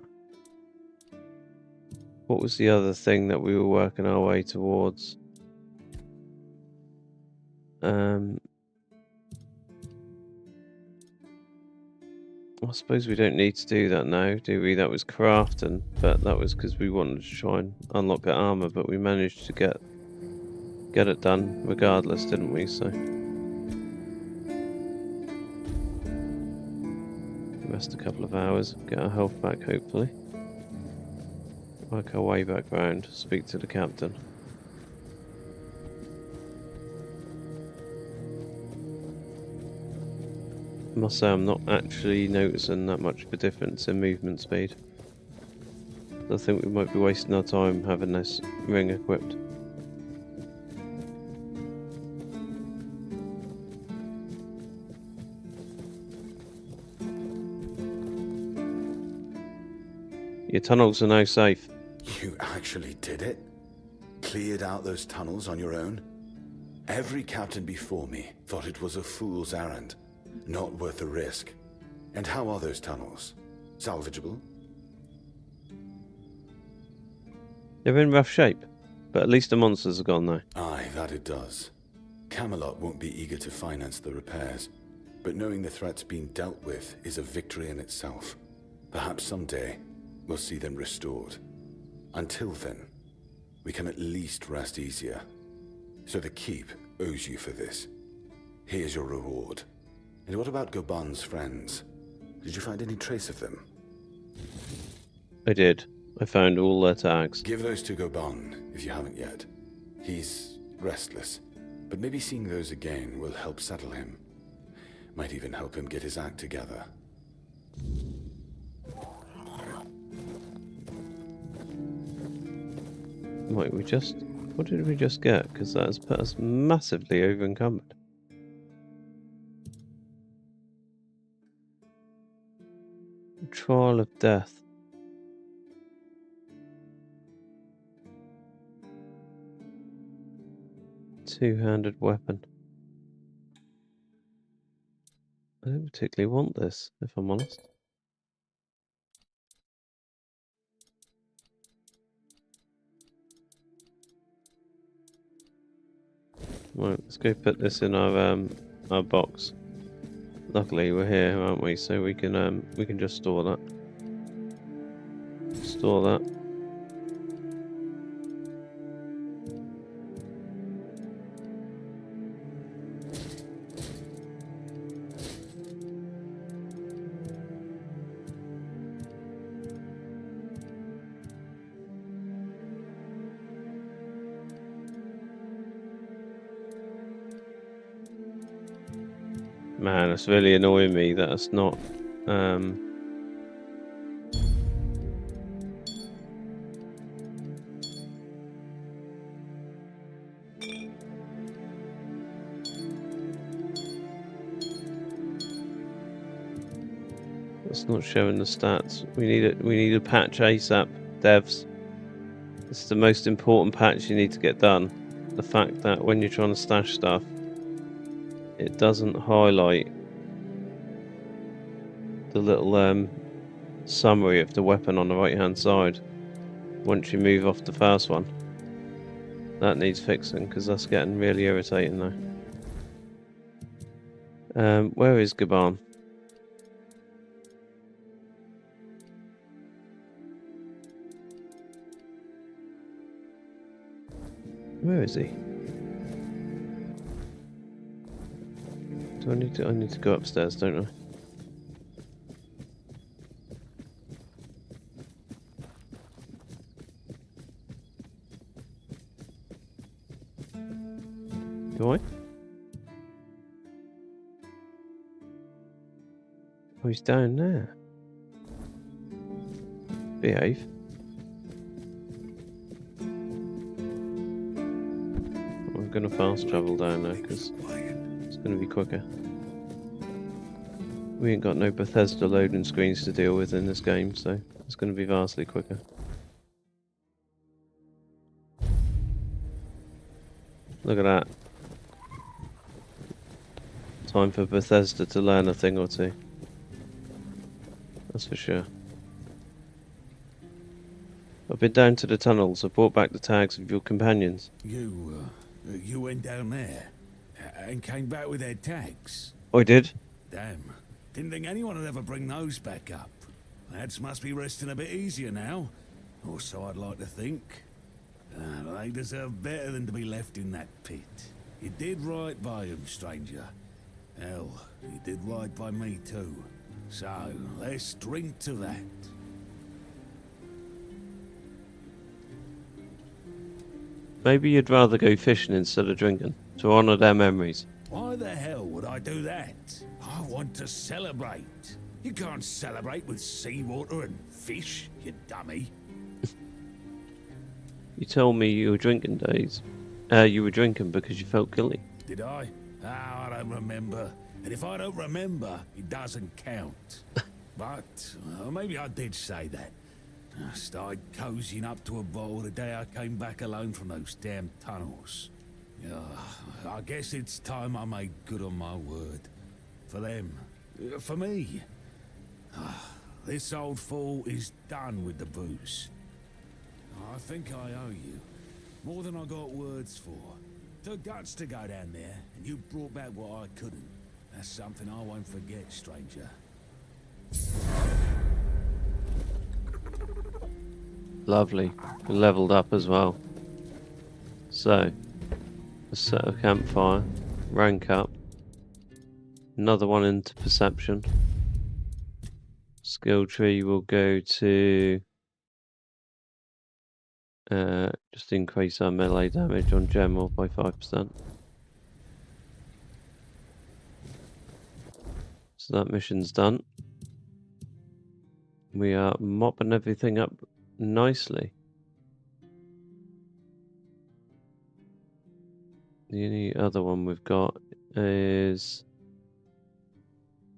What was the other thing that we were working our way towards? I suppose we don't need to do that now, do we? That was crafting, but that was because we wanted to try and unlock that armor, but we managed to get it done regardless, didn't we? So rest a couple of hours, get our health back hopefully. Work our way back round, speak to the captain. must say I'm not actually noticing that much of a difference in movement speed. I think we might be wasting our time having this ring equipped. Your tunnels are now safe. You actually did it? Cleared out those tunnels on your own? Every captain before me thought it was a fool's errand, not worth the risk. And how are those tunnels? Salvageable? They're in rough shape, but at least the monsters are gone now. Aye, that it does. Camelot won't be eager to finance the repairs, but knowing the threat's being dealt with is a victory in itself. Perhaps someday we'll see them restored. Until then, we can at least rest easier. So the Keep owes you for this. Here's your reward. And what about Goban's friends? Did you find any trace of them? I did. I found all their tags. Give those to Goban, if you haven't yet. He's restless, but maybe seeing those again will help settle him. Might even help him get his act together. Might we just... What did we just get? Because that has put us massively over encumbered. Trial of Death. Two-handed weapon. I don't particularly want this, if I'm honest. Right, let's go put this in our box. Luckily we're here, aren't we? So we can just store that. Store that. Man, it's really annoying me that it's not it's not showing the stats. We need a patch ASAP, devs. This is the most important patch you need to get done. The fact that when you're trying to stash stuff, it doesn't highlight the little summary of the weapon on the right hand side once you move off the first one. That needs fixing because that's getting really irritating now. Where is Gaban? Where is he? I need to go upstairs, don't I? Do I? Oh, he's down there. Behave. I'm gonna fast travel down there because it's gonna be quicker. We ain't got no Bethesda loading screens to deal with in this game, so it's gonna be vastly quicker. Look at that. Time for Bethesda to learn a thing or two. That's for sure. I've been down to the tunnels. I've brought back the tags of your companions. You went down there and came back with their tags? I did. Damn. Didn't think anyone would ever bring those back up. Lads must be resting a bit easier now. Or so I'd like to think. They deserve better than to be left in that pit. You did right by them, stranger. Hell, you did right by me too. So, let's drink to that. Maybe you'd rather go fishing instead of drinking, to honour their memories. Why the hell would I do that. I want to celebrate. You can't celebrate with seawater and fish, you dummy. You told me you were drinking, Days. You were drinking because you felt guilty. Did I? Oh, I don't remember. And if I don't remember, it doesn't count. But maybe I did say that. I started cozying up to a bottle the day I came back alone from those damn tunnels. I guess it's time I made good on my word. For them. For me. This old fool is done with the booze. I think I owe you. More than I got words for. The guts to go down there, and you brought back what I couldn't. That's something I won't forget, stranger. Lovely. We leveled up as well. So, let's set a campfire. Rank up. Another one into perception. Skill tree will go to just increase our melee damage on general by 5%. So that mission's done. We are mopping everything up nicely. The only other one we've got is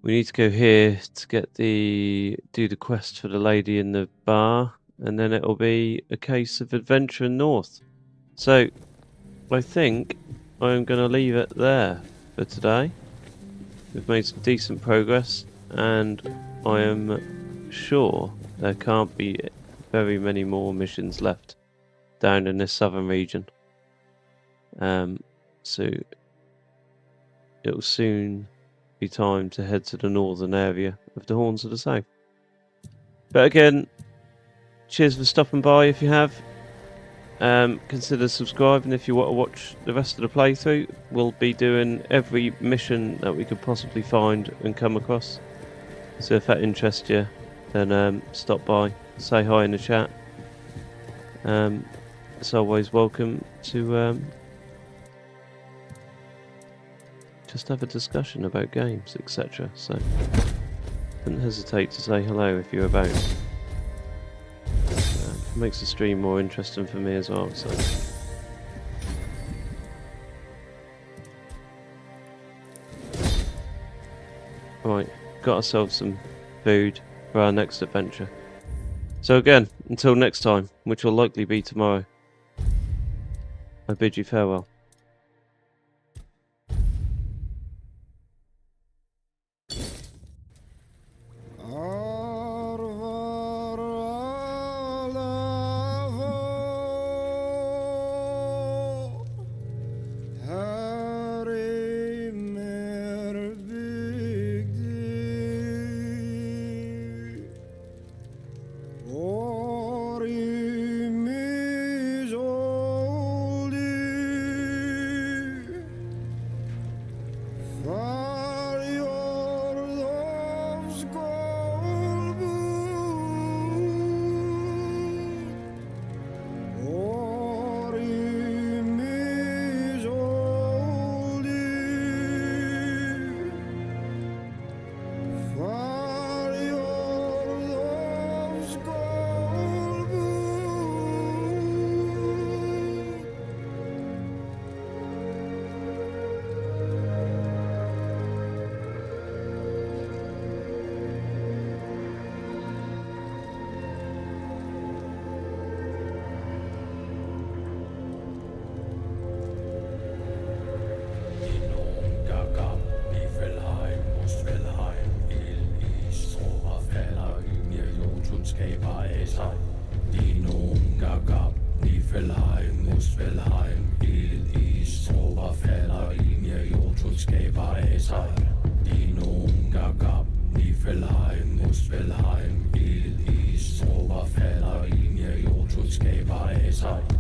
we need to go here to get do the quest for the lady in the bar, and then it'll be a case of adventuring north. So I think I'm going to leave it there for today. We've made some decent progress, and I am sure there can't be very many more missions left down in this southern region. So it'll soon be time to head to the northern area of the Horns of the South. But again, cheers for stopping by if you have. Consider subscribing if you want to watch the rest of the playthrough. We'll be doing every mission that we could possibly find and come across. So if that interests you, then stop by, say hi in the chat. It's always welcome to just have a discussion about games, etc. So don't hesitate to say hello if you're about. It makes the stream more interesting for me as well. So right, got ourselves some food for our next adventure. So again, until next time, which will likely be tomorrow, I bid you farewell. Muskelheim, il is Oberfäller, Linie, Jotschutz, Geber,